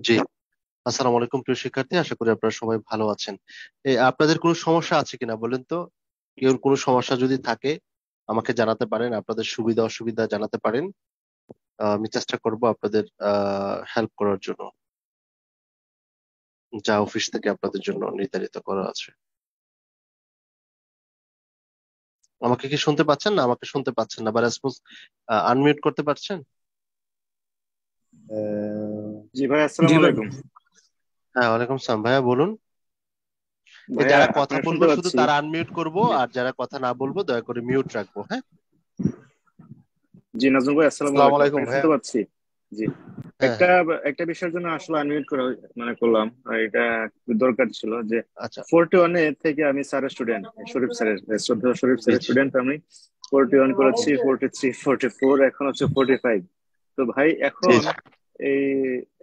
জি, আসসালামু আলাইকুম প্রিয় শিক্ষার্থী, আশা করি আপনারা সবাই ভালো আছেন। আপনাদের কোনো সমস্যা আছে কিনা বলেন তো? কেউ কোনো সমস্যা যদি থাকে আমাকে জানাতে পারেন, আপনাদের সুবিধা অসুবিধা জানাতে পারেন। আমি চেষ্টা করব আপনাদের হেল্প করার জন্য, যা অফিস থেকে আপনাদের জন্য নির্ধারিত করা আছে। আমাকে কি শুনতে পাচ্ছেন? না আমাকে শুনতে পাচ্ছেন না, বা রেসপন্স আনমিউট করতে পারছেন? জি ভাই, আসসালামু জি ভাই। আলাইকুম। হ্যাঁ, ওয়ালাইকুম সালাম। ভাইয়া বলুন। ভাইয়া, যারা কথা আপনাকে বলবো শুনতে শুধু পাচ্ছি। তারা আনমিউট করব, জি আর যারা কথা না বলবো দয়া করে মিউট রাখবো, হ্যাঁ? জি, নাজমুল ভাই, আসসালামু আসসালামু আলাইকুম। আলাইকুম আপনাকে ভাইয়া। শুনতে পাচ্ছি। জি, হ্যাঁ একটা হ্যাঁ। একটা বিষয়ের জন্য আসলে আনমিউট করা করলাম, আর এটা খুব দরকার ছিল যে আচ্ছা। 41 থেকে আমি স্যারের স্টুডেন্ট, শরীফ স্যারের, শ্রদ্ধা শরীফ জি স্যারের জি স্টুডেন্ট আমি। 41 করেছি, জি 43, 44, এখন হচ্ছে 45। তো ভাই, জি এখন জি। এই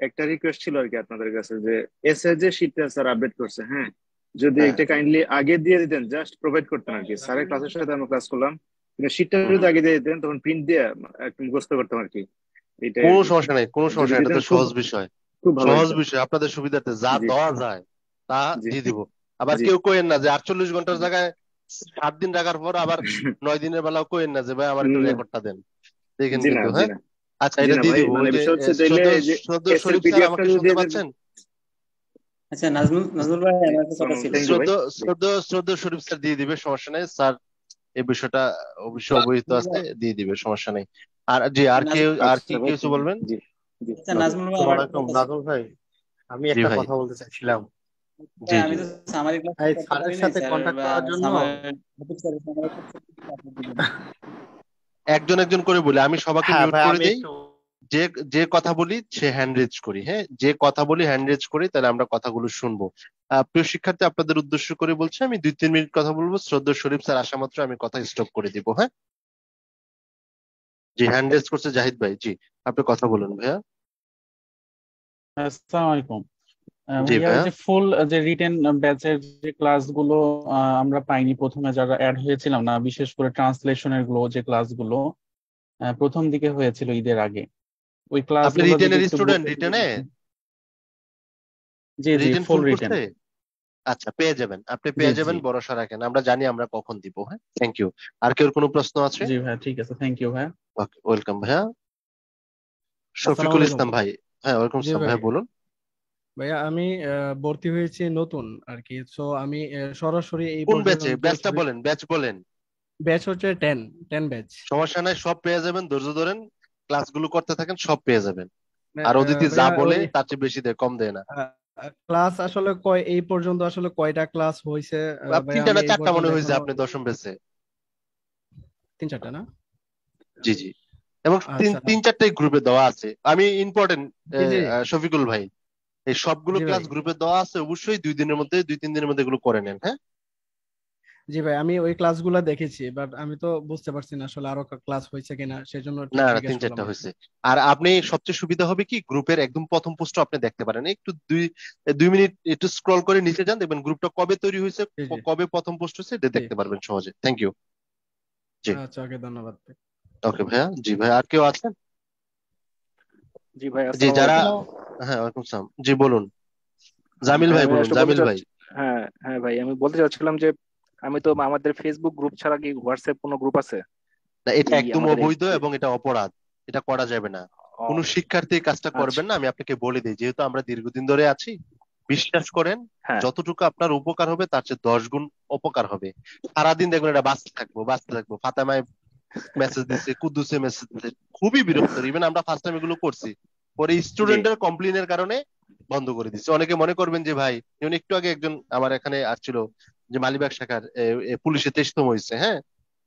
একটা রিকোয়েস্ট ছিল আর কি আপনাদের কাছে, যে এসে যে শীটটা স্যার আপডেট করছে, হ্যাঁ, যদি হ্যাঁ। এটা কাইন্ডলি আগে দিয়ে দিতেন, জাস্ট প্রোভাইড করতেন আর কি। স্যারের ক্লাসের সাথে আমরা ক্লাস করলাম, কিন্তু শীটটা হুম যদি হুম। আগে দিয়ে দিতেন তখন প্রিন্ট দিয়ে একটু মুখস্থ করতাম আর কি, এইটাই আর কোনো কি। সমস্যা নেই, কোনো যদি সমস্যা নেই, এটা দিতেন তো খুব সহজ বিষয়। খুব ভালো সহজ হতো। বিষয়, আপনাদের সুবিধার্থে যা জি দেওয়া যায় তা জি দিয়ে দিব। আবার জি কেউ কোয়েন না যে 48 ঘন্টার জায়গায় 7 দিন রাখার পর আবার 9 দিনের বেলাও কোয়েন না যে ভাই আমার একটু না, রেকর্ডটা দেন। দেখেন জি না, কিন্তু, জি হ্যাঁ। না, আচ্ছা, জি এটা না দিয়ে ভাই, দিব। ওই মানে যে বিষয় হচ্ছে তাইলে শ্রদ্ধেয় এই যে শ্রদ্ধেয় এস এর শরীফ স্যার পিডিএফটা আমাকে যদি শুনতে দিয়ে দিতেন। পাচ্ছেন? আচ্ছা, নাজমুল নাজমুল ভাই, জি, আমার একটা কথা আসসালাম, ছিল। থ্যাংক ইউ ভাই। শ্রদ্ধেয় জি শ্রদ্ধেয় শ্রদ্ধেয় শরীফ স্যার দিয়ে দিবে, সমস্যা নেই স্যার। এই বিষয়টা অবশ্যই অবহিত নাজমুল আছে, ভাই, দিয়ে দিবে, সমস্যা নেই। আর জি, আর কেউ, নাজমুল, আর কি আচ্ছা ভাই, কিছু বলবেন? জি জি, আচ্ছা ওকে। নাজমুল ভাই, আসসালামু আমার একটা আলাইকুম কথা ছিল। নাজমুল ভাই। আমি জি একটা ভাই। কথা বলতে চাইছিলাম। জি ভাই, জি। আমি তো সামারি ক্লাস এই করতে স্যারের পারি নাই সাথে স্যার। কন্ট্যাক্ট করার জন্য সামার সামার আপডেট দিবেন। একজন একজন করে বলি, আমি সবাইকে হ্যাঁ মিউট ভাই, করে আমি দেই। একটু যে যে কথা বলি সে হ্যান্ড রেজ করি, হ্যাঁ, যে কথা বলি হ্যান্ড রেজ করি, তাহলে আমরা কথাগুলো শুনবো। প্রিয় শিক্ষার্থী, আপনাদের উদ্দেশ্য করে বলছি, আমি 2-3 মিনিট কথা বলবো, শ্রদ্ধা শরীফ স্যার আসা মাত্র আমি কথা স্টপ করে দিব, হ্যাঁ। জি, হ্যান্ড রেজ করছে জাহিদ ভাই, জি। আপনি কথা বলুন ভাইয়া। আসসালামু আলাইকুম। জি ভাইয়া, ওই ভাইয়া। যে ফুল যে রিটেন ব্যাচের যে ক্লাসগুলো আমরা পাইনি, প্রথমে যারা অ্যাড হয়েছিলাম না, বিশেষ করে ট্রান্সলেশনের গুলো যে ক্লাসগুলো প্রথম দিকে হয়েছিল ঈদের আগে, ওই আপনি ক্লাসগুলো যদি রিটেনের একটু স্টুডেন্ট? গ্রুপে দিয়ে রিটেনে দিতেন। জি জি, রিটেন ফুল ফুল রিটেন। করছে? আচ্ছা, পেয়ে যাবেন, আপনি জি পেয়ে জি যাবেন, ভরসা রাখেন, আমরা জানি আমরা কখন দিব, হ্যাঁ। Thank you. আর কেউ কোনো প্রশ্ন আছে? জি ভাইয়া, ঠিক আছে, থ্যাংক ইউ ভাইয়া। ওকে, ওয়েলকাম ভাইয়া। আসসালামু শফিকুল আলাইকুম। ইসলাম ভাই। হ্যাঁ, ওয়েলকাম জি আসসালাম ভাই। ভাইয়া, বলুন। ভাইয়া, আমি ভর্তি হয়েছি নতুন আর কি। সো আমি সরাসরি এই কোন ব্যাচে? পর্যন্ত ব্যাচটা বলেন, ব্যাচ বলেন। ব্যাচ হচ্ছে 10 10 ব্যাচ। সমস্যা নাই, সব পেয়ে যাবেন, ধৈর্য ধরেন, ক্লাসগুলো করতে থাকেন, সব পেয়ে যাবেন। আর অদিতি যা ভাইয়া, বলে ওই তার চেয়ে বেশি দেয়, কম দেয় না। ক্লাস আসলে এই পর্যন্ত আসলে কয়টা ক্লাস হয়েছে? ভাইয়া, তিনটা আমি না এই চারটা পর্যন্ত মনে হয়েছে এখনো আপনি দশম ব্যাচে। 3-4টা না? জি জি। এবং তিন আচ্ছা। তিন চারটাই গ্রুপে দেওয়া আছে, আমি ইম্পর্টেন্ট। জি জি শফিকুল ভাই, এই সবগুলো জি ভাই। ক্লাস গ্রুপে দেওয়া আছে, অবশ্যই 2 দিনের মধ্যে, 2-3 দিনের মধ্যে এগুলো করে নেন, হ্যাঁ। জি ভাই, আমি ওই ক্লাসগুলো দেখেছি, বাট আমি তো বুঝতে পারছি না আসলে আরো ক্লাস হয়েছে কিনা, সেজন্য একটু না না, জিজ্ঞেস তিন করলাম চারটা আর কি। হয়েছে। আর আপনি সবচেয়ে সুবিধা হবে কি, গ্রুপের একদম প্রথম পোস্ট আপনি দেখতে পারেন, একটু 2 মিনিট একটু স্ক্রল করে নিচে যান, দেখবেন গ্রুপটা কবে তৈরি হয়েছে, জি জি কবে প্রথম পোস্ট হয়েছে, এটা জি। দেখতে পারবেন সহজে। Thank you. জি। আচ্ছা, ওকে, ধন্যবাদ ভাই। ওকে ভাইয়া। জি ভাই, আর কেউ আছেন? জি ভাই, জি, আসসালামু যারা, আলাইকুম। হ্যাঁ, ওয়ালাইকুম সালাম, জি বলুন। জামিল হ্যাঁ ভাই ভাই, বলুন, আসলে বলতে জামিল ভাই। চাচ্ছি, হ্যাঁ হ্যাঁ ভাই, আমি বলতে চাচ্ছিলাম যে আমি তো, আমাদের ফেসবুক গ্রুপ ছাড়া কি হোয়াটসঅ্যাপ কোনো গ্রুপ আছে? না, এটা এই একদম আমাদের এই অবৈধ এবং এটা অপরাধ, এটা করা যাবে না। ও, কোনো শিক্ষার্থী এই কাজটা আচ্ছা, করবেন না, আমি আপনাকে বলে দিই, যেহেতু আমরা দীর্ঘদিন ধরে আছি। বিশ্বাস করেন, হ্যাঁ যতটুকু আপনার উপকার হবে তার চেয়ে 10 গুণ অপকার হবে। সারাদিন দেখবেন এটা বাঁচতে থাকবো, বাঁচতে থাকবো, ফাতেমায় মেসেজ দিচ্ছে, কুদ্দুসে মেসেজ দিচ্ছে, খুবই বিরক্ত। ইভেন আমরা ফার্স্ট টাইম এগুলো করছি, পরে জি স্টুডেন্টের কমপ্লেনের কারণে বন্ধ করে দিচ্ছে। অনেকে মনে করবেন যে ভাই, যেমন একটু আগে একজন আমার এখানে আসছিল, যে মালিবাগ শাখার পুলিশে 23তম হয়েছে, হ্যাঁ।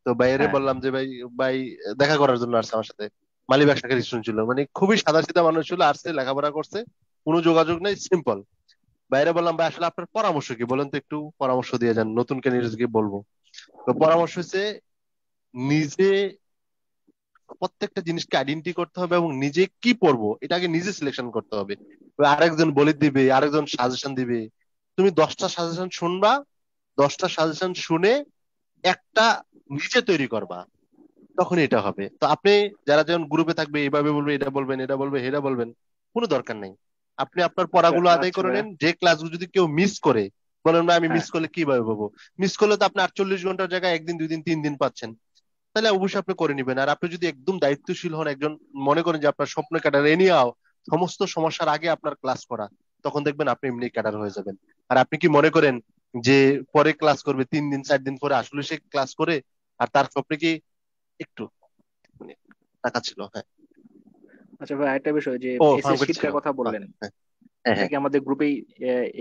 তো বাইরে হ্যাঁ বললাম যে ভাই, ভাই দেখা করার জন্য আসছে আমার সাথে। মালিবাগ শাখার স্টুডেন্ট ছিল, মানে খুবই সাদাসিধা মানুষ ছিল, আসছে, লেখাপড়া করছে, কোনো যোগাযোগ নেই, সিম্পল। বাইরে বললাম ভাই, আসলে আপনার পরামর্শ কি বলেন তো, একটু পরামর্শ দিয়ে যান, নতুন ক্যান্ডিডেটকে বলবো। তো পরামর্শ হচ্ছে, নিজে প্রত্যেকটা জিনিসকে আইডেন্টি করতে হবে, এবং নিজে কি পড়বো এটাকে নিজে সিলেকশন করতে হবে। এবার আরেকজন বলে দিবে, আরেকজন সাজেশন দিবে, তুমি 10টা সাজেশন শুনবা, 10টা সাজেশন শুনে একটা নিজে তৈরি করবা, তখন এটা হবে। তো আপনি যারা যেমন গ্রুপে থাকবে, এইভাবে বলবে, এটা বলবেন, এটা বলবে, এটা বলবেন, কোনো দরকার নেই। আপনি আপনার পড়াগুলো আদায় আচ্ছা করে ভাইয়া। নেন। যে ক্লাসগুলো যদি কেউ মিস করে, বলেন না আমি হ্যাঁ মিস করলে কিভাবে পাবো? মিস করলে তো আপনি 48 ঘন্টার জায়গায় একদিন, 2 দিন, 3 দিন পাচ্ছেন। তাহলে অবশ্যই আপনি করে নিবেন। আর আপনি যদি একদম দায়িত্বশীল হন, একজন মনে করেন যে আপনার স্বপ্ন ক্যাডার এনিয়াও সমস্ত সমস্যার আগে আপনার ক্লাস করা, তখন দেখবেন আপনি এমনি ক্যাডার হয়ে যাবেন। আর আপনি কি মনে করেন যে পরে ক্লাস করবে 3 দিন 4 দিন পরে, আসলে সে ক্লাস করে আর তার স্বপ্নে কি একটু মানে টাকা ছিল? হ্যাঁ। আচ্ছা ভাই, একটা বিষয় যে ও এসএস ফার্মগেট ছিল। শিটটার কথা বাহ, বললেন, হ্যাঁ হ্যাঁ এটা হ্যাঁ। কি আমাদের গ্রুপেই,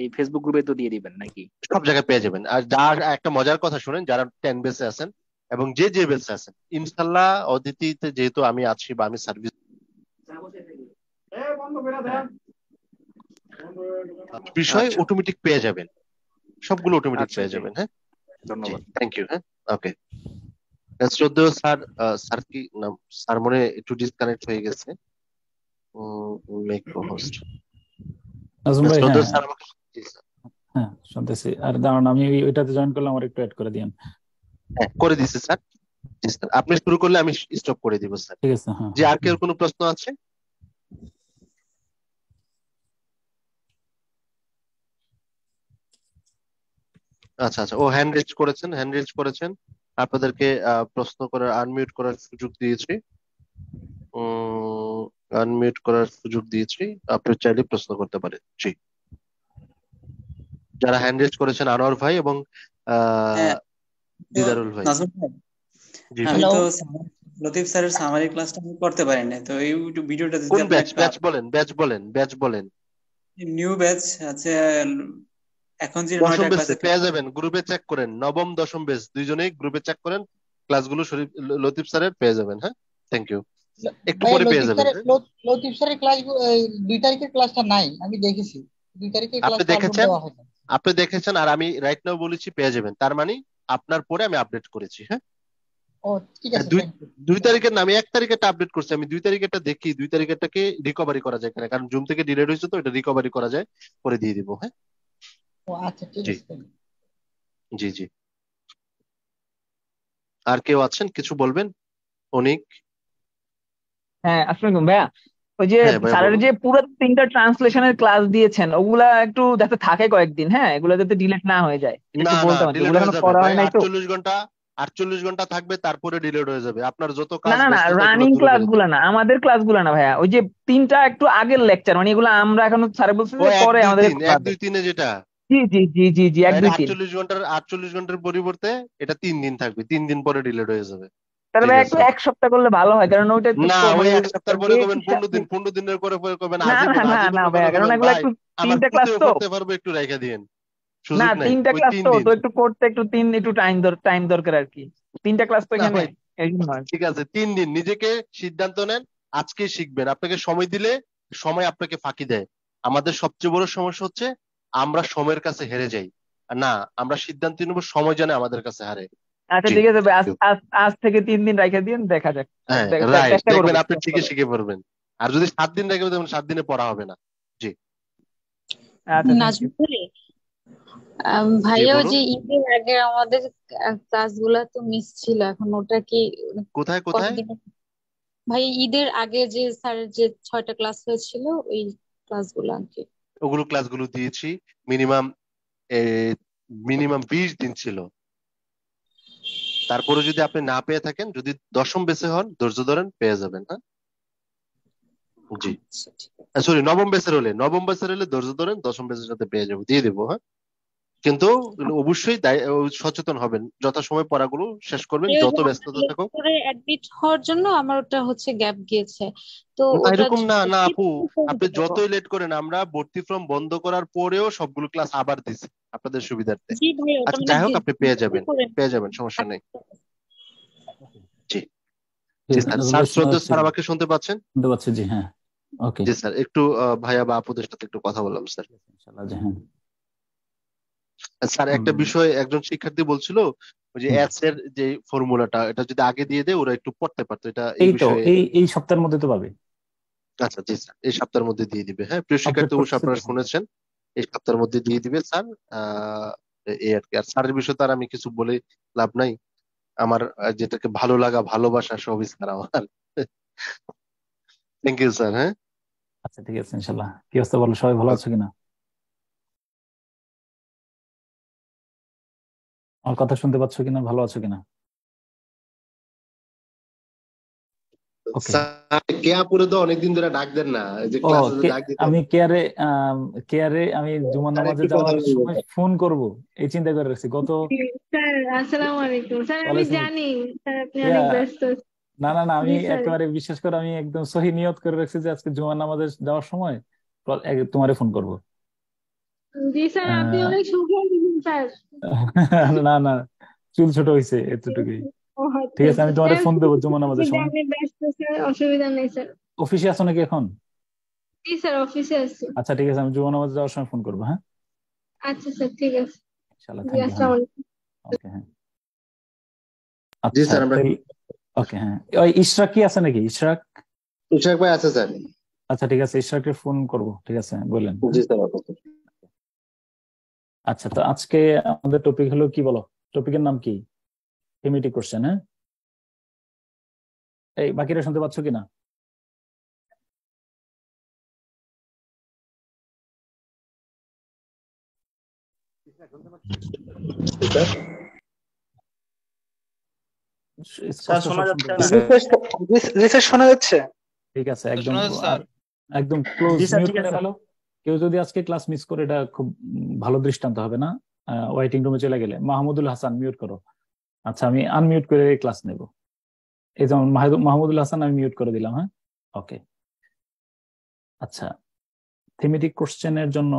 এই ফেসবুক গ্রুপে তো দিয়ে দিবেন নাকি? সব জায়গায় পেয়ে যাবেন। আর যার একটা মজার কথা শুনেন, যারা 10 বেসে আছেন এবং যে যে বেসে আছেন, ইনশাল্লাহ অদিতিতে যেহেতু আমি আছি বা আমি সার্ভিস হ্যাঁ। বিষয় আচ্ছা অটোমেটিক পেয়ে যাবেন, সবগুলো অটোমেটিক আচ্ছা, পেয়ে জি যাবেন। হ্যাঁ। জি, ধন্যবাদ। Thank you. হ্যাঁ, ওকে। শ্রদ্ধেয় স্যার, স্যার কি নাম? স্যার মনে হয় একটু ডিসকানেক্ট হয়ে গেছে। Make host. নাজমুল ভাই, হ্যাঁ শ্রদ্ধেয় স্যার আমাকে, জি স্যার। হ্যাঁ শুনতেছি। আর দাঁড়ান, আমি ওইটাতে জয়েন করলাম, আমার একটু অ্যাড করে দিন। হ্যাঁ, করে দিচ্ছি স্যার। জি স্যার, আপনি শুরু করলে আমি স্টপ করে দিব স্যার। ঠিক আছে, হ্যাঁ যে হ্যাঁ আর কেউ কোনো প্রশ্ন আছে? আচ্ছা আচ্ছা, ও হ্যান্ড রেজ করেছেন, হ্যান্ড রেজ করেছেন। আপনাদেরকে প্রশ্ন করার, আনমিউট করার সুযোগ দিয়েছি। আনমিউট করার সুযোগ দিয়েছি, আপনি চাইলে প্রশ্ন করতে পারেন। জি, যারা হ্যান্ড রেজ করেছেন, আনোয়ার ভাই এবং হ্যাঁ, আহ তো দিদারুল ভাই। নাজমুল ভাই, জি ভাই। আমি হ্যালো। তো লতিফ স্যারের সামারি ক্লাসটা আমি করতে পারি না, তো এই ভিডিওটা যদি কোন আপনি ব্যাচ? একটু ব্যাচ বলেন, ব্যাচ বলেন, ব্যাচ বলেন। নিউ ব্যাচ আছে, এখন যে দশম 9টা বেচে ক্লাসে পেয়ে যাবেন, গ্রুপে চেক করেন, নবম দশম বেচ দুইজনেই গ্রুপে চেক করেন ক্লাসগুলো, শরীফ লতিফ স্যারের পেয়ে যাবেন। হ্যাঁ, থ্যাংক ইউ। একটু ভাই পরে পেয়ে লতিফ যাবেন। স্যারের হ্যাঁ, লতিফ স্যারের ক্লাস 2 তারিখের ক্লাসটা নাই, আমি দেখেছি 2 তারিখের আপনি ক্লাসটা আপলোড দেখেছেন, দেওয়া হয়নি। আপনি দেখেছেন, আর আমি রাইট নাও বলেছি পেয়ে যাবেন, তার মানে আপনার পরে আমি আপডেট করেছি। হ্যাঁ, ও ঠিক হ্যাঁ, আছে, দুই থ্যাংক ইউ। দুই তারিখের না, আমি 1 তারিখেরটা আপডেট করছি। আমি 2 তারিখেরটা দেখি, 2 তারিখেরটাকে রিকভারি করা যায় কিনা, কারণ জুম থেকে ডিলেট হয়েছে, তো এটা রিকভারি করা যায়, করে দিয়ে দিব। হ্যাঁ। ও আচ্ছা, ঠিক জি আছে, thank you. জি জি। আর কেউ আছেন কিছু বলবেন? অনিক। হ্যাঁ, আসসালামু আলাইকুম ভাইয়া। ওই যে হ্যাঁ ভাইয়া স্যারের বলুন। যে পুরো 3টা ট্রান্সলেশনের ক্লাস দিয়েছেন, ওগুলা একটু যাতে থাকে কয়েকদিন, হ্যাঁ, এগুলো যাতে ডিলিট না হয়ে যায়, এটা না একটু না, বলতে পারছি, ডিলেট ওগুলো হয়ে এখনো যাবে করা ভাই। হয় নাই তো। 48 ঘন্টা, 48 ঘন্টা থাকবে, তারপরে ডিলেট হয়ে যাবে। আপনার যত না কাজ না না, ব্যস্ততা এগুলো রানিং ধুলো ক্লাস মেরে গুলা দিবে। না, আমাদের ক্লাস গুলা না ভাইয়া, ওই যে 3টা একটু আগের লেকচার, মানে এগুলো আমরা এখনো স্যারে বলছে ও যে এক পরে দুই আমাদেরকে তিন এক করাবে। দুই তিনে যেটা, জি জি জি জি জি, এক তাহলে দুই তিন 48 ঘন্টার পরিবর্তে এটা 3 দিন থাকবে, 3 দিন পরে ডিলেট হয়ে যাবে। তাহলে ঠিক ভাই একটু আছে। 1 সপ্তাহ করলে ভালো হয়, কারণ ওইটা একটু না, ওই মানে এক সপ্তাহ পরে ডেট করবেন, হিসাব। 15 দিন, 15 দিনের করে করবেন, না না আজীবন, না না আজীবনের করে ভাইয়া, কারণ করবেন এগুলো ভাই। একটু আমার 3টা ক্লাস পুঁতেও তো। পড়তে পারবো, একটু রেখে দিন, না, সুযোগ নাই। 3টা ওই ক্লাস তিন তো দিন তো একটু করতে একটু টাইম দরকার আর কি। 3টা ক্লাস তো না এখানে ভাই, এই জন্য আর কি। ঠিক আছে, 3 দিন নিজেকে সিদ্ধান্ত নেন। আজকে শিখবেন, আপনাকে সময় দিলে সময় আপনাকে ফাঁকি দেয়। আমাদের সবচেয়ে বড় সমস্যা হচ্ছে আমরা সময়ের কাছে হেরে যাই। আর না, আমরা সিদ্ধান্ত নেব, সময় জানে আমাদের কাছে হারে। আচ্ছা জি, ঠিক আছে ভাই, আজ thank you। আজ আজ থেকে 3 দিন রাখা দিন, দেখা যাক। হ্যাঁ রাইট, চেষ্টা দেখবেন করবো। আপনি ঠিকই শিখে পড়বেন। আর যদি 7 দিন রেখে দেবেন, 7 দিনে পড়া হবে না। জি আচ্ছা, থ্যাংক ইউ। নাজমুল ভাই, জি ভাইয়া ওই বলুন। যে ঈদের আগে আমাদের ক্লাসগুলা তো মিস ছিল, এখন ওটা কি কোথায় কোথায়? কতদিন? ভাই ঈদের আগে যে স্যারের যে 6টা ক্লাস হয়েছিল, ওই ক্লাসগুলো আর কি। ওগুলো ক্লাসগুলো দিয়েছি। মিনিমাম মিনিমাম 20 দিন ছিল। তারপরে যদি আপনি না পেয়ে থাকেন, যদি দশম বেসে হন, ধৈর্য ধরেন, পেয়ে যাবেন। হ্যাঁ, জি। আচ্ছা ঠিক আছে। সরি, নবম বেসের হলে ধৈর্য ধরেন, দশম বেসের সাথে পেয়ে যাবো, দিয়ে দেবো। হ্যাঁ, কিন্তু অবশ্যই সচেতন হবেন, যথাসময় পড়াগুলো শেষ করবেন, এই ওই যত যে আমার ব্যস্ততা থাকুক। লেকচারে অ্যাডমিট হওয়ার জন্য আমার ওটা হচ্ছে গ্যাপ গিয়েছে, তো না, ওটা এরকম না, না কি আপু, করে আপনি দিতে পারবো? যতই লেট করেন, আমরা ভর্তি ফর্ম বন্ধ করার পরেও সবগুলো ক্লাস আবার দিছি আপনাদের সুবিধার্থে। জি ভাই, ওটা আচ্ছা, মানে যাই হোক, আপনি পেয়ে কি যাবেন, করে? পেয়ে যাবেন, সমস্যা নেই। জি ঠিক জি আছে, স্যার। নাজমুল স্যার, ভাই শোনা শ্রদ্ধা যাচ্ছে স্যার, কি? আমাকে শুনতে পাচ্ছেন? শুনতে পাচ্ছি, জি হ্যাঁ। ওকে, জি স্যার, একটু ভাইয়া বা আপুদের সাথে একটু কথা বললাম স্যার। ইনশাআল্লাহ, জি হ্যাঁ। স্যার, একটা হুম, বিষয় একজন শিক্ষার্থী বলছিল, ওই যে হুম। এস এর যে ফর্মুলাটা, এটা যদি আগে দিয়ে দেয় ওরা একটু পড়তে পারতো, এটা এই এই তো বিষয়ে। এই সপ্তাহের মধ্যে তো পাবে, আচ্ছা জি স্যার, এই সপ্তাহের মধ্যে দিয়ে দিবে। হ্যাঁ, প্রিয় আপডেট শিক্ষার্থী, অবশ্যই করতেছে তো। আপনারা শুনেছেন, এই সপ্তাহের মধ্যে দিয়ে দিবে স্যার। আহ এই আর কি। আর স্যারের বিষয়ে তো আর আমি কিছু বলে লাভ নাই। আমার যেটাকে ভালো লাগা, ভালোবাসা, সবই স্যার আমার। Thank you sir. হ্যাঁ, আচ্ছা ঠিক আছে ইনশাল্লাহ। কি অবস্থা বলো, সবাই ভালো আছো কিনা? আমার কথা শুনতে পাচ্ছ কিনা, ভালো আছো কিনা? ওকে। স্যার কেয়াপুরে তো অনেকদিন ধরে ডাক দেন না, এই যে ও ক্লাসে যে ডাক দিতে আমি কেয়ারে কেয়ারে আমি জুমার স্যার নামাজে একটু কথা যাওয়ার বলবো। সময় ফোন করব এই চিন্তা করে রাখছি গত। স্যার আসসালামু আলাইকুম স্যার, আমি ওয়ালাইকুম। জানি স্যার আপনি ইয়া, অনেক ব্যস্ত। না না না, আমি জি স্যার। একেবারে বিশ্বাস করে আমি একদম সহি নিয়ত করে রাখছি যে আজকে জুমার নামাজে যাওয়ার সময় তোমারে ফোন করব। জি স্যার, আপনি আহ, অনেক সুখের দিন স্যার। না না, চুল ছোট হয়েছে এতটুকুই। ও ঠিক আচ্ছা আছে, আচ্ছা আমি তোমারে স্যার, ফোন দেবো জুমার আপনি নামাজের সময়। জানেন ব্যস্ত স্যার, অসুবিধা নেই স্যার। অফিসে আছো নাকি এখন? জি স্যার, অফিসে আছি। আচ্ছা ঠিক আছে, আমি জুমার নামাজে যাওয়ার সময় ফোন করবো, হ্যাঁ আচ্ছা স্যার, ঠিক আছে। ইনশাল্লাহ। জি থ্যাংক ইউ। হ্যাঁ, আসসালামু আলাইকুম। ওকে। হ্যাঁ, জি আচ্ছা স্যার, আমরা তাহলে ওকে। হ্যাঁ, ওই ইশরাক কি আছে নাকি? ইশরাক? ইশাক ভাই আছে স্যার। আচ্ছা ঠিক আছে, ইশরাককে ফোন করব, ঠিক আছে বললেন। জি স্যার, অবশ্যই। আচ্ছা, তো আজকে আমাদের টপিক হলো কি বলো, টপিকের নাম কি? Thematic question. হ্যাঁ, এই বাকিরা শুনতে পাচ্ছ কিনা? স্যার স্পষ্ট শোনা সব শুনতে যাচ্ছে না? পাচ্ছ? জি স্যার শোনা যাচ্ছে। ঠিক আছে, একদম শোনা যাচ্ছে স্যার? একদম ক্লোজ জি স্যার, মিউট ঠিক করে আছে। ফেলো। কেউ যদি আজকে ক্লাস মিস করে এটা খুব ভালো দৃষ্টান্ত হবে না। ওয়েটিং রুমে চলে গেলে মাহমুদুল হাসান মিউট করো। আচ্ছা, আমি আনমিউট করে ক্লাস নেব। এই যেমন মাহমুদুল হাসান আমি মিউট করে দিলাম। হ্যাঁ, ওকে। আচ্ছা, থিমেটিক কোশ্চেনের জন্য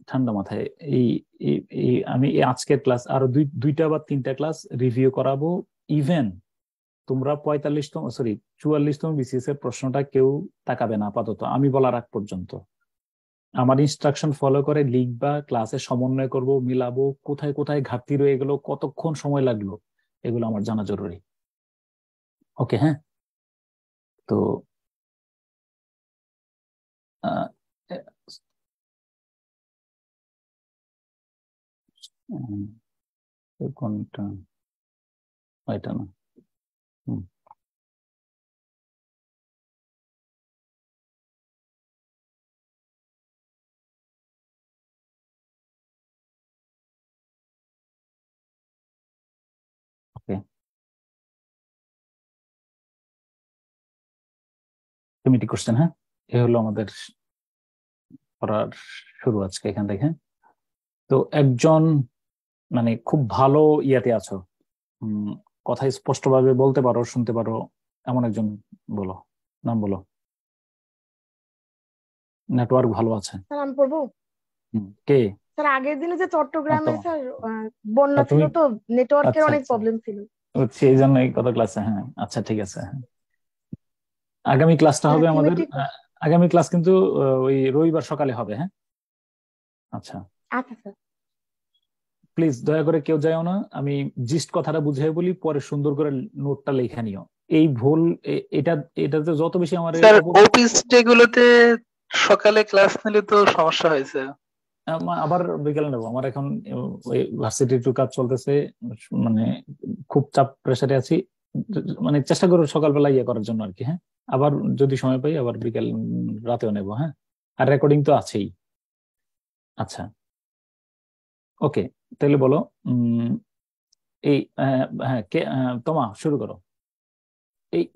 ঠান্ডা মাথায় এই আমি এই আজকের ক্লাস আরো দুইটা বা তিনটা ক্লাস রিভিউ করাবো। ইভেন তোমরা 45তম, সরি 44তম বিসিএস এর প্রশ্নটা কেউ তাকাবে না আপাতত, আমি বলার আগ পর্যন্ত। আমার ইনস্ট্রাকশন ফলো করে লিখবা, ক্লাসে সমন্বয় করব, মিলাবো, কোথায় কোথায় ঘাটতি রয়ে গেল, কতক্ষণ সময় লাগলো, এগুলো আমার জানা জরুরি। ওকে। হ্যাঁ, তো আহ, উম, কোনটা, এটা না। হুম, ওকে। থিমেটিক কোশ্চেন, হ্যাঁ, এ হলো আমাদের পড়ার শুরু আজকে এখান থেকে। তো একজন মানে খুব ভালো ইয়াতে আছো, কথা স্পষ্টভাবে বলতে পারো, শুনতে পারো, এমন একজন বলো, নাম বলো। নেটওয়ার্ক ভালো আছে। স্যার আমি পড়বো। কে? স্যার আগের দিনে যে চট্টগ্রামে তোমার? স্যার বন্যা ছিল তুমি? তো, নেটওয়ার্কের আচ্ছা অনেক আচ্ছা, প্রবলেম ছিল। সেই জন্য এই কত ক্লাসে। হ্যাঁ, আচ্ছা ঠিক আছে। হ্যাঁ, আগামী ক্লাসটা হ্যাঁ হবে আমাদের থিমেটিক। আগামী ক্লাস কিন্তু ওই রবিবার সকালে হবে। হ্যাঁ, আচ্ছা আচ্ছা স্যার। প্লিজ দয়া করে কেউ যাও না, আমি জিস্ট কথাটা বুঝাই বলি, পরে সুন্দর করে নোটটা লেখা নিও। এই ভুল এটা এটাতে যত বেশি আমার স্যার অফিস ডে গুলোতে সকালে ক্লাস নিলে তো সমস্যা হয়েছে। আবার বিকেলে নেবো। আমার এখন ওই ভার্সিটি টু কাজ চলতেছে, মানে খুব চাপ প্রেসারে আছি, মানে চেষ্টা করবো সকালবেলা ইয়ে করার জন্য আর কি। হ্যাঁ, আবার যদি সময় পাই আবার বিকেল রাতেও নেবো। হ্যাঁ, আর রেকর্ডিং তো আছেই। আচ্ছা, ওকে, তাহলে বলো। এই হ্যাঁ, কে তোমা শুরু করো।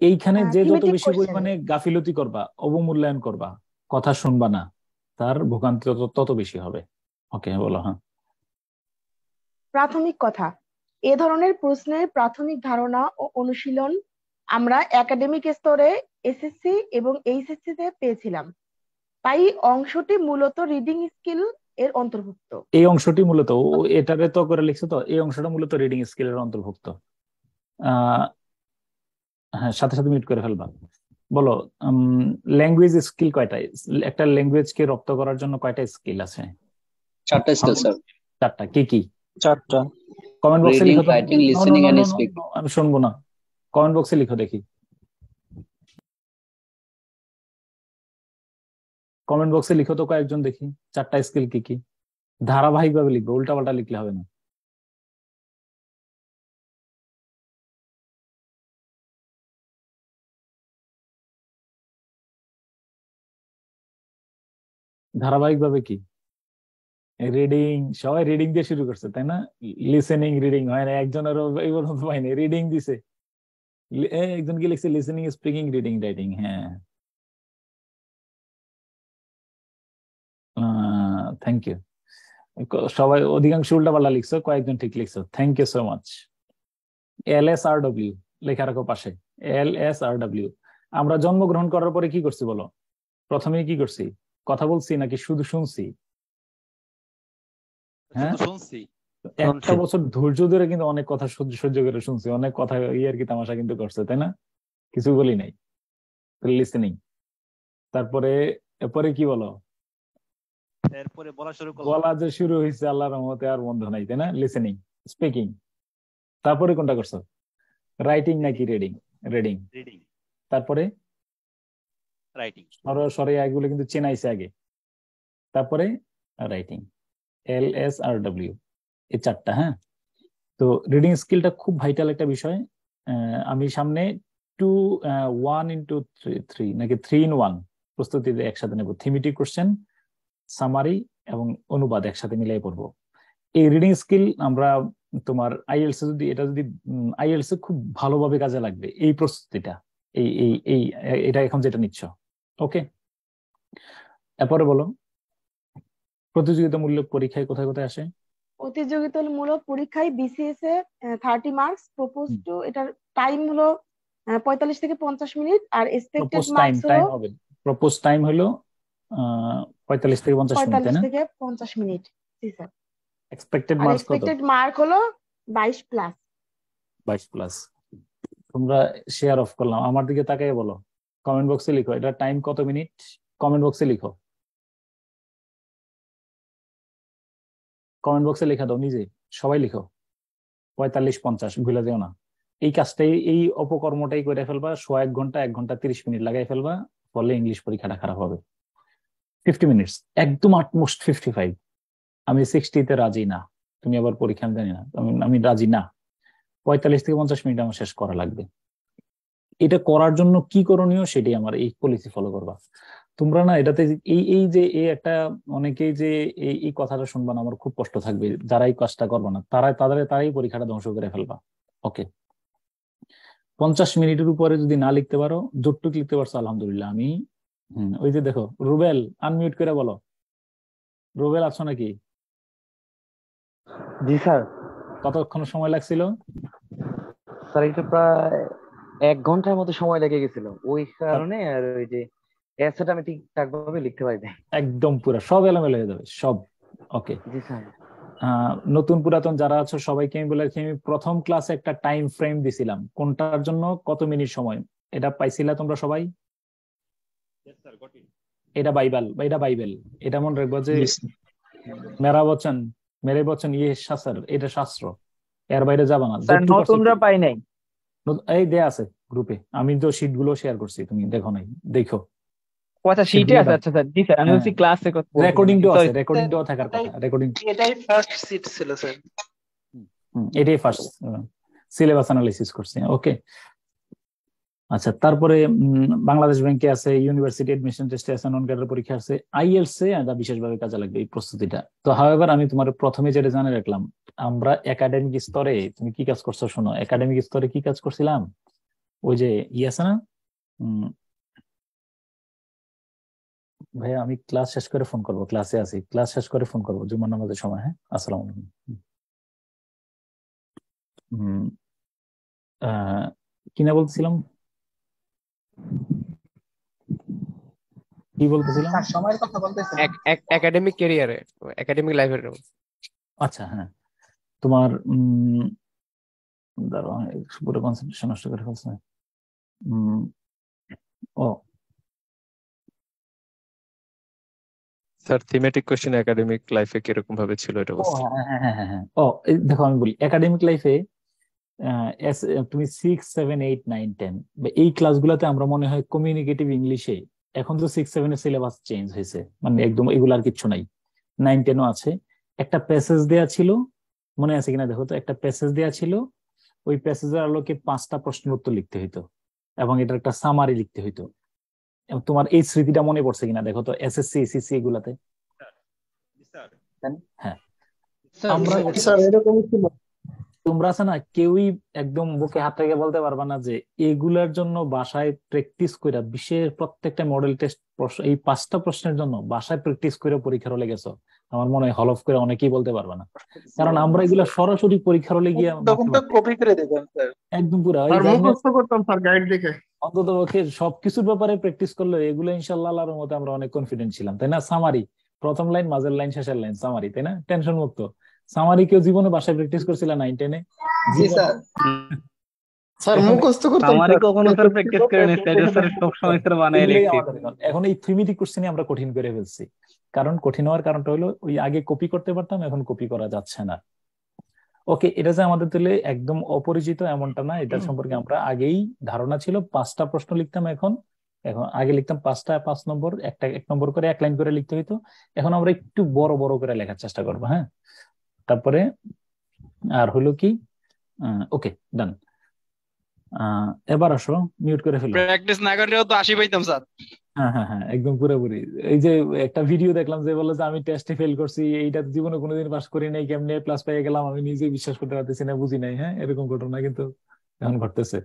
এইখানে যে যত থিমেটিক বেশি কোশ্চেন। পরিমাণে গাফিলতি করবা, অবমূল্যায়ন করবা, কথা শুনবা না, তার ভোগান্তি তত বেশি হবে। ওকে, বলো। হ্যাঁ, প্রাথমিক কথা, এ ধরনের প্রশ্নের প্রাথমিক ধারণা ও অনুশীলন আমরা একাডেমিক স্তরে এসএসসি এবং এইচএসসি তে পেয়েছিলাম, তাই অংশটি মূলত রিডিং স্কিল এর অন্তর্ভুক্ত। এই অংশটি মূলত এটারে তো করে লিখছো, তো এই অংশটা মূলত রিডিং স্কিলের অন্তর্ভুক্ত। আহ হ্যাঁ, সাথে সাথে মিউট করে ফেলবা। বলো, ল্যাঙ্গুয়েজ স্কিল কয়টা? একটা ল্যাঙ্গুয়েজকে রপ্ত করার জন্য কয়টা স্কিল আছে? 4টা স্কিল স্যার। 4টা। কি কি? 4টা। কমেন্ট বক্সে রিডিং, লিখো তো। Writing, no no listening no and no no, speak. আমি শুনবো না। কমেন্ট বক্সে লিখো দেখি। কমেন্ট বক্সে লিখো তো কয়েকজন দেখি, 4টা স্কিল কি কি। ধারাবাহিক ভাবে লিখবে, উল্টাপাল্টা লিখলে হবে না। ধারাবাহিক ভাবে কি রিডিং, সবাই রিডিং দিয়ে শুরু করছে তাই না? লিসেনিং রিডিং হয় না, একজনেরও এই পর্যন্ত পাইনি রিডিং দিছে। একজন কি লিখছে লিসেনিং স্পিকিং রিডিং রাইটিং। হ্যাঁ, থ্যাংক ইউ। সবাই অধিকাংশ উল্টাপাল্টা লিখছো, কয়েকজন ঠিক লিখছো, thank you so much. LSRW লেখা রাখো পাশে, LSRW। আমরা জন্মগ্রহণ করার পরে কি করছি বলো? প্রথমে কি করছি? কথা বলছি নাকি শুধু শুনছি? হ্যাঁ, শুনছি। একটা বছর ধৈর্য ধরে কিন্তু অনেক কথা সহ্য করে শুনছি, অনেক কথা ইয়ার কি তামাশা কিন্তু করছে তাই না? কিছু বলি নাই, লিসেনিং। তারপরে এরপরে কি বলো? এরপরে বলা শুরু করলাম। বলা যে শুরু হয়েছে আল্লাহর রহমতে আর বন্ধ নাই তাই না? Listening, speaking. তারপরে কোনটা করছো? রাইটিং নাকি রিডিং? রিডিং। তারপরে রাইটিং। সরে এগুলো কিন্তু চেনাইছে আগে, তারপরে রাইটিং। LSRW, এই চারটা। হ্যাঁ, তো রিডিং স্কিলটা খুব ভাইটাল একটা বিষয়। আমি সামনে 1 into 3 নাকি 3 in 1 প্রস্তুতি একসাথে নেব। থিমেটিক কোশ্চেন, সামারি এবং অনুবাদ একসাথে মিলাই পড়বো। এই রিডিং স্কিল আমরা তোমার আইএলস যদি আইএলস খুব ভালোভাবে কাজে লাগবে এই প্রস্তুতিটা, এটা এখন যেটা নিচ্ছ। ওকে, এরপরে বলো প্রতিযোগিতামূলক পরীক্ষায় কোথায় কোথায় আসে? প্রতিযোগিতামূলক পরীক্ষায় BCS A 30 marks, propose to এটার টাইম হলো 45 থেকে 50 মিনিট, আর এক্সপেক্টেড মার্কস হলো প্রপোজ টাইম হলো 45 থেকে 50 মিনিট তাই 45 না? থেকে 50 মিনিট। জি স্যার। এক্সপেক্টেড আর মার্কস কত? এক্সপেক্টেড মার্ক হলো 22 প্লাস। 22 প্লাস। তোমরা শেয়ার অফ করলাম, আমার দিকে তাকাই বলো, কমেন্ট বক্সে লিখো এটা টাইম কত মিনিট, কমেন্ট বক্সে লিখো, কমেন্ট বক্সে লেখা দাও নিজে, সবাই লিখো 45-50, ভুলে যেও না। এই কাজটাই, এই অপকর্মটাই করে ফেলবা, 1 ঘন্টা 1 ঘন্টা 30 মিনিট লাগাই ফেলবা, ফলে ইংলিশ পরীক্ষাটা খারাপ হবে। 50 মিনিটস, একদম আটমোস্ট 55। আমি 60-তে রাজি না, তুমি আবার পরীক্ষা জানি না, আমি রাজি না। 45 থেকে 50 মিনিট আমার শেষ করা লাগবে। এটা করার জন্য কি করণীয় সেটাই আমার এই পলিসি ফলো করবা তোমরা না। এটাতে এই যে একটা অনেকেই যে এই কথাটা শুনবা না, আমার খুব কষ্ট থাকবে। যারা এই কাজটা করবা না তারাই পরীক্ষাটা ধ্বংস করে ফেলবা। ওকে, 50 মিনিটের উপরে যদি না লিখতে পারো, যতটুকু লিখতে পারছো আলহামদুলিল্লাহ। আমি ওই যে দেখো রুবেল, আনমিউট করে বলো। রুবেল আছো নাকি? জি স্যার। কতক্ষণ সময় লাগছিল? স্যার এটা প্রায় 1 ঘন্টার মতো সময় লেগে গেছিল, ওই কারণে। আর ওই যে অ্যাসেট আমি ঠিকঠাক ভাবে লিখতে পারি নাই। একদম পুরো সব এলোমেলো হয়ে যাবে সব। ওকে, জি স্যার। নতুন পুরাতন যারা আছো সবাইকে আমি বলে রাখি, আমি প্রথম ক্লাসে একটা টাইম ফ্রেম দিছিলাম কোনটার জন্য কত মিনিট সময়, এটা পাইছিলা তোমরা সবাই? এটা বাইবেল, এটা মনে রাখবো যে মেরে বচন ইয়ে শাস্ত্র, এটা শাস্ত্র, এর বাইরে যাবা না। নতুনরা পাই নাই, এই দেয়া আছে গ্রুপে, আমি তো শীট গুলো শেয়ার করছি, তুমি দেখো নাই, দেখো। আচ্ছা শীটে আছে। আচ্ছা স্যার, জি স্যার, আমি বলছি ক্লাসে কত রেকর্ডিংটাও আছে, রেকর্ডিংটাও থাকার কথা। রেকর্ডিং এটাই ফার্স্ট সিট ছিল স্যার। এটাই ফার্স্ট সিলেবাস অ্যানালিসিস করছি। ওকে, আচ্ছা। তারপরে বাংলাদেশ ব্যাংকে আছে, ইউনিভার্সিটি এডমিশন টেস্টে আছে, নন ক্যাডার পরীক্ষা আছে, আইএলস এ বিশেষভাবে কাজে লাগবে এই প্রস্তুতিটা। তো হাওয়েভার আমি তোমার প্রথমে যেটা জানিয়ে রাখলাম, আমরা একাডেমিক স্তরে তুমি কি কাজ করছো শোনো। একাডেমিক স্তরে কি কাজ করছিলাম, ওই যে আছে না ভাইয়া, আমি ক্লাস শেষ করে ফোন করবো, ক্লাসে আছি, ক্লাস শেষ করে ফোন করবো জুমার নামাজের সময়। হ্যাঁ, আসসালামু আলাইকুম। কি না বলতেছিলাম, কি বলতেছিলাম? সময়ের কথা বলতেছিলাম, একাডেমিক ক্যারিয়ারে, একাডেমিক লাইফের। আচ্ছা, হ্যাঁ, তোমার দাঁড়াও, পুরো কনসেন্ট্রেশন নষ্ট করে ফেলছে। ও স্যার, থিমেটিক কোশ্চেন একাডেমিক লাইফে কিরকম ভাবে ছিল এটা বলছি। হ্যাঁ। দেখো আমি বলি, একাডেমিক লাইফে তুমি 6, 7, 8, 9, 10 এই ক্লাসগুলোতে আমরা মনে হয় কমিউনিকেটিভ ইংলিশে, এখন তো 6, 7 এর সিলেবাস চেঞ্জ হয়েছে, মানে একদম এগুলো আর কিচ্ছু নাই। 9, 10ও আছে। একটা প্যাসেজ দেয়া ছিল, মনে আছে কিনা দেখো তো, একটা প্যাসেজ দেয়া ছিল, ওই প্যাসেজের আলোকে 5টা প্রশ্নের উত্তর লিখতে হইতো এবং এটার একটা সামারি লিখতে হইতো। তোমার এই স্মৃতিটা মনে পড়ছে কিনা দেখো তো, এসএসসি এসএসসি এগুলাতে। হ্যাঁ, আমরা তোমরা আছে না কেউই একদম বুকে হাত রেখে বলতে পারবা না যে এগুলার জন্য বাসায় প্র্যাকটিস করে, বিশেষ প্রত্যেকটা মডেল টেস্ট এই 5টা প্রশ্নের জন্য বাসায় প্র্যাকটিস করে পরীক্ষার হলে গেছো। আমার মনে হয় হলফ করে অনেকেই বলতে পারবে না, কারণ আমরা এগুলা সরাসরি পরীক্ষার হলে গিয়ে কপি করে দেবেন স্যার, একদম পুরো মুখস্থ করতাম স্যার গাইড দেখে। অন্তত পক্ষে সবকিছুর ব্যাপারে প্র্যাকটিস করলে এগুলো ইনশাআল্লাহ আল্লাহর মতে আমরা অনেক কনফিডেন্ট ছিলাম, তাই না? সামারি প্রথম লাইন, মাঝের লাইন, শেষের লাইন, সামারি, তাই না? টেনশন মুক্ত। সামারি কেউ জীবনে বাসায় প্র্যাকটিস করছিল 9 10-এ? জি স্যার। স্যার মুখস্থ করতাম, আমারই কখনো স্যার প্র্যাকটিস করে নি স্যার, স্যার সব সময় স্যার বানায় লিখছি। এখন এই থিমেটিক কোশ্চেনই আমরা কঠিন করে ফেলছি, কারণ কঠিন হওয়ার কারণটা হলো ওই আগে কপি করতে পারতাম, এখন কপি করা যাচ্ছে না। ওকে, এটা যে আমাদের তাহলে একদম অপরিচিত এমনটা না, এটা সম্পর্কে আমরা আগেই ধারণা ছিল। 5টা প্রশ্ন লিখতাম, এখন আগে লিখতাম 5টা 5 নম্বর, একটা 1 নম্বর করে 1 লাইন করে লিখতে হইতো। এখন আমরা একটু বড় বড় করে লেখার চেষ্টা করবো। হ্যাঁ, তারপরে আর হলো কি, ওকে ডান। এবার আসো, মিউট করে ফেলো। প্র্যাকটিস না করলেও তো 80 পাইতাম স্যার। হ্যাঁ হ্যাঁ হ্যাঁ, একদম পুরোপুরি। এই যে একটা ভিডিও দেখলাম যে বলে যে আমি টেস্টে ফেল করছি, এইটা জীবনে কোনোদিন পাস করি নাই, কেমনে প্লাস পেয়ে গেলাম আমি নিজে বিশ্বাস করতে পারতেছি না, বুঝি নাই। হ্যাঁ, এরকম ঘটনা কিন্তু এখন ঘটতেছে।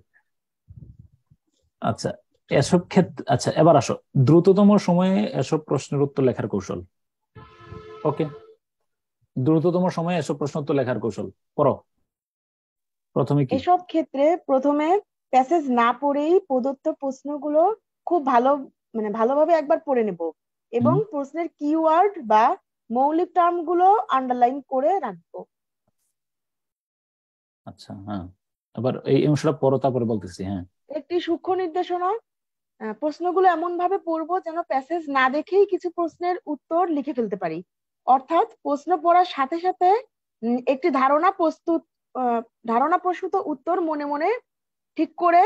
আচ্ছা, এসব ক্ষেত্রে আচ্ছা এবার আসো, দ্রুততম সময়ে এসব প্রশ্নের উত্তর লেখার কৌশল। ওকে, দ্রুততম সময়ে এসব প্রশ্ন উত্তর লেখার কৌশল পড়ো। প্রথমে কি? এসব ক্ষেত্রে প্রথমে প্যাসেজ না পড়েই প্রদত্ত প্রশ্নগুলো খুব ভালোভাবে একবার পড়ে নেব এবং প্রশ্নের কিওয়ার্ড বা মৌলিক টার্ম গুলো আন্ডারলাইন করে রাখবো। আচ্ছা, হ্যাঁ, আবার এই অংশটা পড়ো, তারপরে বলতেছি। হ্যাঁ, একটি সূক্ষ্ম নির্দেশনা, প্রশ্নগুলো এমন ভাবে পড়বো যেন প্যাসেজ না দেখেই কিছু প্রশ্নের উত্তর লিখে ফেলতে পারি। অর্থাৎ প্রশ্ন পড়ার সাথে সাথে একটি ধারণা প্রসূত উত্তর মনে মনে ঠিক করে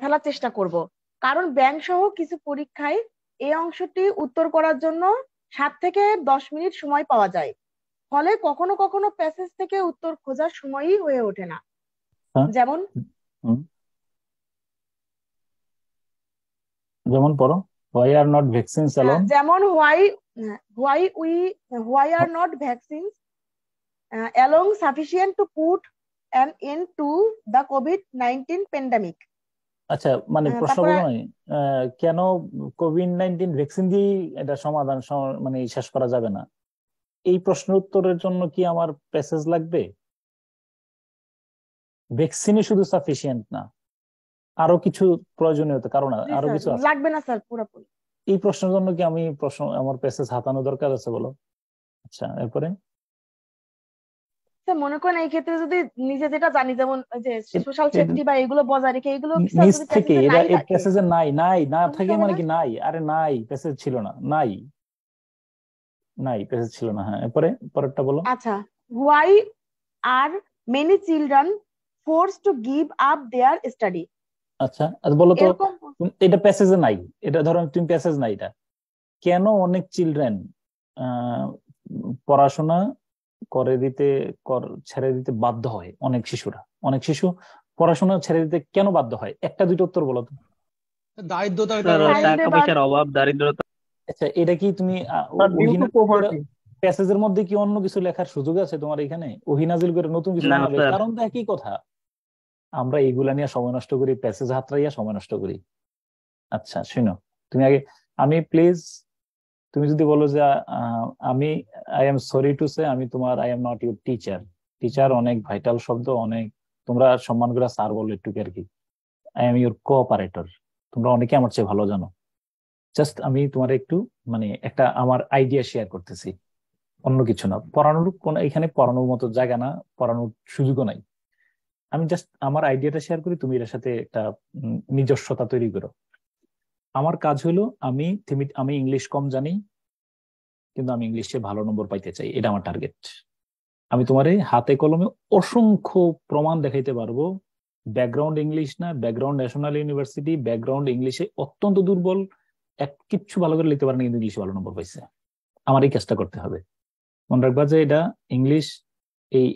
ফেলার চেষ্টা করব। কারণ ব্যাংক সহ কিছু পরীক্ষায় এই অংশটি উত্তর করার জন্য 7 থেকে 10 মিনিট সময় পাওয়া যায়, ফলে কখনো কখনো প্যাসেজ থেকে উত্তর খোঁজার সময়ই হয়ে ওঠে না। যেমন পড়ো, why are not vaccines alone? যেমন why are not vaccines alone sufficient to put an end to the COVID-19 pandemic? আচ্ছা, মানে প্রশ্ন বলো নাই কেন কোভিড-19 ভ্যাকসিন দিয়ে এটা সমাধান মানে শেষ করা যাবে না, এই প্রশ্নের উত্তরের জন্য কি আমার প্যাসেজ লাগবে? ভ্যাকসিনই শুধু সাফিসিয়েন্ট না, আরো কিছু প্রয়োজনীয়তা কারণ আরো কিছু আছে। লাগবে না স্যার পুরোপুরি। এই প্রশ্নের জন্য কি আমি আমার প্যাসেজ হাতানো দরকার আছে বলো? আচ্ছা, এরপরে মনে করেন এই ক্ষেত্রে যদি নিজে যেটা জানি, যেমন যে সোশ্যাল সেফটি বা এগুলো বজায় রেখে এগুলো নিজ থেকে এটা এই প্যাসেজে নাই না থাকে মানে কি নাই? আরে নাই, প্যাসেজ ছিল না, নাই প্যাসেজ ছিল না। হ্যাঁ, এরপরে পরেরটা বলো। আচ্ছা, why are many children forced to give up their study? আচ্ছা বলো তো, এটা প্যাসেজে নাই, এটা ধরো তুমি প্যাসেজ নাই, এটা কেন অনেক চিলড্রেন পড়াশোনা ছেড়ে দিতে বাধ্য হয়? অনেক শিশু পড়াশোনা ছেড়ে দিতে কেন বাধ্য হয়? একটা দুইটা উত্তর বলো তো। টাকা পয়সার অভাব, দারিদ্রতা। আচ্ছা, এটা কি তুমি প্যাসেজের মধ্যে কি অন্য কিছু লেখার সুযোগ আছে তোমার এখানে? ওহিনাজিল করে নতুন কিছু বানাবে? কারণ তো একই কথা, আমরা এইগুলা নিয়ে সময় নষ্ট করি, প্যাসেজ হাতড়াইয়া সময় নষ্ট করি। আচ্ছা শুনো, তুমি আগে তুমি যদি বলো যে আমি I am sorry to say, আমি তোমার I am not your teacher অনেক ভাইটাল শব্দ, অনেক তোমরা সম্মান করে স্যার বলো একটু আর কি। আই এম ইউর কোঅপারেটর, তোমরা অনেকে আমার চেয়ে ভালো জানো। জাস্ট আমি তোমার একটু মানে একটা আমার আইডিয়া শেয়ার করতেছি, অন্য কিছু না। পড়ানোর এখানে পড়ানোর মতো জায়গা না, পড়ানোর সুযোগও নাই। আমি জাস্ট আমার আইডিয়াটা শেয়ার করি, তুমি এর সাথে একটা নিজস্বতা তৈরি করো। আমার কাজ হলো আমি ইংলিশ কম জানি, কিন্তু আমি ইংলিশে ভালো নম্বর পাইতে চাই, এটা আমার টার্গেট। আমি তোমার হাতে কলমে অসংখ্য প্রমাণ দেখাইতে পারবো। ব্যাকগ্রাউন্ড ইংলিশ না, ব্যাকগ্রাউন্ড ন্যাশনাল ইউনিভার্সিটি, ব্যাকগ্রাউন্ড ইংলিশে অত্যন্ত দুর্বল, কিচ্ছু ভালো করে লিখতে পারে না, কিন্তু ইংলিশে ভালো নম্বর পাইছে। আমার এই কাজটা করতে হবে। মনে রাখবা যে এটা ইংলিশ,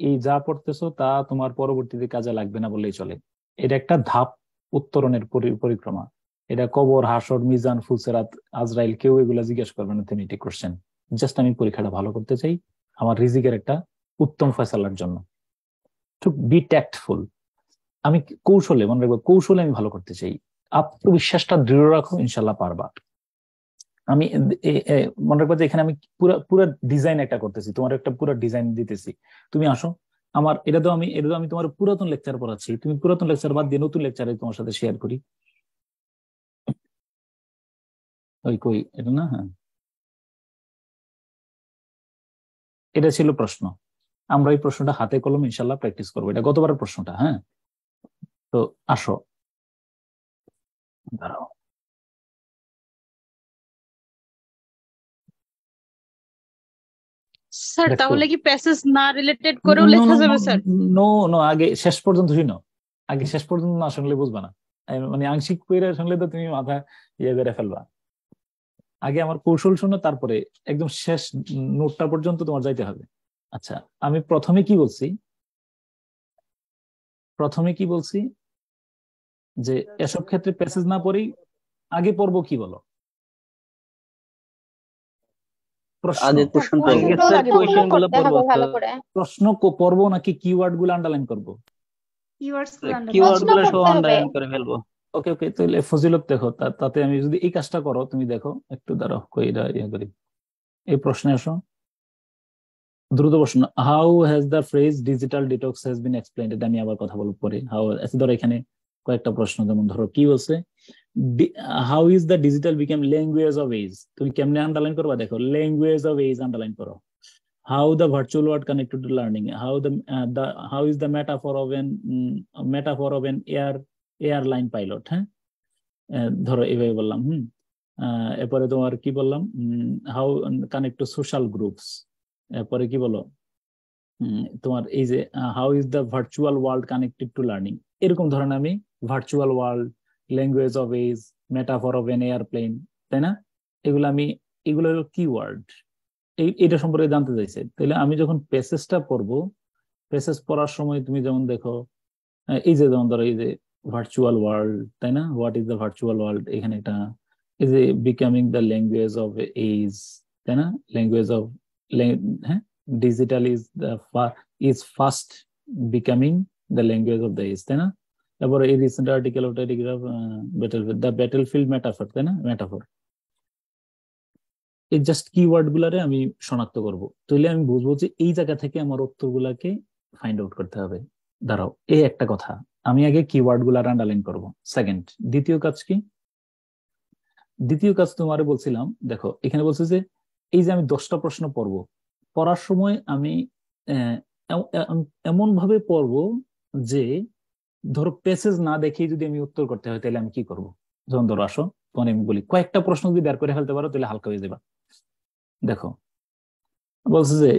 এই যা পড়তেছো তা তোমার পরবর্তীতে কাজে লাগবে না বললেই চলে। এটা একটা ধাপ উত্তরণের পরিক্রমা। এটা কবর, হাসর, মিজান, ফুলসেরাত, আজরাইল, কেউ এগুলা জিজ্ঞেস করবে না থিমেটিক কোশ্চেন। জাস্ট আমি পরীক্ষাটা ভালো করতে চাই আমার রিজিকের একটা উত্তম ফয়সালার জন্য। টু বি ট্যাক্টফুল, আমি কৌশলে, মনে রাখবো কৌশলে আমি ভালো করতে চাই। আত্মবিশ্বাসটা দৃঢ় রাখো, ইনশাল্লাহ পারবা। আমি মনে রাখবো যে এখানে আমি পুরো ডিজাইন একটা করতেছি, তোমার একটা পুরো ডিজাইন দিতেছি। তুমি আসো আমার, এটা তো আমি তোমার পুরাতন লেকচার পড়াচ্ছি, তুমি পুরাতন লেকচার বাদ দিয়ে নতুন লেকচারে তোমার সাথে শেয়ার করি। ওই কই এটা না, হ্যাঁ এটা ছিল প্রশ্ন। আমরা এই প্রশ্নটা হাতে কলমে ইনশাল্লাহ প্র্যাকটিস করবো, এটা গতবারের প্রশ্নটা। হ্যাঁ, তো আসো, দাঁড়াও। স্যার দেখো, তাহলে কি প্যাসেজ না রিলেটেড করেও লেখা যাবে স্যার? নো নো, আগে শেষ পর্যন্ত শুনো, আগে শেষ পর্যন্ত না শুনলে বুঝবা না, মানে আংশিক কইরা শুনলে তো তুমি মাথা ইয়ে করে ফেলবা। আগে আমার কৌশল শোনো, তারপরে একদম শেষ নোটটা পর্যন্ত তোমার যাইতে হবে। আচ্ছা, আমি প্রথমে কি বলছি যে এসব ক্ষেত্রে প্যাসেজ না পড়েই আগে পড়বো কি বলো? প্রশ্ন প্রশ্ন পড়বো নাকি কিওয়ার্ড গুলো আন্ডারলাইন করবো? কিওয়ার্ড গুলো সহ আন্ডারলাইন করে ফেলবো। ওকে ওকে, তাহলে ফজিলত দেখো, তাতে আমি যদি এই কাজটা করো, তুমি দেখো একটু দাঁড়াও, কইরা ইয়ে করি। এই প্রশ্নে আসো, দ্রুত প্রশ্ন। How has the phrase digital detox has been explained? এটা আমি আবার কথা বলবো পরে। হাউ, ধরো এখানে কয়েকটা প্রশ্ন, যেমন ধরো কি বলছে, how is the digital become language of age? তুমি কেমনে আন্ডারলাইন করবা? দেখো, ল্যাঙ্গুয়েজ অফ এজ আন্ডারলাইন করো। How the virtual world connected to learning? How is the metaphor of an airline pilot? হ্যাঁ, ধরো এইভাবে বললাম। এরপরে তোমার কি বললাম, how connect to social groups. এরপরে কি বলো, তোমার এই যে how is the virtual world connected to learning. এরকম ধরনের আমি virtual world, language of age, metaphor of an airplane, তাই না? এগুলো হলো কিওয়ার্ড, এটা সম্পর্কে জানতে চাইছে। তাহলে আমি যখন প্যাসেজটা পড়বো, প্যাসেজ পড়ার সময় তুমি যেমন দেখো, এই যে যেমন ধরো এই যে ভার্চুয়াল ওয়ার্ল্ড, তাই না? What is the virtual world, এখানে একটা এই যে becoming the language of age, তাই না? ল্যাঙ্গুয়েজ অফ, হ্যাঁ, digital is fast becoming the language of the age, তাই না? তারপরে এই recent article of Telegraph the battlefield metaphor, তাই না? মেটাফর, এই জাস্ট কিওয়ার্ড গুলারে আমি শনাক্ত করব। তাহলে আমি বুঝবো যে এই জায়গা থেকে আমার উত্তরগুলাকে ফাইন্ড আউট করতে হবে। দাঁড়াও, এই একটা কথা, আমি আগে কিওয়ার্ড গুলার আন্ডারলাইন করবো। সেকেন্ড, দ্বিতীয় কাজ কি? দ্বিতীয় কাজ তোমারে বলছিলাম, দেখো এখানে বলছে যে এই যে আমি 10টা প্রশ্ন পড়বো, পড়ার সময় আমি এমন ভাবে পড়বো যে ধরো প্যাসেজ না দেখেই যদি আমি উত্তর করতে হয়, তাহলে আমি কি করব? যখন ধরো আসো, তখন আমি বলি কয়েকটা প্রশ্ন যদি বের করে ফেলতে পারো তাহলে হালকা হয়ে যাবে। দেখো বলছে যে,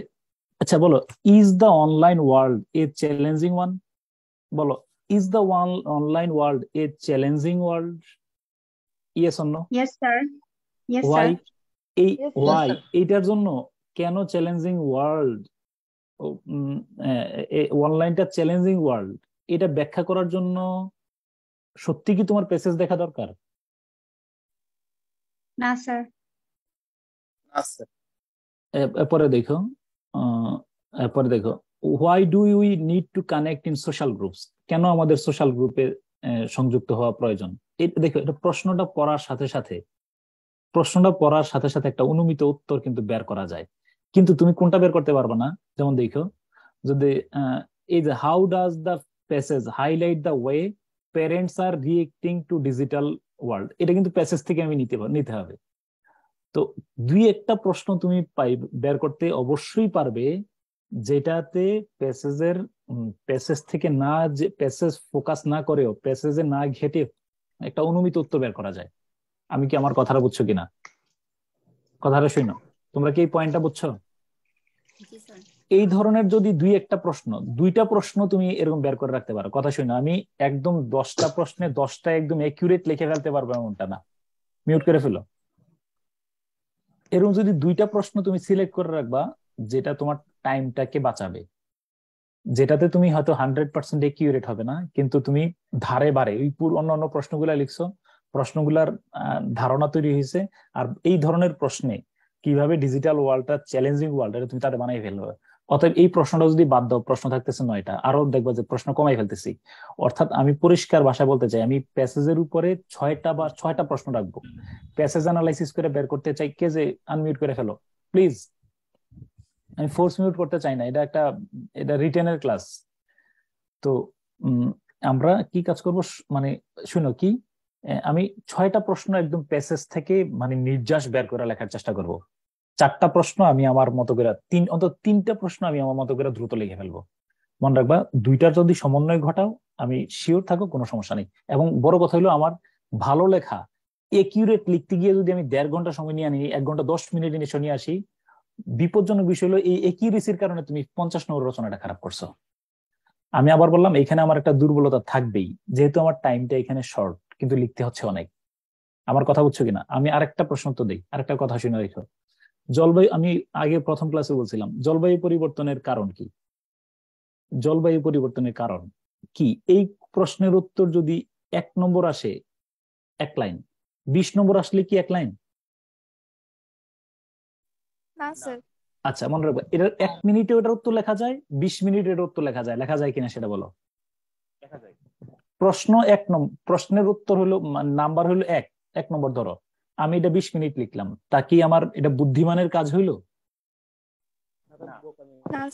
আচ্ছা বলো, is the online world a challenging one? বলো, is the online world a challenging world? Yes or no? Yes, sir. Yes, why? sir. এই ওয়াই, এইটার জন্য কেন চ্যালেঞ্জিং ওয়ার্ল্ড, অনলাইনটা চ্যালেঞ্জিং ওয়ার্ল্ড, এটা ব্যাখ্যা করার জন্য সত্যি কি তোমার প্যাসেজ দেখা দরকার? না স্যার। এরপরে দেখো, why do we need to connect in social groups? কেন আমাদের সোশ্যাল গ্রুপে সংযুক্ত হওয়া প্রয়োজন? দেখো, এটা প্রশ্নটা পড়ার সাথে সাথে একটা অনুমিত উত্তর কিন্তু বের করা যায়, কিন্তু তুমি কোনটা বের করতে পারবে না। যেমন দেখো, যদি এই যে how does the passage highlight the way parents are reacting to digital world, এটা কিন্তু প্যাসেজ থেকে আমি নিতে হবে। তো দুই একটা প্রশ্ন তুমি বের করতে অবশ্যই পারবে যেটাতে প্যাসেজ থেকে না, যে প্যাসেজ ফোকাস না করেও, প্যাসেজে না ঘেটে একটা অনুমিত উত্তর বের করা যায়। আমি কি আমার কথাটা বুঝছো কিনা? কথাটা শুনো, তোমরা কি এই পয়েন্টটা বুঝছো? এই ধরনের যদি দুইটা প্রশ্ন তুমি এরকম বের করে রাখতে পারো, কথা শুনো, আমি একদম 10টা প্রশ্নে 10টা একদম একিউরেট লিখে ফেলতে পারবো এমনটা না, মিউট করে ফেলো। এরকম যদি দুইটা প্রশ্ন তুমি সিলেক্ট করে রাখবা যেটা তোমার টাইমটাকে বাঁচাবে, যেটাতে তুমি হয়তো 100% একিউরেট হবে না, কিন্তু তুমি ধারে বারে ওই অন্যান্য প্রশ্নগুলা লিখছো, প্রশ্নগুলার ধারণা তৈরি হয়েছে, আর এই ধরনের প্রশ্নে কিভাবে ডিজিটাল ওয়ার্ল্ডটা চ্যালেঞ্জিং ওয়ার্ল্ড এটা তুমি তাদের বানাই ফেলবে। অতএব এই প্রশ্নটা যদি বাদ দাও, প্রশ্ন থাকতেছে 9টা, আরো দেখবা যে প্রশ্ন কমাই ফেলতেছি। অর্থাৎ আমি পরিষ্কার ভাষায় বলতে চাই, আমি প্যাসেজের উপরে 6টা প্রশ্ন রাখবো। প্যাসেজ অ্যানালাইসিস করে বের করতে চাই, কে যে আনমিউট করে ফেলো প্লিজ। আমি ফোর্স মিউট করতে চাই না, এটা রিটেনের ক্লাস। তো আমরা কি কাজ করব, মানে শুনো কি, আমি 6টা প্রশ্ন একদম প্যাসেজ থেকে মানে নির্যাস বের করে লেখার চেষ্টা করব। 4টা প্রশ্ন আমি আমার মতো করে, অন্তত 3টা প্রশ্ন আমি আমার মতো করে দ্রুত লিখে ফেলবো। মনে রাখবা, 2টার যদি সমন্বয় ঘটাও আমি শিওর থাকো কোনো সমস্যা নেই। এবং বড় কথা হলো, আমার ভালো লেখা একিউরেট লিখতে গিয়ে যদি আমি 1.5 ঘন্টা সময় নিয়ে আনি, 1 ঘন্টা 10 মিনিট নিয়ে আসি, বিপজ্জনক বিষয় হলো এই একিউরেসির কারণে তুমি 50 নম্বর রচনাটা খারাপ করছো। আমি আবার বললাম, এখানে আমার একটা দুর্বলতা থাকবেই, যেহেতু আমার টাইমটা এখানে শর্ট, কিন্তু লিখতে হচ্ছে অনেক। আমার কথা বুঝছো কিনা? আমি আরেকটা প্রশ্ন তো দিই, আরেকটা কথা শুনে রেখো। জলবায়ু, আমি আগে প্রথম ক্লাসে বলছিলাম, জলবায়ু পরিবর্তনের কারণ কি? জলবায়ু পরিবর্তনের কারণ কি? এই প্রশ্নের উত্তর যদি 1 নম্বর আসে 1 লাইন, 20 নম্বর আসলে কি 1 লাইন? না স্যার। আচ্ছা, মনে রাখবে, এটার 1 মিনিটে ওটার উত্তর লেখা যায়, 20 মিনিটে এটার উত্তর লেখা যায় কিনা সেটা বলো। প্রশ্ন 1 নম্বর, প্রশ্নের উত্তর হলো নাম্বার হলো 1 নম্বর ধরো, আমি এটা 20 মিনিট লিখলাম, তা কি আমার এটা বুদ্ধিমানের কাজ হইলো?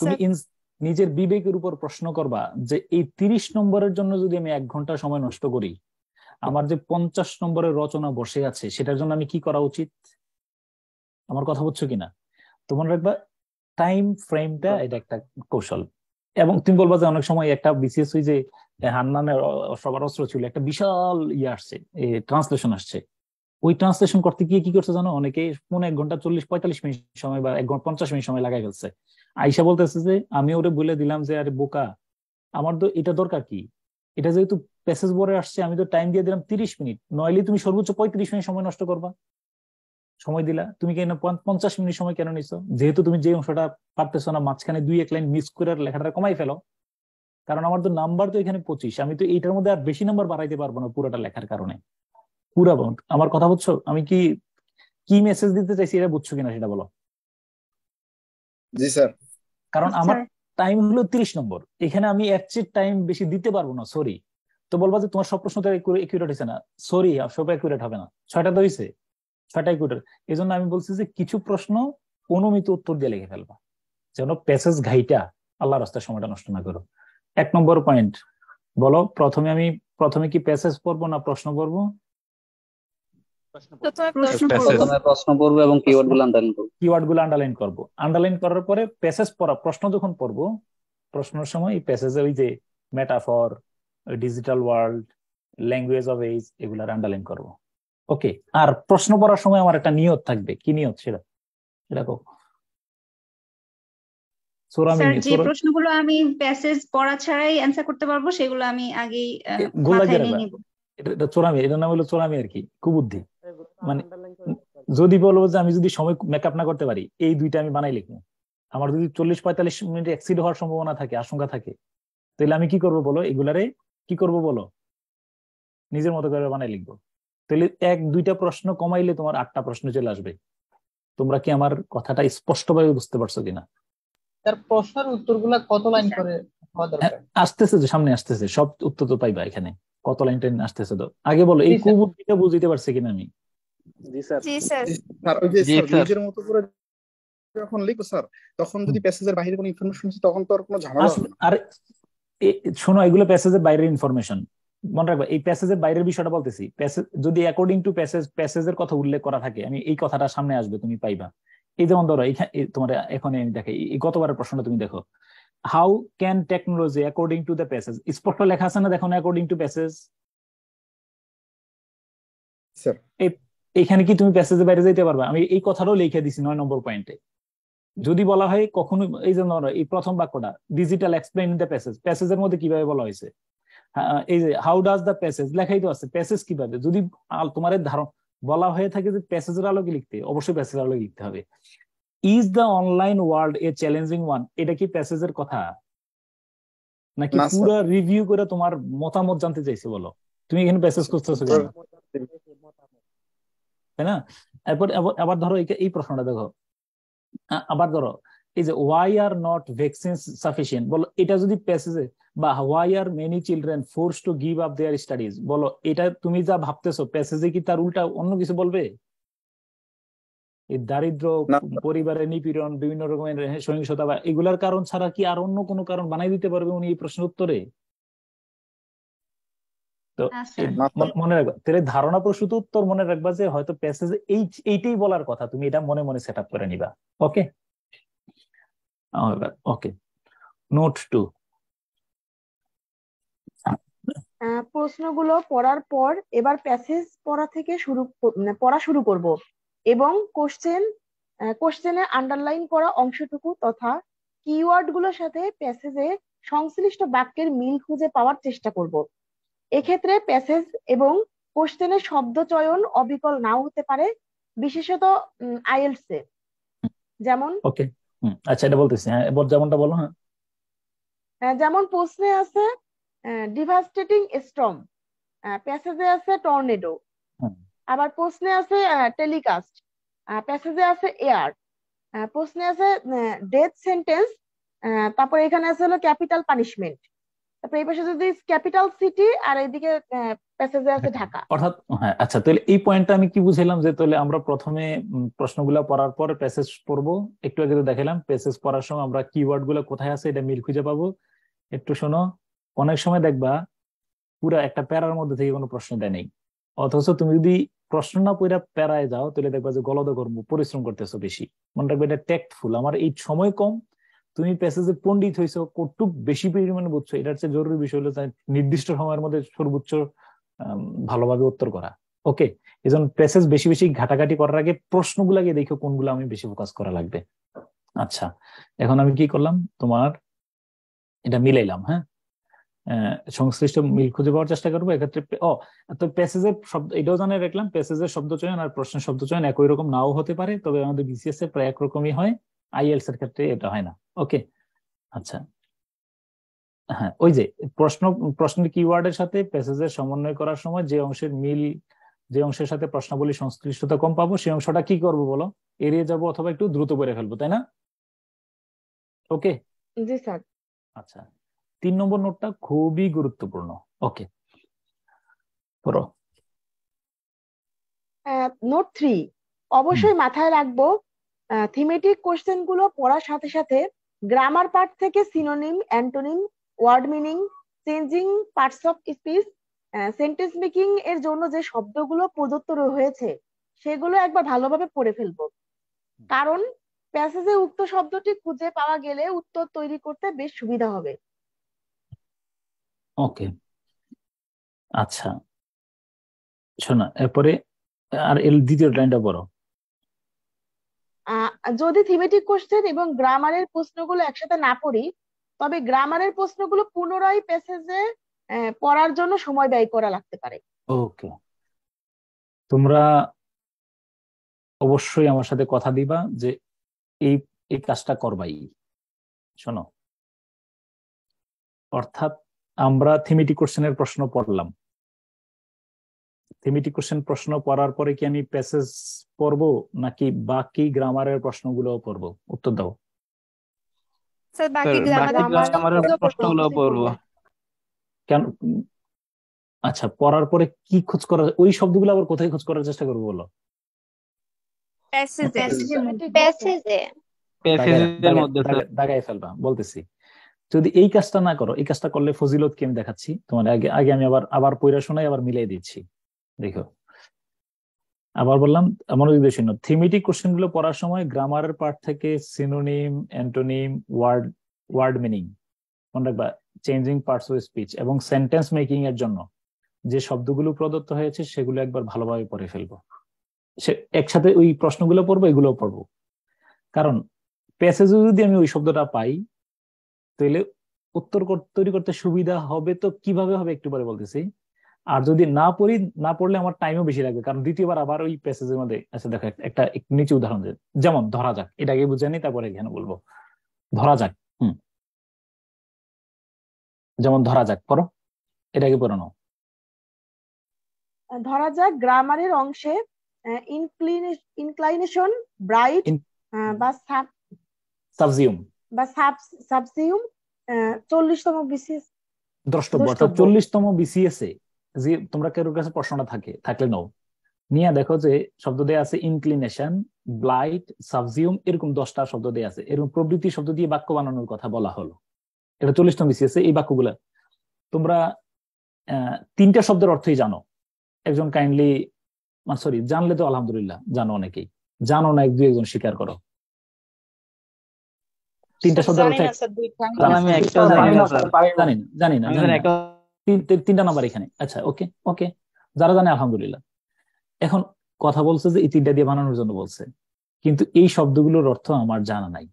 তুমি নিজের বিবেকের উপর প্রশ্ন করবা যে এই 30 নম্বরের জন্য যদি আমি 1 ঘন্টা সময় নষ্ট করি, আমার যে 50 নম্বরের রচনা বসে আছে সেটার জন্য আমি কি করা উচিত? আমার কথা বুঝছো কিনা? তো মনে রাখবা, টাইম ফ্রেমটা এটা একটা কৌশল। এবং তুমি বলবা যে অনেক সময় একটা বিসিএস যে হান্নানের সবার অস্ত্র ছিল, একটা বিশাল আসছে, ট্রান্সলেশন আসছে, ওই ট্রান্সলেশন করতে গিয়ে কি করছে জানো, অনেকে 1 ঘন্টা 40-45 মিনিট সময় বা 1 ঘন্টা 50 মিনিট সময় লাগাই ফেলছে। আইসা বলতেছে যে আমি ওরে বলে দিলাম যে আরে বোকা, আমার তো এটা দরকার কি, এটা যেহেতু প্যাসেজ বোর্ডে আসছে আমি তো টাইম দিয়ে দিলাম 30 মিনিট, নইলে তুমি সর্বোচ্চ 35 মিনিট সময় নষ্ট করবা। সময় দিলা তুমি কেন 50 মিনিট সময় কেন নিছো? যেহেতু তুমি যে অংশটা পারতেছো না, মাঝখানে 2-1 লাইন মিস করে লেখাটা কমাই ফেলো। কারণ আমার তো নাম্বার তো এখানে 25, আমি তো এইটার মধ্যে আর বেশি নাম্বার বাড়াইতে পারবো না পুরোটা লেখার কারণে। পুরা আমার কথা বুঝছো? আমি কি মেসেজ দিতে চাইছি এটা বুঝছো কিনা সেটা বলো। জি স্যার। কারণ আমার টাইম হলো 30 নম্বর, এখানে আমি এর চেয়ে টাইম বেশি দিতে পারবো না, সরি। তো বলবা যে তোমার সব প্রশ্ন তো একুরেট হয়েছে না, সরি, সব একুরেট হবে না, 6টা তো হয়েছে, 6টা একুরেট। এই জন্য আমি বলছি যে কিছু প্রশ্ন অনুমিত উত্তর দিয়ে লিখে ফেলবা, যেন প্যাসেজ ঘাইটা আল্লাহর রাস্তায় সময়টা নষ্ট না করো। 1 নম্বর পয়েন্ট বলো, প্রথমে কি প্যাসেজ পড়বো না প্রশ্ন পড়বো? প্রশ্ন পড়বো এবং কিওয়ার্ড গুলো আন্ডারলাইন করবো। আন্ডারলাইন করার পরে প্যাসেজ পড়া, প্রশ্ন যখন পড়বো, প্রশ্নের সময় এই প্যাসেজে ওই যে metaphor, digital world, language of age, এগুলার আন্ডারলাইন করবো। ওকে, আর প্রশ্ন পড়ার সময় আমার একটা নিয়ত থাকবে, কি নিয়ত সেটা স্যার, যে প্রশ্নগুলো আমি প্যাসেজ পড়া ছাড়াই অ্যানসার করতে পারবো সেগুলো আমি আগেই মাথায় নিয়ে নিব। এটা চোরামি, এটার নাম হলো চোরামি আর কি, কুবুদ্ধি। মানে যদি বলবো যে আমি যদি সময় মেকআপ না করতে পারি, এই 2টা আমি বানাই লিখবো, আমার যদি 40-45 মিনিট এক্সিড হওয়ার সম্ভাবনা থাকে, আশঙ্কা থাকে, তাহলে আমি কি করব বলো, এগুলারে কি করব বলো, নিজের মতো করে বানাই লিখবো। তাহলে 1-2টা প্রশ্ন কমাইলে তোমার 8টা প্রশ্ন চলে আসবে। তোমরা কি আমার কথাটা স্পষ্টভাবে বুঝতে পারছো কিনা? তার প্রশ্নের উত্তরগুলো কত লাইন করে হওয়া দরকার? আসতেছে তো, সামনে আসতেছে, সব উত্তর তো পাইবা এখানে। কত লাইন টাইন আসতেছে তো আগে বলো, এই কুবুদ্ধিটা বুঝতে পারছি কিনা আমি? জি স্যার। জি স্যার। স্যার ওই যে নিজের মতো করে যখন লিখো স্যার, তখন যদি প্যাসেজের বাইরে কোনো ইনফরমেশন আছে তখন তো আর কোনো ঝামেলা হবে না। আর শোনো, এগুলো প্যাসেজের বাইরের ইনফরমেশন, মনে রাখবা। এই প্যাসেজের বাইরের বিষয়টা বলতেছি, প্যাসেজ যদি অ্যাকর্ডিং টু প্যাসেজের কথা উল্লেখ করা থাকে, আমি এই কথাটা সামনে আসবে, তুমি পাইবা। এই যেমন ধরো তোমার এখন আমি দেখাই, এই গতবারের প্রশ্নটা তুমি দেখো, how can technology according to the passage, স্পষ্ট লেখা আছে না, দেখো না, অ্যাকর্ডিং টু প্যাসেজ। এখানে কি তুমি প্যাসেজের বাইরে যেতে পারবা? আমি এই কথাটাও লিখে দিছি 9 নম্বর পয়েন্টে। যদি বলা হয় কখনো, এই যে এই প্রথম বাক্যটা, ডিজিটাল এক্সপ্লেইন দ্য প্যাসেজ, প্যাসেজের মধ্যে কিভাবে বলা হয়েছে, এই যে হাউ ডাজ দ্য প্যাসেজ লেখাই তো আছে, প্যাসেজ কিভাবে, যদি তোমার ধারণ বলা হয়ে থাকে যে প্যাসেজের আলোকে লিখতে, অবশ্যই প্যাসেজের আলোকে লিখতে হবে। Is the online world a challenging one, এটা কি প্যাসেজের কথা নাকি পুরো রিভিউ করে তোমার মতামত জানতে চাইছে বলো? তুমি এখানে প্যাসেজ করতেছো কেন, তাই না? এরপর আবার ধরো এই প্রশ্নটা দেখো, আবার ধরো এই যে why are not vaccines sufficient, বলো এটা যদি প্যাসেজে, বা why are many children forced to give up their studies, বলো এটা তুমি যা ভাবতেছো প্যাসেজে কি তার উল্টা অন্য কিছু বলবে? এই দারিদ্র, পরিবারের নিপীড়ন, বিভিন্ন রকমের সহিংসতা বা এগুলার কারণ ছাড়া কি আর অন্য কোনো কারণ বানাই দিতে পারবে উনি এই প্রশ্নের উত্তরে? তো মনে রাখবা, তাহলে ধারণা প্রসূত উত্তর মনে রাখবা যে হয়তো প্যাসেজে এইটাই বলার কথা, তুমি এটা মনে মনে সেট আপ করে নিবা। ওকে ওকে, নোট 2। প্রশ্নগুলো পড়ার পর এবার প্যাসেজ পড়া শুরু করব এবং কোশ্চেনে আন্ডারলাইন করা অংশটুকু তথা কিওয়ার্ড গুলোর সাথে প্যাসেজে সংশ্লিষ্ট বাক্যের মিল খুঁজে পাওয়ার চেষ্টা করব। এক্ষেত্রে প্যাসেজ এবং কোশ্চেনের শব্দ চয়ন অবিকল নাও হতে পারে, বিশেষত আইএলটিএস এ। যেমন ওকে, আচ্ছা এটা বলতেছি, হ্যাঁ এবার যেমনটা বলো। হ্যাঁ, যেমন প্রশ্নে আছে ডিভাস্টেটিং স্টর্ম, প্যাসেজে আছে টর্নেডো। আবার প্রশ্নে আছে টেলিকাস্ট, প্যাসেজে আছে এয়ার। প্রশ্নে আছে ডেথ সেন্টেন্স, তারপর এখানে আছে হলো ক্যাপিটাল পানিশমেন্ট। তারপর এই পাশে যদি ক্যাপিটাল সিটি, আর এইদিকে প্যাসেজে আছে ঢাকা। অর্থাৎ হ্যাঁ, আচ্ছা তাহলে এই পয়েন্টটা আমি কি বুঝাইলাম যে তাহলে আমরা প্রথমে প্রশ্নগুলো পড়ার পর প্যাসেজ পড়বো। একটু আগে তো দেখালাম প্যাসেজ পড়ার সময় আমরা কিওয়ার্ড গুলো কোথায় আছে এটা মিল খুঁজে পাবো। একটু শোনো, অনেক সময় দেখবা পুরা একটা প্যারার মধ্যে থেকে কোনো প্রশ্ন দেয় নেই, অথচ তুমি যদি প্রশ্ন না পড়ে প্যারায় যাও তাহলে দেখবা যে গলদঘর্ম পরিশ্রম করতেছো বেশি। মনে রাখবে এটা ট্যাক্টফুল, আমার এই সময় কম, তুমি প্যাসেজে পণ্ডিত হইছো, কতটুক বেশি পরিমাণে বুঝছো, এটার চেয়ে জরুরি বিষয় হলো নির্দিষ্ট সময়ের মধ্যে সর্বোচ্চ ভালোভাবে উত্তর করা। ওকে, এই জন্য প্যাসেজ বেশি বেশি ঘাটাঘাটি করার আগে প্রশ্নগুলাকে দেখো কোনগুলো আমি বেশি ফোকাস করা লাগবে। আচ্ছা, এখন আমি কি করলাম, তোমার এটা মিলাইলাম। হ্যাঁ, সংশ্লিষ্ট মিল খুঁজে পাওয়ার চেষ্টা করবো এক্ষেত্রে। তো প্যাসেজের শব্দ এটাও জানাই রাখলাম, প্যাসেজের শব্দ চয়ন আর প্রশ্নের শব্দ চয়ন একই রকম নাও হতে পারে, তবে আমাদের বিসিএস এর প্রায় একরকমই হয়, আইএলটিএস এর ক্ষেত্রে এটা হয় না। ওকে, আচ্ছা হ্যাঁ, ওই যে প্রশ্নের কিওয়ার্ডের সাথে প্যাসেজের সমন্বয় করার সময় যে অংশের সাথে প্রশ্নাবলী সংশ্লিষ্টতা কম পাবো সেই অংশটা কি করবো বলো, এড়িয়ে যাবো অথবা একটু দ্রুত করে ফেলবো, তাই না? ওকে জি স্যার। আচ্ছা, 3 নম্বর নোটটা খুবই গুরুত্বপূর্ণ। ওকে, পড়ো। নোট 3 অবশ্যই মাথায় রাখবো, থিমেটিক কোশ্চেন গুলো পড়ার সাথে সাথে গ্রামার পার্ট থেকে synonym, antonym, word meaning, changing parts of speech, sentence making এর জন্য যে শব্দগুলো প্রদত্ত হয়েছে সেগুলো একবার ভালোভাবে পড়ে ফেলবো, কারণ প্যাসেজে উক্ত শব্দটি খুঁজে পাওয়া গেলে উত্তর তৈরি করতে বেশ সুবিধা হবে। ওকে, আচ্ছা শোনা, এরপরে আর এর দ্বিতীয় লাইনটা পড়ো। যদি থিমেটিক কোশ্চেন এবং গ্রামারের প্রশ্নগুলো একসাথে না পড়ি, তবে গ্রামারের প্রশ্নগুলো পুনরায় প্যাসেজে পড়ার জন্য সময় ব্যয় করা লাগতে পারে। ওকে, তোমরা অবশ্যই আমার সাথে কথা দিবা যে এই কাজটা করবাই। শোনো, অর্থাৎ আমরা থিমেটিক কোশ্চেনের প্রশ্ন পড়লাম, থিমেটিক কোশ্চেন প্রশ্ন পড়ার পরে কি আমি প্যাসেজ পড়বো নাকি বাকি গ্রামারের প্রশ্নগুলো পড়বো? উত্তর দাও। স্যার বাকি গ্রামারের প্রশ্নগুলো পড়বো। কেন? আচ্ছা, পড়ার পরে কি খোঁজ করা, ওই শব্দগুলো আবার কোথায় খোঁজ করার চেষ্টা করবো বলো? দাগায় ফেলবা, বলতেছি। যদি এই কাজটা না করো, এই কাজটা করলে ফজিলত কি আমি দেখাচ্ছি তোমার আগে আমি আবার পড়া শোনাই, আবার মিলাই দিচ্ছি। দেখো, আবার বললাম, মনোযোগ দিয়ে শুনো। থিমেটিক কোশ্চেন গুলো পড়ার সময় গ্রামারের পার্ট থেকে সিনোনিম, অ্যান্টোনিম, ওয়ার্ড মিনিং, মনে রাখবা, চেঞ্জিং পার্টস অফ স্পিচ এবং সেন্টেন্স মেকিং এর জন্য যে শব্দগুলো প্রদত্ত হয়েছে সেগুলো একবার ভালোভাবে পড়ে ফেলবো। একসাথে ওই প্রশ্নগুলো পড়বো, এগুলো পড়বো, কারণ প্যাসেজে যদি আমি ওই শব্দটা পাই তাহলে উত্তর তৈরি করতে সুবিধা হবে। তো কিভাবে হবে একটু পরে বলতেছি। আর যদি না পড়লে আমার টাইমও বেশি লাগবে, কারণ দ্বিতীয়বার আবার ওই প্যাসেজের মধ্যে। আচ্ছা দেখো, একটা নিচে উদাহরণ দেয়, যেমন ধরা যাক, এটাকে বুঝে নি তারপরে এখানে বলবো। ধরা যাক, যেমন ধরা যাক, পড়ো, এটাকে পড়ো নাও। ধরা যাক গ্রামারের অংশে ইনক্লাইনেশন ব্রাইট বা সাবজিউম সাবজিউম 40তম বিসিএস দ্রষ্টব্য, অর্থাৎ 40তম বিসিএস এ যে তোমরা কারোর কাছে প্রশ্নটা থাকলে নাও নিয়ে দেখো যে শব্দ দেয়া আছে ইনক্লিনেশন, ব্লাইট, সাবজিউম, এরকম 10টা শব্দ দেয়া আছে। এরকম প্রবৃত্তি শব্দ দিয়ে বাক্য বানানোর কথা বলা হলো। এটা 40তম বিসিএস এই বাক্যগুলা তোমরা 3টা শব্দের অর্থই জানো। একজন কাইন্ডলি সরি জানলে তো আলহামদুলিল্লাহ, জানো অনেকেই, জানো না এক দুই একজন স্বীকার করো। 3টা শব্দের অর্থ জানি না 3টা নাম্বার এখানে। আচ্ছা ওকে যারা জানে আলহামদুলিল্লাহ। এখন কথা বলছে যে এই 3টা দিয়ে বানানোর জন্য বলছে, কিন্তু এই শব্দগুলোর অর্থ আমার জানা নাই।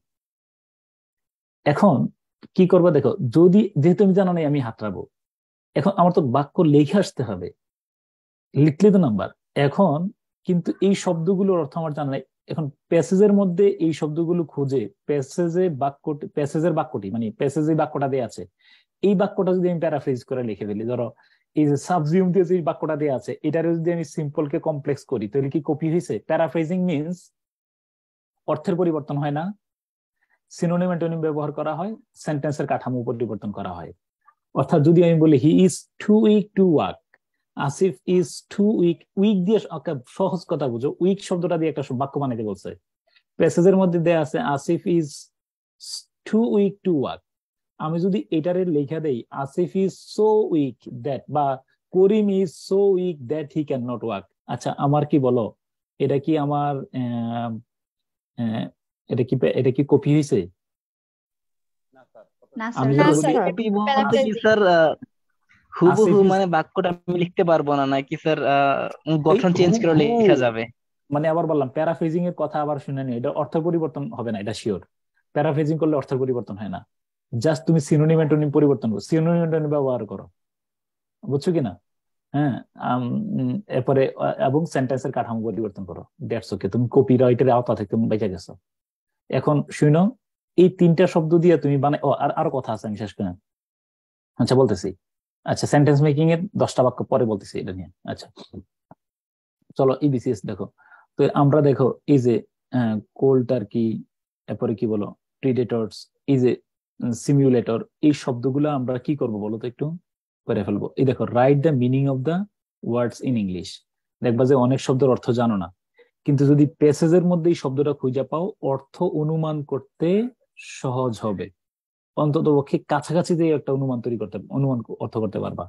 এখন কি করবো দেখো, যেহেতু আমি জানা নাই আমি হাতড়াবো। এখন আমার তো বাক্য লিখে আসতে হবে, লিখলে তো নাম্বার। এখন কিন্তু এই শব্দগুলোর অর্থ আমার জানা নাই। এখন প্যাসেজের মধ্যে এই শব্দগুলো খুঁজে প্যাসেজের বাক্যটি মানে প্যাসেজে বাক্যটা দেয়া আছে, এই বাক্যটা যদি আমি প্যারাফ্রেজ করে লিখে ফেলি, ধরো এই যে সাবজিউম দিয়ে যে বাক্যটা দেয়া আছে এটারে যদি আমি সিম্পল কে কমপ্লেক্স করি তাহলে কি কপি হয়েছে? প্যারাফ্রেজিং মিন্স অর্থের পরিবর্তন হয় না, সিনোনিম অ্যান্টোনিম ব্যবহার করা হয়, সেন্টেন্সের কাঠামো পরিবর্তন করা হয়। অর্থাৎ যদি আমি বলি he is too weak to work, Asif is too weak, weak দিয়ে সহজ কথা বুঝো, উইক শব্দটা দিয়ে একটা বাক্য বানাইতে বলছে। প্যাসেজের মধ্যে দেয়া আছে Asif is too weak to work, আমি যদি এটারে লেখা দেই Asif is so weak that, বা Karim is so weak that he can not work. আচ্ছা আমার কি বলো, এটা কি আমার এটা কি কপি হয়েছে? আমি কপি বলতে কি স্যার হুবহু মানে বাক্যটা আমি লিখতে পারবো না, নাকি স্যার গঠন চেঞ্জ করে লেখা যাবে? মানে আবার বললাম প্যারাফ্রেজিং এর কথা আবার শুনে নি, এটা অর্থ পরিবর্তন হবে না, এটা শিওর। প্যারাফ্রেজিং করলে অর্থ পরিবর্তন হয় না, জাস্ট তুমি সিনোনিম অ্যান্টোনিম পরিবর্তন করো, সিনোনিম অ্যান্টোনিম ব্যবহার করো, বুঝছো কিনা? হ্যাঁ, এরপরে এবং সেন্টেন্সের কাঠামো পরিবর্তন করো, দ্যাটস ওকে। তুমি কপিরাইটের আওতা থেকে তুমি বেঁচে গেছো। এখন শুনো, এই 3টা শব্দ দিয়ে তুমি বানাই, আরো কথা আছে আমি শেষ করে আচ্ছা বলতেছি। আচ্ছা সেন্টেন্স মেকিং এর 10টা বাক্য পরে বলতেছি এটা নিয়ে। আচ্ছা চলো ইবিসিএস দেখো তো, আমরা দেখো এই যে কোল্ড টার্কি, এরপরে কি বলো প্রিডেটরস, এই যে সিমুলেটর, এই শব্দগুলো আমরা কি করব বলো তো, একটু করে ফেলবো। এই দেখো write the meaning of the words in English. দেখবা যে অনেক শব্দের অর্থ জানো না, কিন্তু যদি প্যাসেজের মধ্যে এই শব্দটা খুঁজে পাও অর্থ অনুমান করতে সহজ হবে, অন্তত পক্ষে কাছাকাছি দিয়ে একটা অনুমান অর্থ করতে পারবা।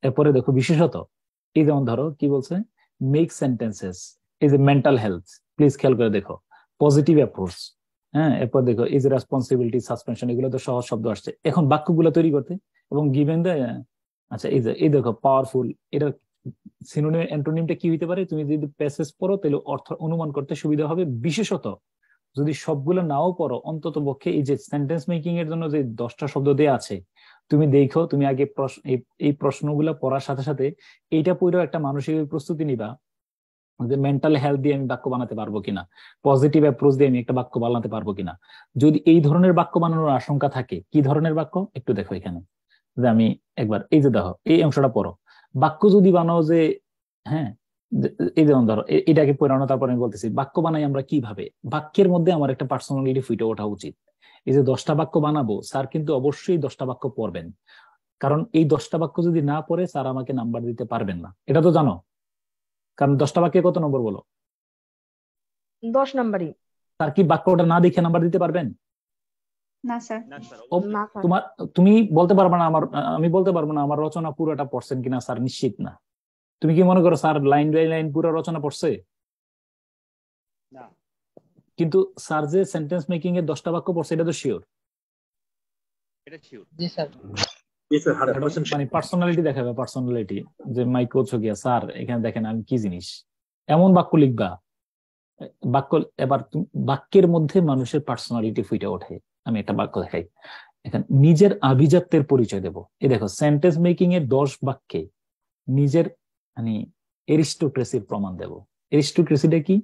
এরপরে দেখো বিশেষত এই যেমন ধরো কি বলছে, মেক সেন্টেন্সেস, এই যে মেন্টাল হেলথ, প্লিজ খেয়াল করে দেখো, পজিটিভ অ্যাপ্রোচ, হ্যাঁ, এরপর দেখো এই যে রেসপন্সিবিলিটি, সাসপেনশন, এগুলো তো সহজ শব্দ আসছে এখন বাক্যগুলো তৈরি করতে। এবং গিভেন দ্য, আচ্ছা এই দেখো পাওয়ারফুল, এটা সিনোনিম অ্যান্টোনিমটা কি হইতে পারে? তুমি যদি প্যাসেজ পড়ো তাহলে অর্থ অনুমান করতে সুবিধা হবে। বিশেষত যদি সবগুলো নাও পড়ো, অন্তত পক্ষে এই যে সেন্টেন্স মেকিং এর জন্য যে 10টা শব্দ দেয়া আছে তুমি দেখো, তুমি আগে এই প্রশ্নগুলো পড়ার সাথে সাথে এইটা পড়েও একটা মানসিক প্রস্তুতি নিবা যে মেন্টাল হেলথ দিয়ে আমি বাক্য বানাতে পারবো কিনা, পজিটিভ অ্যাপ্রোচ দিয়ে আমি একটা বাক্য বানাতে পারবো কিনা। যদি এই ধরনের বাক্য বানানোর আশঙ্কা থাকে, কি ধরনের বাক্য একটু দেখো এখানে, যে আমি একবার এই যে দেখো এই অংশটা পড়ো, বাক্য যদি বানাও যে হ্যাঁ, এই যেমন ধরো এটাকে পড়ানো, তারপর আমি বলতেছি বাক্য বানাই আমরা কিভাবে, বাক্যের মধ্যে আমার একটা পার্সোনালিটি ফুটে ওঠা উচিত। এই যে 10টা বাক্য বানাবো স্যার, কিন্তু অবশ্যই 10টা বাক্য পড়বেন, কারণ এই 10টা বাক্য যদি না পড়ে স্যার আমাকে নাম্বার দিতে পারবেন না, এটা তো জানো। কারণ 10টা বাক্যে কত নম্বর বলো? 10 নাম্বারই। স্যার কি বাক্যটা না দেখে নাম্বার দিতে পারবেন? না স্যার। তুমি বলতে পারবে না আমি বলতে পারবো না আমার রচনা পুরোটা পড়ছেন কিনা স্যার, নিশ্চিত না। তুমি কি মনে করো স্যার লাইন বাই লাইন পুরো রচনা পড়ছে? না। কিন্তু স্যার যে সেন্টেন্স মেকিং এর 10টা বাক্য পড়ছে এটা তো শিওর। এটা শিওর। জি স্যার। মানে পার্সোনালিটি দেখাবে, পার্সোনালিটি, যে মাইক করছো গিয়া স্যার এখানে দেখেন আমি কি জিনিস, এমন বাক্য লিখবা। এবার বাক্যের মধ্যে মানুষের পার্সোনালিটি ফুটে ওঠে। আমি একটা বাক্য দেখাই এখানে, নিজের আভিজাত্যের পরিচয় দেব। এই দেখো সেন্টেন্স মেকিং এর 10 বাক্যে নিজের মানে এরিস্টোক্রেসির প্রমাণ দেব। এরিস্টোক্রেসিটা কি?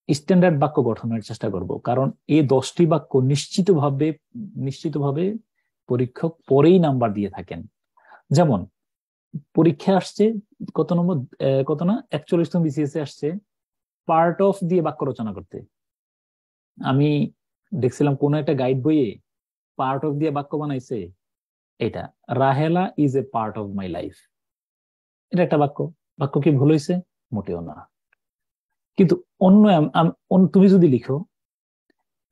স্ট্যান্ডার্ড বাক্য গঠনের চেষ্টা করব, কারণ এই 10টি বাক্য নিশ্চিতভাবে পরীক্ষক পরেই নাম্বার দিয়ে থাকেন। যেমন পরীক্ষা আসছে কত নম্বর, কত না 41তম বিসিএস এ আসছে পার্ট অফ দিয়ে বাক্য রচনা করতে। আমি দেখছিলাম কোন একটা গাইড বইয়ে পার্ট অফ দিয়ে বাক্য বানাইছে, এটা Rahela is a part of my life. এটা একটা বাক্য, বাক্য কি ভুল হয়েছে? মোটেও না। কিন্তু তুমি যদি লিখো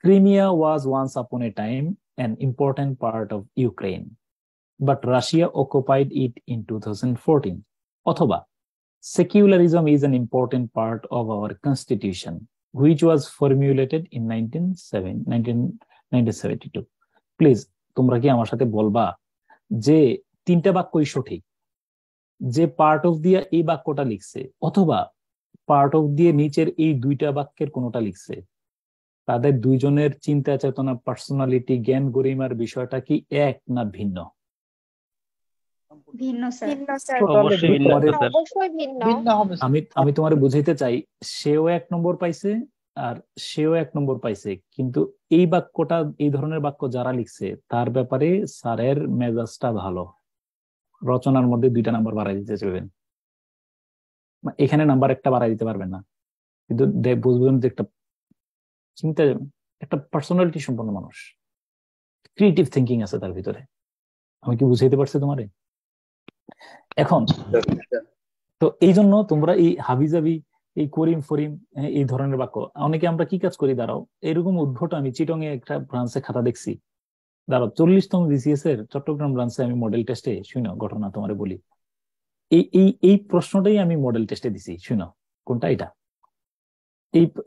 Crimea was once upon a time an important part of Ukraine, but Russia occupied it in 2014. অথবা secularism is an important part of our constitution, which was formulated in 1972. Please তোমরা কি আমার সাথে বলবা যে তিনটা বাক্যই সঠিক, যে পার্ট অফ দিয়ে এই বাক্যটা লিখছে অথবা পার্ট অফ দিয়ে নিচের এই দুইটা বাক্যের কোনটা লিখছে, তাদের দুইজনের চিন্তা চেতনা, পার্সোনালিটি, জ্ঞান গরিমার বিষয়টা কি এক না ভিন্ন? ভিন্ন স্যার। আমি তোমারে বুঝাইতে চাই, সেও 1 নম্বর পাইছে আর সেও 1 নম্বর পাইছে, কিন্তু এই বাক্যটা, এই ধরনের বাক্য যারা লিখছে তার ব্যাপারে স্যারের মেজাজটা ভালো, রচনার মধ্যে 2টা নাম্বার বাড়াই দিতে চাইবেন, এখানে নাম্বার 1টা বাড়াই দিতে পারবেন না, কিন্তু বুঝবেন যে একটা চিন্তা, একটা পার্সোনালিটি সম্পন্ন মানুষ, ক্রিয়েটিভ থিঙ্কিং আছে তার ভিতরে। আমি কি বুঝাইতে পারছি তোমারে? এখন তো এই জন্য তোমরা এই হাবিজাবি, এই করিম ফরিম, এই ধরনের বাক্য, অনেকে আমরা কি কাজ করি, দাঁড়াও এরকম উদ্ভট, আমি চিটং এ একটা ব্রাঞ্চে খাতা দেখছি, দাঁড়াও 40তম বিসিএস এর চট্টগ্রাম ব্রাঞ্চে আমি মডেল টেস্টে, শুনো ঘটনা তোমারে বলি, এই প্রশ্নটাই আমি মডেল টেস্টে দিছি। শুনো কোনটা, এটা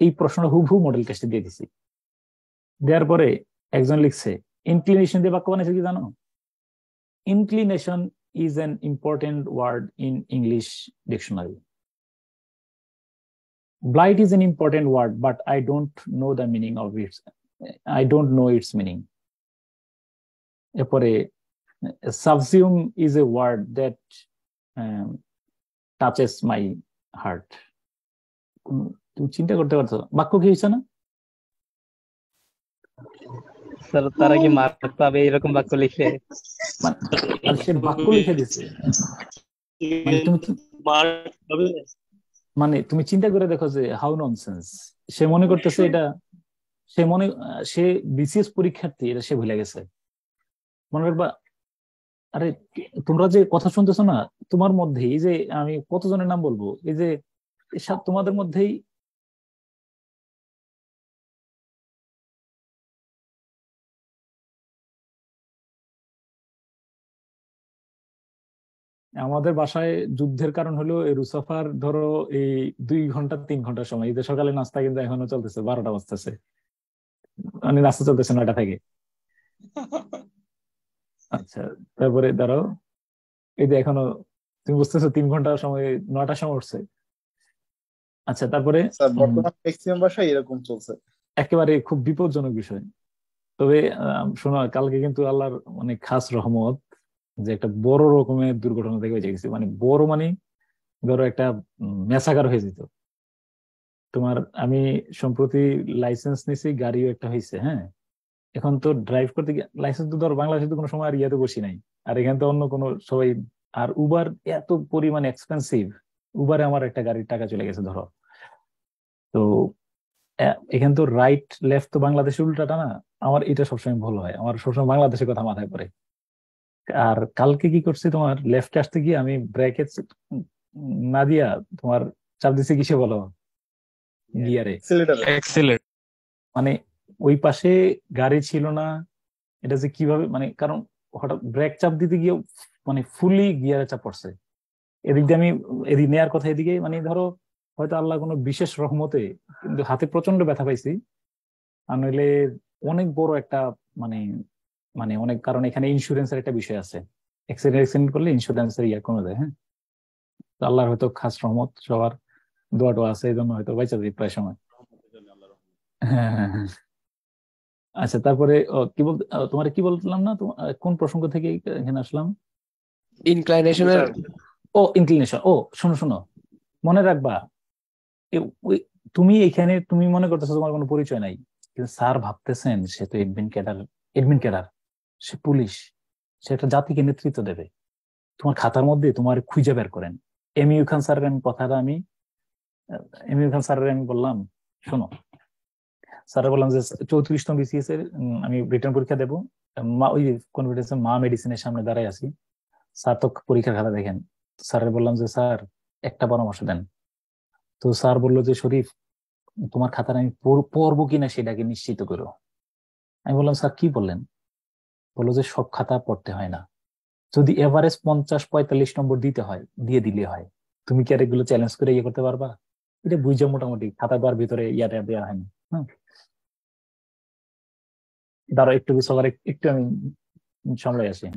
এই প্রশ্নটা হুবহু মডেল টেস্টে দিয়ে দিছি। দেওয়ার পরে একজন লিখছে ইনক্লিনেশন দিয়ে বাক্য বানাইছে কি জানো? Inclination is an important word in English dictionary. Blight is an important word, but I don't know the meaning of it. I don't know its meaning. এরপরে subsume is a word that touches my heart. তুমি চিন্তা করতে পারছো বাক্য কি হয়েছে না? Sir তারা কি মার্ক পাবে এরকম বাক্য লিখে? সে বাক্য লিখে দিচ্ছে, মানে তুমি চিন্তা করে দেখো যে হাউ ননসেন্স। সে মনে করতেছে এটা, সে বিসিএস পরীক্ষার্থী, এটা সে ভুলে গেছে। মনে রাখবা, আরে তোমরা যে কথা শুনতেছো না, তোমার মধ্যে এই যে, আমি কতজনের নাম বলবো, এই যে তোমাদের মধ্যেই আমাদের বাসায় যুদ্ধের কারণ হলো এই রুসাফার, ধরো এই 2 ঘন্টা 3 ঘন্টা সময়, ঈদের সকালে নাস্তা কিন্তু এখনো চলতেছে, 12টা বাজতেছে, মানে নাস্তা চলতেছে 9টা থেকে। আচ্ছা তারপরে দাঁড়াও, এই যে এখনো তুমি বুঝতেছো 3 ঘন্টা সময়, 9টার সময় উঠছে। আচ্ছা তারপরে ম্যাক্সিমাম বাসায় এরকম চলছে, একেবারে খুব বিপজ্জনক বিষয়। তবে শোনো, কালকে কিন্তু আল্লাহর মানে খাস রহমত যে একটা বড় রকমের দুর্ঘটনা থেকে বেঁচে গেছি, মানে বড় মানে ধরো একটা মেসাকার হয়ে যেত তোমার। আমি সম্প্রতি লাইসেন্স নিছি, গাড়িও একটা হয়েছে। হ্যাঁ, এখন তো ড্রাইভ করতে গিয়ে লাইসেন্স তো ধরো বাংলাদেশে তো কোনো সময় আর ইয়াতে বসি নাই, আর এখানে তো অন্য কোনো সবাই, আর উবার এত পরিমাণ এক্সপেন্সিভ, উবারে আমার একটা গাড়ির টাকা চলে গেছে ধরো। তো এখানে তো রাইট লেফট তো বাংলাদেশের উল্টাটা না, আমার এটা সবসময় ভুল হয়, আমার সবসময় বাংলাদেশের কথা মাথায় পড়ে। আর কালকে কি করছি, তোমার লেফটে আসতে গিয়ে আমি ব্রেকে না দিয়া তোমার চাপ দিচ্ছি কিসে বলো, গিয়ারে, মানে ওই পাশে গাড়ি ছিল না। এটা যে কিভাবে, মানে কারণ হঠাৎ ব্রেক চাপ দিতে গিয়ে মানে ফুলি গিয়ারে চাপ পড়ছে, এদিক দিয়ে আমি এদিক নেয়ার কথা এদিকে, মানে ধরো হয়তো আল্লাহ কোনো বিশেষ রহমতে, কিন্তু হাতে প্রচন্ড ব্যথা পাইছি, আর নইলে অনেক বড় একটা মানে মানে অনেক, কারণ এখানে ইন্স্যুরেন্সের একটা বিষয় আছে, অ্যাক্সিডেন্ট করলে ইন্স্যুরেন্সের ইয়া কমে যায়। হ্যাঁ, তো আল্লাহর হয়তো খাস রহমত, সবার দোয়া টোয়া আছে, এই জন্য হয়তো বাইচা যাই প্রায় সময়। হ্যাঁ, আচ্ছা তারপরে কি বল, তোমার কি বললাম না, কোন প্রসঙ্গ থেকে এখানে আসলাম? ইনক্লাইনেশনের, ইনক্লিনেশন। শোনো শোনো, মনে রাখবা তুমি এখানে, তুমি মনে করতেছো তোমার কোনো পরিচয় নাই, কিন্তু স্যার ভাবতেছেন সে তো এডমিন ক্যাডার, সে পুলিশ, সে একটা জাতিকে নেতৃত্ব দেবে। তোমার খাতার মধ্যে তোমার খুঁজে বের করেন। এমিউ খান স্যারের আমি বললাম শোনো, স্যার বললাম যে 34তম বিসিএস এর আমি রিটার্ন পরীক্ষা দেবো, ওই কনফিডেন্সে মা মেডিসিনের সামনে দাঁড়ায় আছি, স্যার তো পরীক্ষার খাতা দেখেন। স্যারের বললাম যে স্যার একটা পরামর্শ দেন। তো স্যার বললো যে শরীফ তোমার খাতার আমি পড়বো কিনা সেটাকে নিশ্চিত করো। আমি বললাম স্যার কি বললেন? বললো যে সব খাতা পড়তে হয় না, যদি এভারেজ 50-45 নম্বর দিতে হয় দিয়ে দিলে হয়, তুমি কি আর এগুলো চ্যালেঞ্জ করে ইয়ে করতে পারবা? এটা বুঝে মোটামুটি খাতা দেওয়ার ভিতরে ইয়াটা দেওয়া হয়নি। দাঁড়াও একটু সবার একটু আমি সামলাই আসি।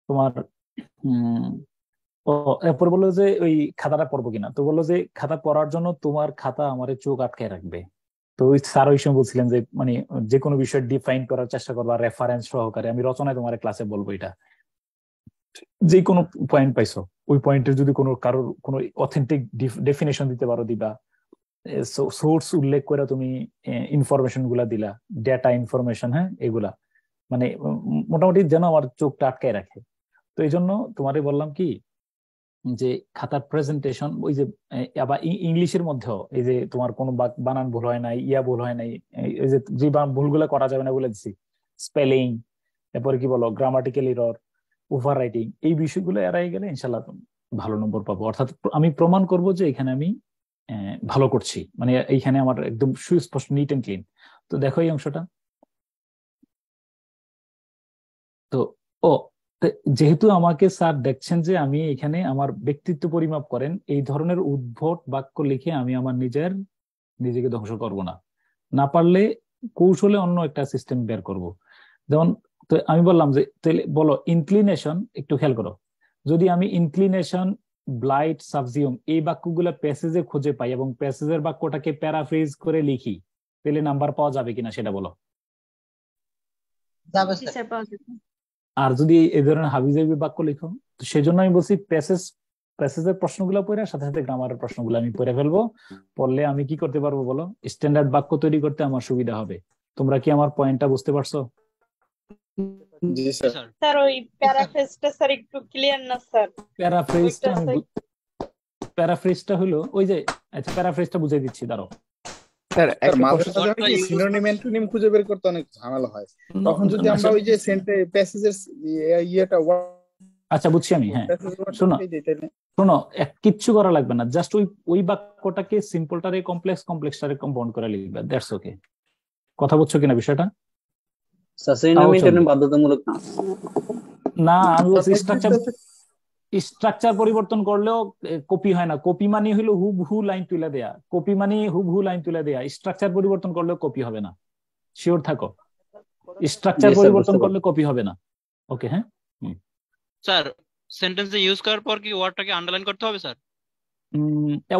তোমার এরপর বললো যে ওই খাতাটা পড়বো কিনা, তো বললো যে খাতা পড়ার জন্য তোমার খাতা আমার চোখ আটকায় রাখবে। তো ওই স্যার ওই সময় বলছিলেন যে মানে যে কোনো বিষয় ডিফাইন করার চেষ্টা করবা রেফারেন্স সহকারে, আমি রচনায় তোমার ক্লাসে বলবো এটা, যে কোনো পয়েন্ট পাইছো ওই পয়েন্টের যদি কারোর কোনো অথেন্টিক ডেফিনেশন দিতে পারো দিবা, সোর্স উল্লেখ করে তুমি ইনফরমেশন গুলা দিলা, ডেটা ইনফরমেশন, হ্যাঁ এগুলা মানে মোটামুটি যেন আমার চোখটা আটকায় রাখে। তো এই জন্য তোমারে বললাম কি যে খাতার প্রেজেন্টেশন ওই যে আবার ইংলিশের মধ্যেও এই যে তোমার কোনো বানান ভুল হয় নাই, ভুল হয় নাই, এই যে ভুলগুলো করা যাবে না বলে দিচ্ছি, স্পেলিং, এরপরে কি বলো গ্রামাটিক্যাল এরর, ওভার রাইটিং, এই বিষয়গুলো এড়াই গেলে ইনশাল্লাহ ভালো নম্বর পাবো। অর্থাৎ আমি প্রমাণ করব যে এখানে আমি ভালো করছি, মানে এইখানে আমার একদম সুস্পষ্ট নিট এন্ড ক্লিন। তো দেখো এই অংশটা, তো যেহেতু আমাকে স্যার দেখছেন যে আমি এখানে আমার ব্যক্তিত্ব পরিমাপ করেন, এই ধরনের উদ্ভট বাক্য লিখে আমি আমার নিজেকে ধ্বংস করব না পারলে কৌশলে অন্য একটা সিস্টেম বের করব। যেমন তো আমি বললাম যে বলো ইনক্লিনেশন, একটু খেয়াল করো, যদি আমি ইনক্লিনেশন, ব্লাইট, সাবজিউম এই বাক্যগুলো প্যাসেজে খুঁজে পাই এবং প্যাসেজের বাক্যটাকে প্যারাফ্রেজ করে লিখি, তাহলে নাম্বার পাওয়া যাবে কিনা সেটা বলো। আর যদি এই ধরনের হাবিজাবি বাক্য লিখো, তো সেই জন্য আমি বলছি প্যাসেজের প্রশ্নগুলো পড়ে সাথে সাথে গ্রামারের প্রশ্নগুলো আমি পড়ে ফেলবো। পড়লে আমি কি করতে পারবো বলো, স্ট্যান্ডার্ড বাক্য তৈরি করতে আমার সুবিধা হবে। তোমরা কি আমার পয়েন্টটা বুঝতে পারছো? জি স্যার। স্যার ওই প্যারাফ্রেজটা স্যার একটু ক্লিয়ার না স্যার। প্যারাফ্রেজটা হলো ওই যে, আচ্ছা প্যারাফ্রেজটা বুঝিয়ে দিচ্ছি, দাঁড়াও। স্যার মাঝে মাঝে কি সিনোনিম অ্যান্টোনিম খুঁজে বের করতে অনেক ঝামেলা হয়, তখন যদি আমরা ওই যে প্যাসেজের ইয়েটা, আচ্ছা বুঝছি আমি, হ্যাঁ শোনো কিচ্ছু করা লাগবে না, জাস্ট ওই বাক্যটাকে সিম্পলটারে কমপ্লেক্স, কমপ্লেক্সটারে কম্পাউন্ড করে লিখবে, দ্যাটস ওকে। কথা বুঝছো কিনা বিষয়টা? বাধ্যতামূলক না, আমি বলছি স্ট্রাকচার পরিবর্তন করলেও কপি হয় না। কপি মানে হলো হুবহু লাইন তুলে দেয়া, কপি মানে হুবহু লাইন তুলে দেয়া, স্ট্রাকচার পরিবর্তন করলেও কপি হবে না, শিওর থাকো। স্ট্রাকচার পরিবর্তন করলে কপি হবে না, ওকে? হ্যাঁ স্যার, সেন্টেন্সে ইউজ করার পর কি ওয়ার্ডটাকে আন্ডারলাইন করতে হবে স্যার?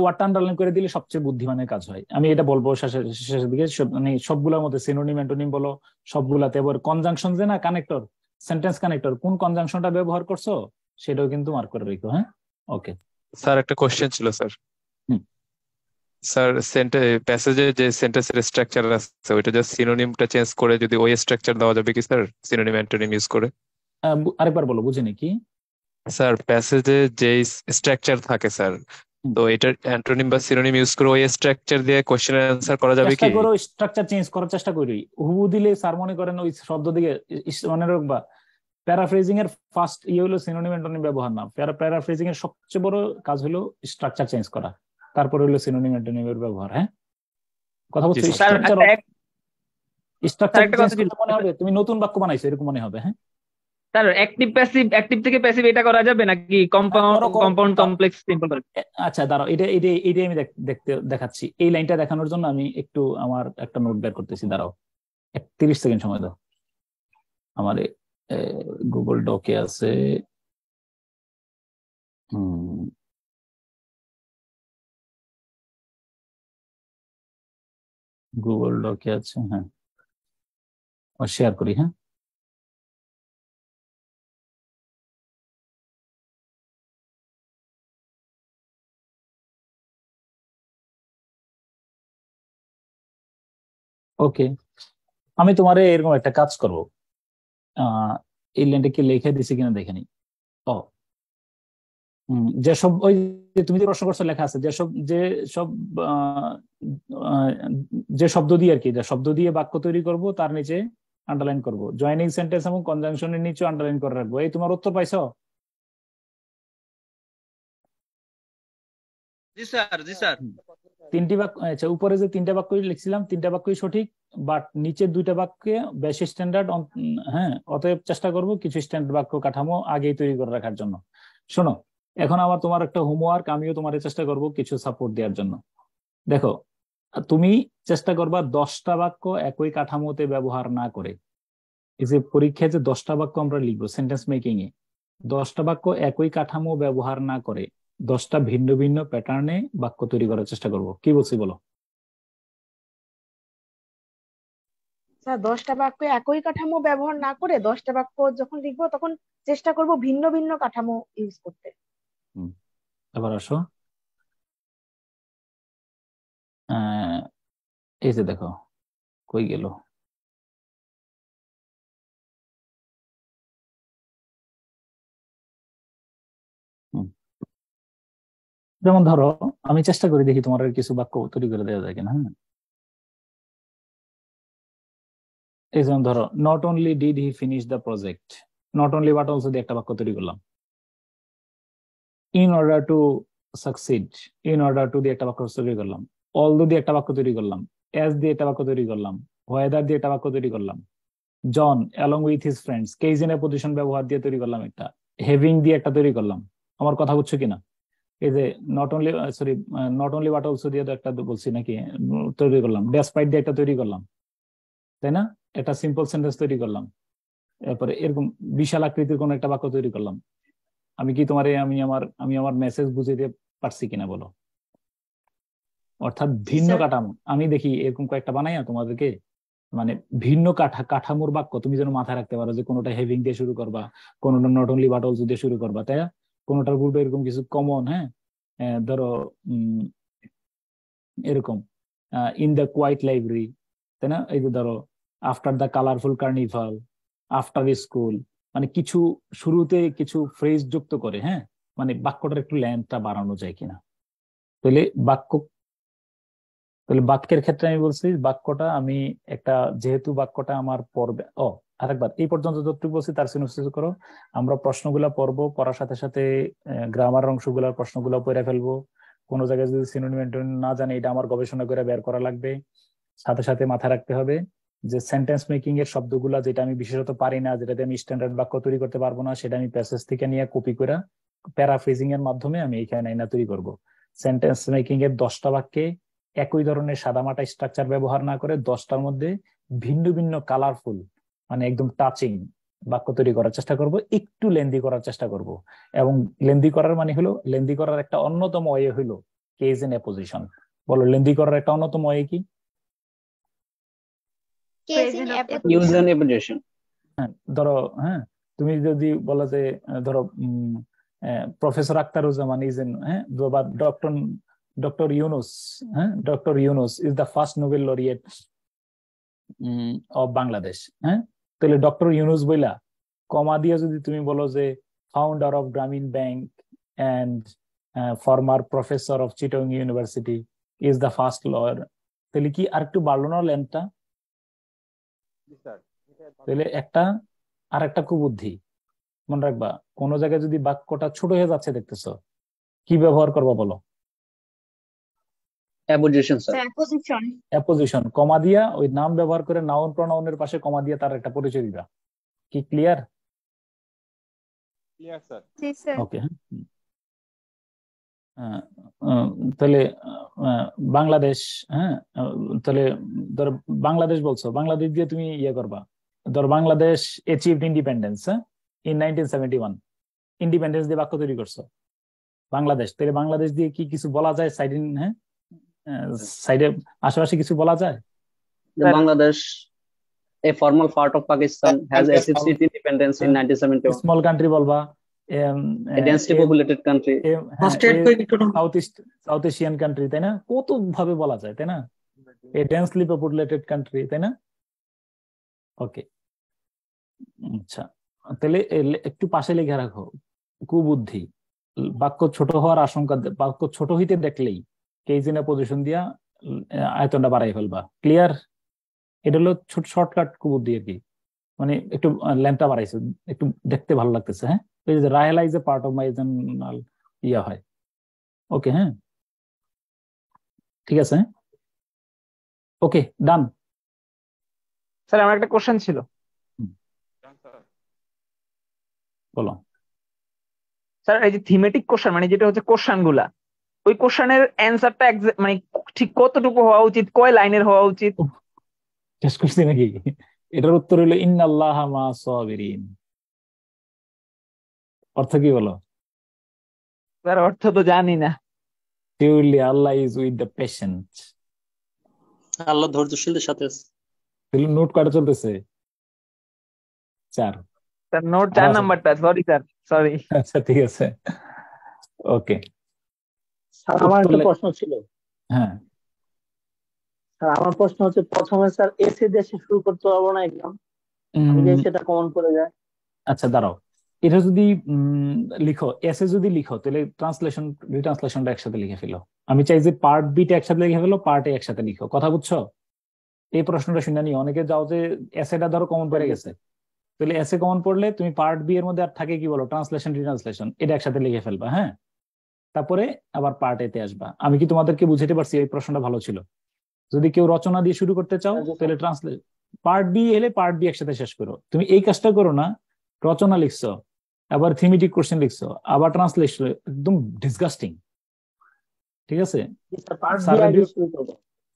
ওয়ার্ডটা আন্ডারলাইন করে দিলে সবচেয়ে বুদ্ধিমানের কাজ হয়। আমি এটা বলবো শেষের দিকে, মানে সবগুলোর মধ্যে সিনোনিম অ্যান্টোনিম বলো সবগুলাতে, এবার কনজাংশন যে না কানেক্টর, সেন্টেন্স কানেক্টর, কোন কনজাংশনটা ব্যবহার করছো সেটাও কিন্তু মার্ক করে রেখো। হ্যাঁ ওকে স্যার, একটা কোশ্চেন ছিল স্যার। স্যার প্যাসেজে যে সেন্টেন্সের স্ট্রাকচার আছে ওইটা জাস্ট সিনোনিমটা চেঞ্জ করে যদি ওই স্ট্রাকচার দেওয়া যাবে কি স্যার, সিনোনিম অ্যান্টোনিম ইউজ করে? আরেকবার বলো, বুঝিনি কি? স্যার প্যাসেজে যে স্ট্রাকচার থাকে স্যার, তো এটার অ্যান্টোনিম বা সিনোনিম ইউজ করে ওই স্ট্রাকচার দিয়ে কোশ্চেনের অ্যানসার করা যাবে কি? চেষ্টা করো, স্ট্রাকচার চেঞ্জ করার চেষ্টা করি। হুবহু দিলে স্যার মনে করেন ওই শব্দ দিকে মনে রাখবা, প্যারাফ্রেজিং এর ফার্স্ট হলো সিনোনিম অ্যান্টোনিম ব্যবহার না, প্যারাফ্রেজিং এর সবচেয়ে বড় কাজ হলো স্ট্রাকচার চেঞ্জ করা, তারপরে হলো সিনোনিম অ্যান্টোনিম এর ব্যবহার। হ্যাঁ কথা বলছি। স্ট্রাকচার একটা চেঞ্জ কথা ছিল করলে মনে হবে তুমি নতুন বাক্য বানাইছো এরকম মনে হবে। হ্যাঁ স্যার, অ্যাক্টিভ থেকে প্যাসিভ এটা করা যাবে নাকি কম্পাউন্ড কমপ্লেক্স সিম্পল করে? আচ্ছা দাঁড়াও, এটা আমি দেখাচ্ছি। এই লাইনটা দেখানোর জন্য আমি একটু আমার একটা নোট বের করতেছি, দাঁড়াও 30 সেকেন্ড সময় দাও। আমার গুগল ডকে আছে, গুগল ডকে আছে, হ্যাঁ শেয়ার করি। হ্যাঁ ওকে, আমি তোমারে এরকম একটা কাজ করবো, এই লাইনটা কি লিখে দিছি কিনা দেখে নি। ও যেসব ওই যে তুমি যে প্রশ্ন করছো লেখা আছে, যে শব্দ দিয়ে আর কি, যে শব্দ দিয়ে বাক্য তৈরি করব তার নিচে আন্ডারলাইন করব, জয়েনিং সেন্টেন্স এবং কনজাংশনের নিচে আন্ডারলাইন করে রাখবো। এই তোমার উত্তর পাইছো? জি স্যার, জি স্যার। তিনটি বাক্য, আচ্ছা উপরে যে তিনটা বাক্য লিখছিলাম তিনটা বাক্যই সঠিক, বাট নিচের দুইটা বাক্যে বেশি স্ট্যান্ডার্ড। হ্যাঁ, অতএব চেষ্টা করব কিছু স্ট্যান্ডার্ড বাক্য কাঠামো আগেই তৈরি করে রাখার জন্য। শোনো, এখন আবার তোমার একটা হোমওয়ার্ক, আমিও তোমার চেষ্টা করব কিছু সাপোর্ট দেওয়ার জন্য। দেখো, তুমি চেষ্টা করবা 10টা বাক্য একই কাঠামোতে ব্যবহার না করে। এই যে পরীক্ষায় যে 10টা বাক্য আমরা লিখবো সেন্টেন্স মেকিং এ, 10টা বাক্য একই কাঠামো ব্যবহার না করে 10টা ভিন্ন ভিন্ন প্যাটার্নে বাক্য তৈরি করার চেষ্টা করব। কি বলছি বলো? স্যার 10টা বাক্য একই কাঠামো ব্যবহার না করে 10টা বাক্য যখন লিখবো তখন চেষ্টা করব ভিন্ন ভিন্ন কাঠামো ইউজ করতে। এবার আসো, এই যে দেখো কই গেল, যেমন ধরো আমি চেষ্টা করি দেখি তোমার কিছু বাক্য তৈরি করে দেওয়া যায় কিনা। হ্যাঁ, এই যেমন ধরো, not only did he finish the project, not only but also দিয়ে একটা বাক্য তৈরি করলাম। In order to succeed, in order to দিয়ে একটা বাক্য তৈরি করলাম। অলদো দিয়ে একটা বাক্য তৈরি করলাম। অ্যাজ দিয়ে একটা বাক্য তৈরি করলাম। ওয়েদার দিয়ে একটা বাক্য তৈরি করলাম। John along with his friends, cage in a position ব্যবহার দিয়ে তৈরি করলাম একটা। হ্যাভিং দিয়ে একটা তৈরি করলাম। আমার কথা বুঝছো কিনা? এই যে নট অনলি বাট অলসো দিয়ে একটা বলছি নাকি, তৈরি করলাম। ডেসপাইট দিয়ে একটা তৈরি করলাম, তাই না? একটা সিম্পল সেন্টেন্স তৈরি করলাম। এরপরে এরকম বিশাল আকৃতির কোন একটা বাক্য তৈরি করলাম। আমি কি তোমার আমি আমার মেসেজ বুঝিয়ে দিয়ে পারছি কিনা বলো? অর্থাৎ ভিন্ন কাঠামো, আমি দেখি এরকম কয়েকটা বানাই না তোমাদেরকে, মানে ভিন্ন কাঠামোর বাক্য তুমি যেন মাথায় রাখতে পারো, যে কোনোটা হেভিং দিয়ে শুরু করবা, কোনোটা নট অনলি বাট অলসো দিয়ে শুরু করবা, তাই না? কোনোটার পূর্বে এরকম কিছু কমন, হ্যাঁ ধরো এরকম ইন দ্য কোয়াইট লাইব্রেরি, তাই না? এই যে ধরো after the colourful carnival, after school, মানে কিছু শুরুতে কিছু ফ্রেজ যুক্ত করে, হ্যাঁ মানে বাক্যটার একটু লেন্থটা বাড়ানো যায় কিনা। তাহলে বাক্যের ক্ষেত্রে আমি বলছি বাক্যটা আমি একটা, যেহেতু বাক্যটা আমার পড়বে, আরেকবার এই পর্যন্ত যতটুকু বলছি তার সিনোপসিস করো। আমরা প্রশ্নগুলা পড়বো, পড়ার সাথে সাথে গ্রামার অংশগুলোর প্রশ্নগুলো পড়ে ফেলবো। কোনো জায়গায় যদি সিনোনিম অ্যান্টোনিম না জানি, এটা আমার গবেষণা করে বের করা লাগবে। সাথে সাথে মাথায় রাখতে হবে যে সেন্টেন্স মেকিং এর শব্দগুলা যেটা আমি বিশেষত পারি না, যেটাতে আমি স্ট্যান্ডার্ড বাক্য তৈরি করতে পারবো না, সেটা আমি প্যাসেজ থেকে নিয়ে কপি করে প্যারাফ্রেজিং এর মাধ্যমে আমি এখানে না তৈরি করব। সেন্টেন্স মেকিং এর 10টা বাক্যে একই ধরনের সাদামাটা স্ট্রাকচার ব্যবহার না করে 10টার মধ্যে ভিন্ন ভিন্ন কালারফুল, মানে একদম টাচিং বাক্য তৈরি করার চেষ্টা করব, একটু লেন্দি করার চেষ্টা করব। এবং লেন্দি করার মানে হলো, লেন্দি করার একটা অন্যতম ওয়ে হলো কেজ ইন এ পজিশন। বলো, লেন্দি করার একটা অন্যতম ওয়ে কি? ধরো, হ্যাঁ তুমি যদি বলো যে ধরো প্রফেসর আখতারুজ্জামান ইজ ইন, হ্যাঁ বা ডক্টর ইউনুস, হ্যাঁ doctor Yunus is the first Nobel laureate of Bangladesh, হ্যাঁ তাহলে ডক্টর ইউনুস বইলা কমা দিয়ে যদি তুমি বলো যে founder of Grameen bank and former professor of Chittagong university is the first lawyer, তাহলে কি আর একটু বাড়লো না লেন্থটা? তাহলে আর একটা কুবুদ্ধি মনে রাখবা, কোন জায়গায় যদি বাক্যটা ছোট হয়ে যাচ্ছে দেখতেছো, কি ব্যবহার করবা বলো? Apposition sir. অ্যাপোজিশন। অ্যাপোজিশন, কমা দিয়া ওই নাম ব্যবহার করে নাউন প্রনাউনের পাশে কমা দিয়ে তার একটা পরিচয় দিবা। কি ক্লিয়ার? Clear sir. জি স্যার। ওকে। তাহলে বাংলাদেশ, হ্যাঁ তাহলে ধর বাংলাদেশ বলছো, বাংলাদেশ দিয়ে তুমি ইয়ে করবা, ধর Bangladesh achieved independence in 1971, independence দিয়ে বাক্য তৈরি করছো বাংলাদেশ, তাহলে বাংলাদেশ দিয়ে কি কিছু বলা যায় সাইডিন? হ্যাঁ সাইডে আশেপাশে কিছু বলা যায়? Bangladesh a formal part of Pakistan has achieved its independence in 1971. Small country বলবা, A densely populated country. South Asian country, তাই না? কত ভাবে বলা যায়, তাই না? এ ডেন্সলি পপুলেটেড কান্ট্রি, তাই না? ওকে, আচ্ছা তাহলে একটু পাশে লিখে রাখো কুবুদ্ধি। বাক্য ছোট হওয়ার আশঙ্কা, বাক্য ছোট হইতে দেখলেই কেইজিনা পজিশন দিয়া আয়তনটা বাড়াই ফেলবা। ক্লিয়ার? এটা হলো ছোট শর্টকাট কুবুদ্ধি আর কি, মানে একটু লেন্থটা বাড়াইছে, একটু দেখতে ভালো লাগতেছে। হ্যাঁ, Rahela is a part of my general ইয়া হয়। ওকে, হ্যাঁ ঠিক আছে, ওকে ডান। স্যার আমার একটা কোশ্চেন ছিল। বলো স্যার। এই যে থিমেটিক কোশ্চেন মানে যেটা হচ্ছে কোশ্চেন গুলা, ওই কোশ্চেনের অ্যান্সারটা মানে ঠিক কতটুকু হওয়া উচিত, কয় লাইনের হওয়া উচিত? শেষ করছি নাকি? এটার উত্তর হলো ইন্নাল্লাহা মা'আস সাবিরিন। অর্থ কি বলো? স্যার অর্থ তো জানি না। Surely Allah is with the patient. আল্লাহ ধৈর্যশীলদের সাথে আছে। নোট কয়টা চলতেছে? 4। স্যার নোট 4 নাম্বারটা, সরি স্যার, সরি। আচ্ছা ঠিক আছে, ওকে। স্যার আমার একটা প্রশ্ন ছিল। হ্যাঁ স্যার আমার প্রশ্ন হচ্ছে, প্রথমে স্যার এসে দেশে শুরু করতে পারবো না একদম, আমি যে সেটা কমন পড়ে যায়। আচ্ছা দাঁড়াও, এটা যদি লিখো, এসে যদি লিখো তাহলে ট্রান্সলেশন রিট্রান্সলেশনটা একসাথে লিখে ফেলো। আমি চাই যে পার্ট বিটা একসাথে লিখে ফেলো, পার্ট এ একসাথে লিখো। কথা বুঝছো? এই প্রশ্নটা শুনে নিও। অনেকে যাও যে এসেটা ধরো কমন পড়ে গেছে, তাহলে এসে কমন পড়লে তুমি পার্ট বি এর মধ্যে আর থাকে কি বলো, ট্রান্সলেশন রিট্রান্সলেশন, এটা একসাথে লিখে ফেলবা। হ্যাঁ, তারপরে আবার পার্ট এতে আসবা। আমি কি তোমাদেরকে বুঝাতে পারছি? এই প্রশ্নটা ভালো ছিল। যদি কেউ রচনা দিয়ে শুরু করতে চাও তাহলে ট্রান্সলেট পার্ট বি এলে পার্ট বি একসাথে শেষ করো। তুমি এই কাজটা করো না, রচনা লিখছো, আবার থিমেটিক কোশ্চেন লিখছো, আবার ট্রান্সলেশন, একদম ডিসগাস্টিং। ঠিক আছে,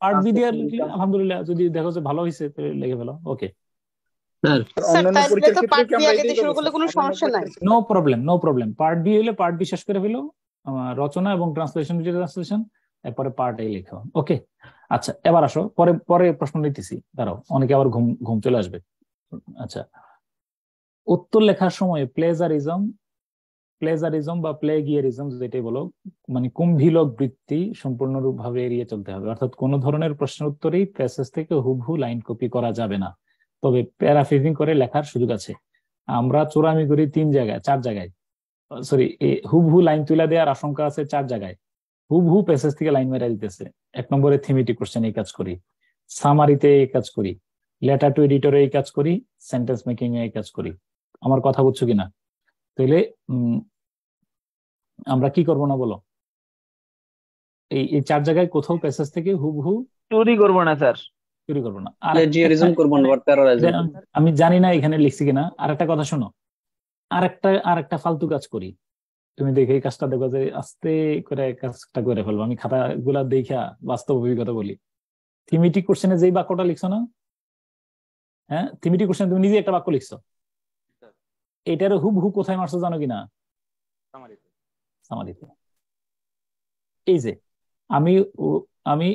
পার্ট বি দিয়ে আলহামদুলিল্লাহ, যদি দেখো যে ভালো হয়েছে তাহলে লিখে ফেলো। Okay no problem, no problem. Part B হলে পার্ট বি শেষ করে ফেলো, রচনা এবং ট্রান্সলেশন ট্রান্সলেশন, এরপরে পার্ট এ লেখো। ওকে আচ্ছা, এবার আসো পরে পরে প্রশ্ন নিতেছি, দাঁড়াও, অনেকে আবার ঘুম ঘুম চলে আসবে। আচ্ছা, উত্তর লেখার সময় প্লেজারিজম বা প্লেগিয়ারিজম যেটাই বলো, মানে কুম্ভীলক বৃত্তি সম্পূর্ণরূপভাবে এড়িয়ে চলতে হবে। অর্থাৎ কোন ধরনের প্রশ্নের উত্তরেই প্যাসেজ থেকে হুবহু লাইন কপি করা যাবে না, তবে প্যারাফ্রেজিং করে লেখার সুযোগ আছে। আমরা চোরামি করি 4 জায়গায়, সরি হুবহু লাইন তুলে দেওয়ার আশঙ্কা আছে 4 জায়গায়। হুবহু প্যাসেজ থেকে লাইন মেরা দিতেছে। 1 নম্বরে থিমেটিক কোশ্চেন এই কাজ করি, সামারিতে এই কাজ করি, লেটার টু এডিটরে এই কাজ করি, সেন্টেন্স মেকিং এ এই কাজ করি। আমার কথা বুঝছো কিনা? তাহলে আমরা কি করবো না বলো? এই 4 জায়গায় কোথাও প্যাসেজ থেকে হুবহু চুরি করবো না স্যার, চুরি করবো না। আমি জানি না এখানে লিখছি কিনা। আর একটা কথা শোনো, আরেকটা ফালতু কাজ করি। তুমি দেখে এই কাজটা দেখো যে আস্তে করে কাজটা করে ফেলবো। আমি খাতা গুলা দেখা বাস্তব অভিজ্ঞতা বলি। থিমেটিক কোশ্চেনে যেই বাক্যটা লিখছো না, হ্যাঁ থিমেটিক কোশ্চেনে তুমি নিজে একটা বাক্য লিখছো, এটার হুবহু কোথায় মারছো জানো কিনা? সামারিতে। এই যে আমি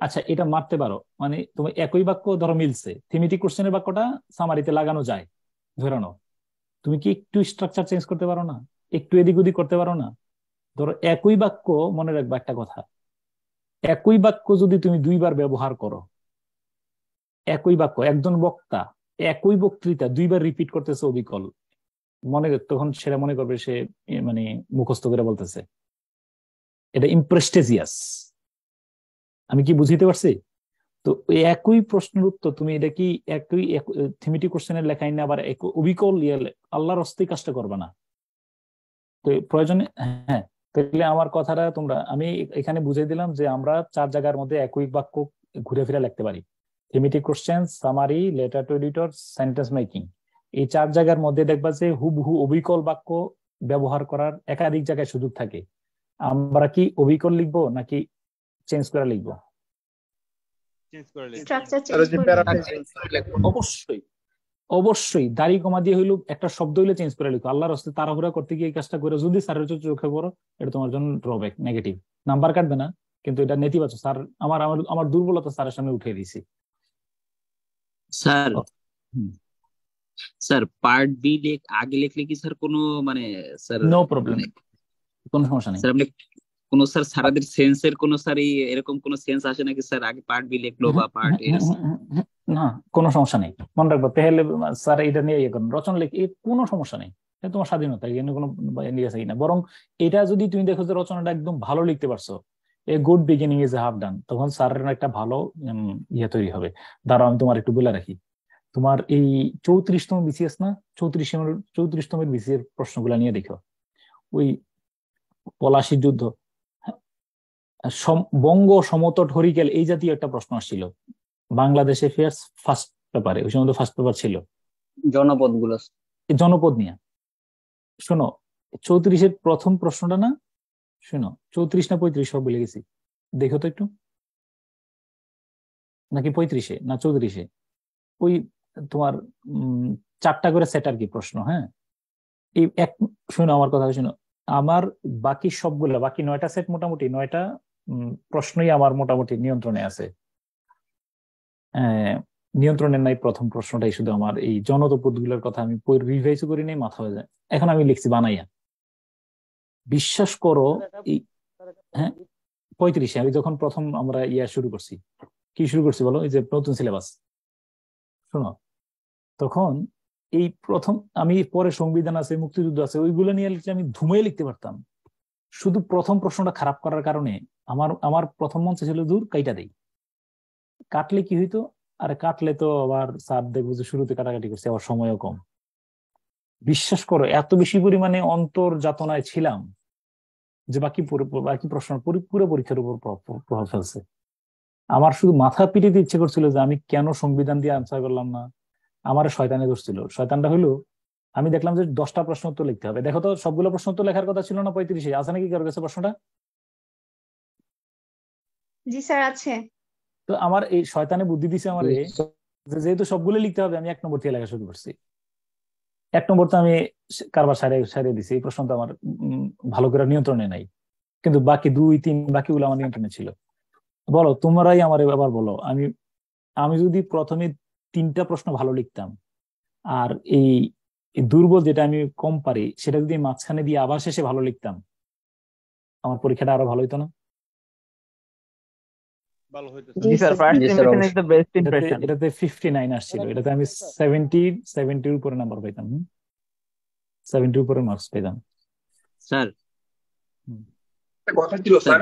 আচ্ছা এটা মারতে পারো, মানে তুমি একই বাক্য ধরো মিলছে, থিমেটিক কোশ্চেনের বাক্যটা সামারিতে লাগানো যায় ধরানো। তুমি কি একটু স্ট্রাকচার চেঞ্জ করতে পারো না? একটু এদিক ওদিক করতে পারো না? ধরো একই বাক্য, মনে রাখবা একটা কথা, একই বাক্য যদি তুমি 2 বার ব্যবহার করো, একই বাক্য, একজন বক্তা একই বক্তৃতা 2 বার রিপিট করতেছে অবিকল, তখন সেটা মনে করবে সে মানে মুখস্থ করে বলতেছে। এটা ইমপ্রেস্টেজিয়াস। আমি কি বুঝিতে পারছি? তো একই প্রশ্নের উত্তর তুমি এটা কি একই থিমেটিক কোশ্চেনের লেখাই না আবার অবিকল আল্লাহর হস্তে কাজটা করবে না। তো প্রয়োজনে হ্যাঁ তাহলে আমার কথাটা আমি এখানে বুঝিয়ে দিলাম যে আমরা 4 জায়গার মধ্যে একই বাক্য ঘুরে ফিরে লিখতে পারি। Thematic question, summary, letter to editor, sentence making. এই 4 জায়গার মধ্যে দেখবা যে হুবহু অবিকল বাক্য ব্যবহার করার একাধিক জায়গায় সুযোগ থাকে। আমরা কি অবিকল লিখবো নাকি চেঞ্জ করে লিখবো? অবশ্যই অবশ্যই দাড়ি কমা দিয়ে হইলো একটা শব্দ হইলে চেঞ্জ করে লিখো। আল্লাহর রাস্তায় তাড়াহুড়া করতে গিয়ে এই কাজটা করে যদি স্যারের চোখে পড়ো, এটা তোমার জন্য ড্রব্যাক, নেগেটিভ। নাম্বার কাটবে না, কিন্তু এটা নেতিবাচক। স্যার আমার আমার আমার দুর্বলতা স্যারের সামনে উঠিয়ে দিয়েছি। স্যার স্যার পার্ট বি আগে লিখলে কি স্যার কোনো মানে স্যার নো প্রবলেম, কোনো সমস্যা নেই স্যার। আপনি কোনো স্যার সারাদের সেন্সের কোনো স্যার এরকম কোনো সেন্স আসে নাকি স্যার আগে পার্ট বি লিখলো বা পার্ট এর? না, কোনো সমস্যা নেই, মনে রাখবো। তাহলে স্যার এটা নিয়ে ইয়ে করুন, রচনা লিখে কোনো সমস্যা নেই, তোমার স্বাধীনতা, এখানে কোনো নিয়ে আছে কিনা। বরং এটা যদি তুমি দেখো যে রচনাটা একদম ভালো লিখতে পারছো, a good beginning is half ডান, তখন স্যারের একটা ভালো ইয়ে তৈরি হবে। দাঁড়াও আমি তোমার একটু বলে রাখি, তোমার এই 34তম বিসিএস না, 34তমের বিসিএস প্রশ্নগুলা নিয়ে দেখো। ওই পলাশির যুদ্ধ, বঙ্গ সমতট হরিকেল, এই জাতীয় একটা প্রশ্ন আসছিল বাংলাদেশ অ্যাফেয়ার্স ফার্স্ট পেপারে। ওই সময় ফার্স্ট পেপার ছিল জনপদ গুলো, জনপদ নিয়ে। শোনো 34-এর প্রথম প্রশ্নটা না, শোনো 34 না 35 সব বলে গেছি, দেখো তো একটু, নাকি 35-এ না 34-এ, ওই তোমার 4টা করে সেট আর কি প্রশ্ন। হ্যাঁ, এই এক শোনো আমার কথা শোনো, আমার বাকি সবগুলা, বাকি 9টা সেট, মোটামুটি 9টা প্রশ্নই আমার মোটামুটি নিয়ন্ত্রণে আছে। নিয়ন্ত্রণের নাই প্রথম প্রশ্নটাই শুধু আমার এই জনপদ গুলোর কথা আমি রিভাইজ করি নাই, মাথা হয়ে যায়। এখন আমি লিখছি বানাইয়া, বিশ্বাস করো। হ্যাঁ 35-এ আমি যখন প্রথম আমরা শুরু করছি, কি শুরু করছি বলো, এই যে নতুন সিলেবাস, শোনো তখন এই প্রথম আমি, পরে সংবিধান আছে, মুক্তিযুদ্ধ আছে, ওইগুলো নিয়ে লিখলে আমি ধুমিয়ে লিখতে পারতাম। শুধু প্রথম প্রশ্নটা খারাপ করার কারণে আমার প্রথম মঞ্চে ছিল দূর কাইটা দেই, কাটলে কি হইতো, আরে কাটলে তো আবার স্যার দেখবো যে শুরুতে কাটাকাটি করছে, আবার সময়ও কম। বিশ্বাস করো এত বেশি পরিমাণে অন্তর্যাতনায় ছিলাম যে বাকি প্রশ্ন পুরো পরীক্ষার উপর প্রভাব ফেলছে। আমার শুধু মাথা পিটিতে ইচ্ছে করছিল যে আমি কেন সংবিধান দিয়ে আনসার করলাম না। আমার শয়তানে দোষ ছিল। শয়তানটা হলো আমি দেখলাম যে 10টা প্রশ্ন উত্তর লিখতে হবে। দেখো তো সবগুলো প্রশ্ন উত্তর লেখার কথা ছিল না 35-এ, আছে নাকি কারোর কাছে প্রশ্নটা? জি স্যার আছে। তো আমার এই শয়তানে বুদ্ধি দিছে আমার, যেহেতু সবগুলো লিখতে হবে, আমি 1 নম্বর থেকে লেখা শুরু করছি। 1 নম্বর তো আমি কারবার সারিয়ে দিছি, এই প্রশ্ন তো আমার ভালো করে নিয়ন্ত্রণে নাই, কিন্তু বাকি 2, 3 বাকিগুলো আমার নিয়ন্ত্রণে ছিল। বলো তোমরাই আমার আবার বলো, আমি যদি প্রথমে 3টা প্রশ্ন ভালো লিখতাম, আর এই দুর্বল যেটা আমি কম পারি সেটা যদি মাঝখানে দিয়ে আবার শেষে ভালো লিখতাম, আমার পরীক্ষাটা আরো ভালো হইতো না? এটাতে 59 আসছিল, এটাতে আমি 70-এর উপরে নাম্বার পাইতাম, 70-এর উপরে মার্কস পেতাম। স্যার কথা ছিল স্যার।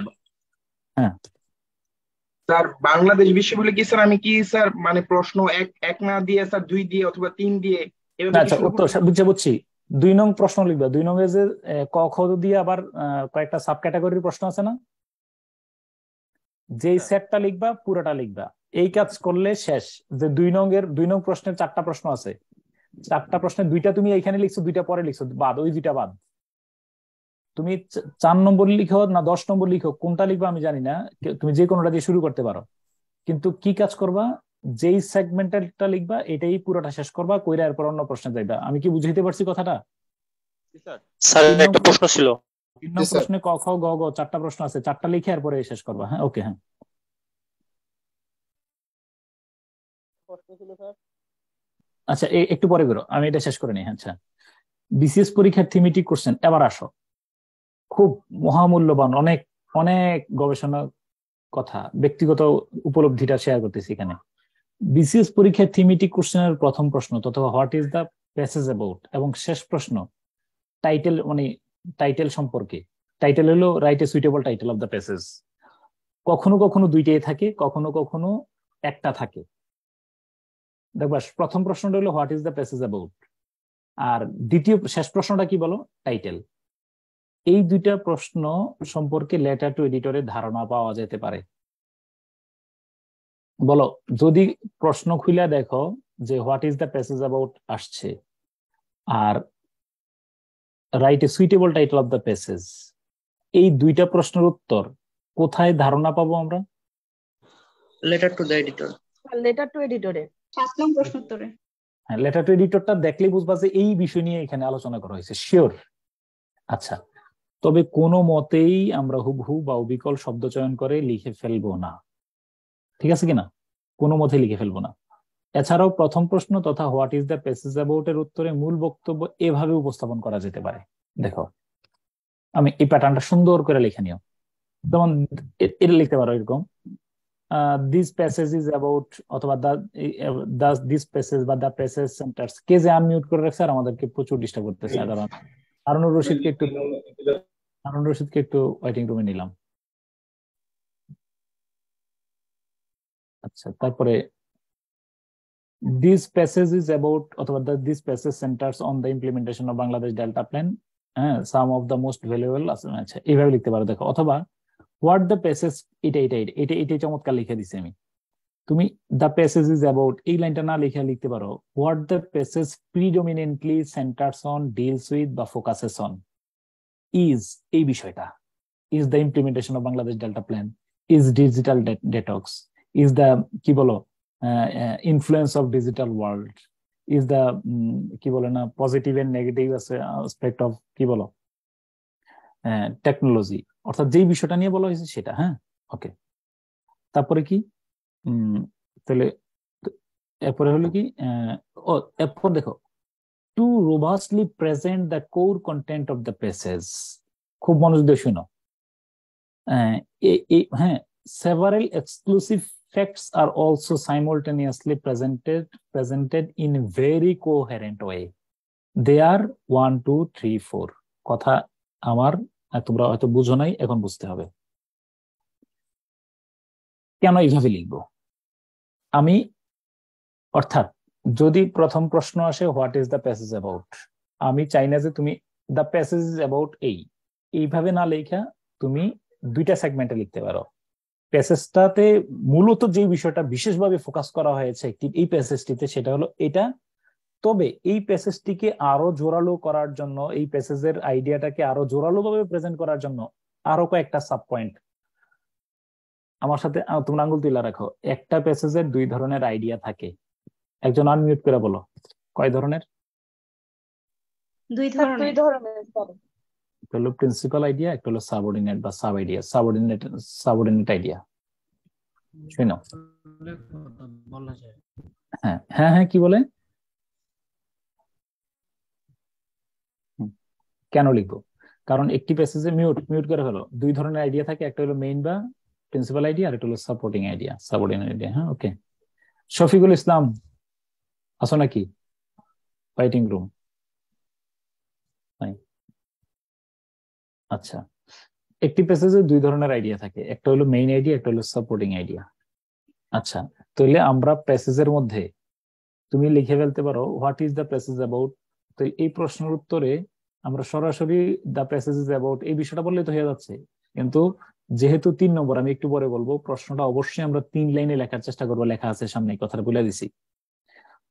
হ্যাঁ স্যার বাংলাদেশ বিশ্ববিদ্যালয় কি স্যার আমি কি স্যার মানে প্রশ্ন এক না দিয়ে স্যার 2 দিয়ে অথবা 3 দিয়ে আচ্ছা উত্তর বুঝছি 2 নং প্রশ্ন লিখবা। 2 নং এ যে ক খ দিয়ে আবার কয়েকটা সাব ক্যাটাগরির প্রশ্ন আছে না, যেই সেটটা লিখবা পুরোটা লিখবা। এই কাজ করলে শেষ। যে 2 নং প্রশ্নের 4টা প্রশ্ন আছে, 4টা প্রশ্নের 2টা তুমি এইখানে লিখছো, 2টা পরে লিখছো, বাদ, ওই 2টা বাদ। তুমি 4 নম্বর লিখো না 10 নম্বর লিখো, কোনটা লিখবা আমি জানি না, তুমি যে কোনোটা দিয়ে শুরু করতে পারো। কিন্তু কি কাজ করবা, যেই সেগমেন্টটা লিখবা এটাই পুরোটা শেষ করবা, কইরা এরপর অন্য প্রশ্নে যাইবা। আমি কি বুঝাইতে পারছি কথাটা? স্যার একটা প্রশ্ন ছিল, 3 নং প্রশ্নে ক খ গ গ 4টা প্রশ্ন আছে, 4টা লিখে এরপরে শেষ করবা। হ্যাঁ ওকে, হ্যাঁ আচ্ছা একটু পরে করো, আমি এটা শেষ করে নিই। আচ্ছা বিসিএস পরীক্ষার থিমেটিক কোশ্চেন এবার আসো, খুব মহামূল্যবান, অনেক অনেক গবেষণা কথা, ব্যক্তিগত উপলব্ধিটা শেয়ার করতেছি এখানে। বিসিএস পরীক্ষার থিমেটিক কোশ্চেনের প্রথম প্রশ্ন তথা what is the passage about, এবং শেষ প্রশ্ন টাইটেল, মানে টাইটেল সম্পর্কে। টাইটেল হলো right a suitable title of the passage. কখনো কখনো 2টাই থাকে, কখনো কখনো একটা থাকে। দেখবা প্রথম প্রশ্নটা হলো what is the passage about, আর দ্বিতীয় শেষ প্রশ্নটা কি বলো, টাইটেল। এই দুইটা প্রশ্ন সম্পর্কে লেটার টু এডিটরে ধারণা পাওয়া যেতে পারে। বলো, যদি প্রশ্ন খুলে দেখো যে what is the passage about আসছে আর write a suitable title of the passage, এই দুইটা প্রশ্নের উত্তর কোথায় ধারণা পাবো আমরা? Letter to the editor. Letter to এডিটরে 7 নং প্রশ্ন উত্তরে। হ্যাঁ, লেটার টু এডিটরটা দেখলেই বুঝবা যে এই বিষয় নিয়ে এখানে আলোচনা করা হয়েছে, শিওর। আচ্ছা, তবে কোনো মতেই আমরা হুবহু বা অবিকল শব্দ চয়ন করে লিখে ফেলবো না, ঠিক আছে কিনা? কোনো মতেই লিখে ফেলবো না। এছাড়াও প্রথম প্রশ্ন তথা what is the passage about এর উত্তরে মূল বক্তব্য এভাবে উপস্থাপন করা যেতে পারে। দেখো, আমি এই প্যাটার্নটা সুন্দর করে লিখে নিও। যেমন এটা লিখতে পারো এরকম, দিস প্যাসেজ ইজ অ্যাবাউট, অথবা দিস প্যাসেজ বা দ্য প্যাসেজ সেন্টার্স। কে যে আনমিউট করে রাখছে আর আমাদেরকে প্রচুর ডিস্টার্ব করতেছে। হারুনুর রশিদকে একটু ওয়েটিং রুমে নিলাম। আচ্ছা, তারপরে দিস প্যাসেজ ইজ অ্যাবাউট, অথবা this passage centres on the implementation of Bangladesh delta plan, some of the most valuable. আচ্ছা, এইভাবে লিখতে পারো। দেখো, অথবা হোয়াট দ্য প্যাসেজ, এটাই চমৎকার লিখে দিছি আমি। তুমি দ্য প্যাসেজ ইজ অ্যাবাউট এই লাইনটা না লিখে লিখতে পারো what the passage predominantly centres on, deals with বা ফোকাসেস অন ইজ, এই বিষয়টা, is the implementation of Bangladesh delta plan, is digital detox, is the কি বলো influence of digital world, is the কি বলে না positive and negative aspect of কি বলো টেকনোলজি, অর্থাৎ যেই বিষয়টা নিয়ে বলা হয়েছে সেটা। হ্যাঁ, ওকে। তারপরে কি তাহলে এরপরে হলো কি, এরপর দেখো, to robustly present the core content of the passage. খুব মনোযোগ দিয়ে শুনো। হ্যাঁ, several exclusive facts are also simultaneously presented in a very coherent way. They are 1, 2, 3, 4. কথা আমার তোমরা হয়তো বুঝো নাই, এখন বুঝতে হবে। কেন এইভাবে লিখবো আমি? অর্থাৎ যদি প্রথম প্রশ্ন আসে what is the passage about, আমি চাই না যে তুমি দ্য প্যাসেজ ইজ অ্যাবাউট এইভাবে না লেখা তুমি দুইটা সেগমেন্টে লিখতে পারো। প্যাসেজটাতে মূলত যে বিষয়টা বিশেষভাবে ফোকাস করা হয়েছে এই প্যাসেজটিতে সেটা হলো এটা। তবে এই প্যাসেজটিকে আরো জোরালো করার জন্য, এই প্যাসেজের আইডিয়াটাকে আরো জোরালো ভাবে প্রেজেন্ট করার জন্য আরো কয়েকটা সাব পয়েন্ট আমার সাথে তোমরা আঙ্গুল তুলে রাখো। একটা প্যাসেজের 2 ধরনের আইডিয়া থাকে। একজন আনমিউট করে বলো, কয় ধরনের? 2 ধরনের। একটা হলো প্রিন্সিপাল আইডিয়া, একটা হলো সাবঅর্ডিনেট বা সাব আইডিয়া, সাবঅর্ডিনেট আইডিয়া। শুনো, হ্যাঁ হ্যাঁ হ্যাঁ, কি বলে? কেন লিখবো? কারণ একটি প্যাসেজে মিউট করে ফেলো 2 ধরনের আইডিয়া থাকে, একটা হলো মেইন বা প্রিন্সিপাল আইডিয়া, আর একটা হলো সাপোর্টিং আইডিয়া, সাবঅর্ডিনেট আইডিয়া। হ্যাঁ, ওকে। শফিকুল ইসলাম আসো নাকি? Fighting room. আচ্ছা, একটি প্যাসেজে 2 ধরনের আইডিয়া থাকে, একটা হলো মেইন আইডিয়া, একটা হলো সাপোর্টিং আইডিয়া। আচ্ছা, তাহলে আমরা প্যাসেজের মধ্যে তুমি লিখে ফেলতে পারো what is the passage about. তো এই প্রশ্নের উত্তরে আমরা সরাসরি দ্য প্যাসেজ ইজ অ্যাবাউট এই বিষয়টা বললে তো হয়ে যাচ্ছে। কিন্তু যেহেতু 3 নম্বর, আমি একটু পরে বলবো, প্রশ্নটা অবশ্যই আমরা 3 লাইনে লেখার চেষ্টা করবো, লেখা আছে সামনে, কথাটা বলে দিছি।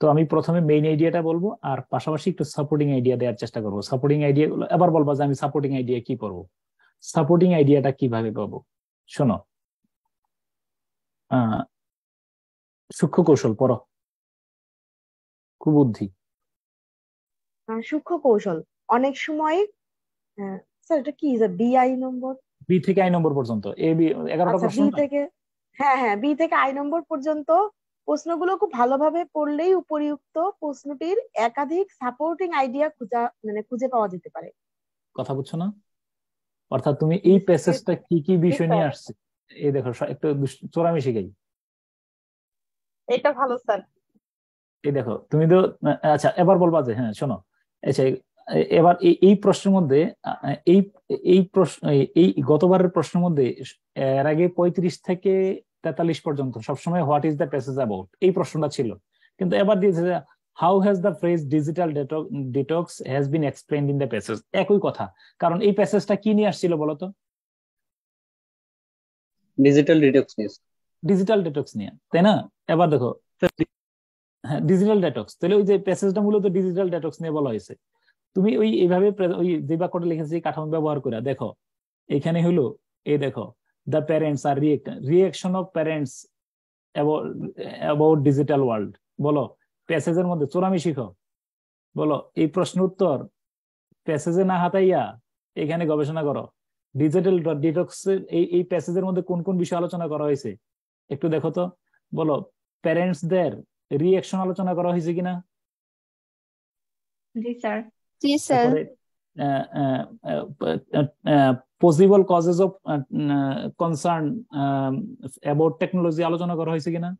তো আমি প্রথমে মেইন আইডিয়াটা বলবো আর পাশাপাশি একটু সাপোর্টিং আইডিয়া দেওয়ার চেষ্টা করবো। সাপোর্টিং আইডিয়া গুলো এবার বলবো যে আমি সাপোর্টিং আইডিয়া কি করবো, সাপোর্টিং আইডিয়াটা কিভাবে পাবো। শোনো, সূক্ষ্ম কৌশল পড়ো, কুবুদ্ধি। সূক্ষ্ম কৌশল অনেক সময় স্যার এটা কি বিআই নম্বর, বি থেকে আই নম্বর পর্যন্ত, এ বি 11টা প্রশ্ন থেকে, হ্যাঁ বি থেকে আই নম্বর পর্যন্ত প্রশ্নগুলো খুব ভালোভাবে পড়লেই উপরিউক্ত প্রশ্নটির একাধিক সাপোর্টিং আইডিয়া খুঁজে পাওয়া যেতে পারে। কথা বুঝছো না? অর্থাৎ তুমি এই প্যাসেজটা কি কি বিষয় নিয়ে আসছে, এই দেখো একটু চোরামি শিখাই। এটা ভালো স্যার। এই দেখো তুমি তো, আচ্ছা এবার বলবা যে হ্যাঁ শোনো, আচ্ছা এবার এই প্রশ্নের মধ্যে এই প্রশ্ন, এই গতবারের প্রশ্নের মধ্যে এর আগে 35 থেকে 43 পর্যন্ত সবসময় what is the passage about এই প্রশ্নটা ছিল, কিন্তু এবার দিয়েছে how has the phrase digital detox has been explained in the passage, একই কথা, কারণ এই প্যাসেজটা কি নিয়ে আসছিল বলতো? ডিজিটাল ডিটক্স নিয়ে, ডিজিটাল ডিটক্স নিয়ে, তাই না? এবার দেখো, হ্যাঁ ডিজিটাল ডিটক্স, তাহলে ওই যে প্যাসেজটা মূলত ডিজিটাল ডিটক্স নিয়ে বলা হয়েছে। তুমি ওই এইভাবে ওই যে বাক্যটা লিখেছি কাঠামো ব্যবহার করে দেখো, এখানে হলো এই দেখো, the parents are reaction of parents about digital world, বলো প্যাসেজের মধ্যে চোরামি শিখো, বলো এই প্রশ্ন উত্তর প্যাসেজে না হাতাইয়া এখানে গবেষণা করো। ডিজিটাল ডিটক্স এই প্যাসেজের মধ্যে কোন কোন বিষয় আলোচনা করা হয়েছে একটু দেখো তো, বলো প্যারেন্টসদের রিঅ্যাকশন আলোচনা করা হয়েছে কিনা? জি স্যার। জি sir. Possible causes of concern about technology আলোচনা করা হয়েছে কিনা?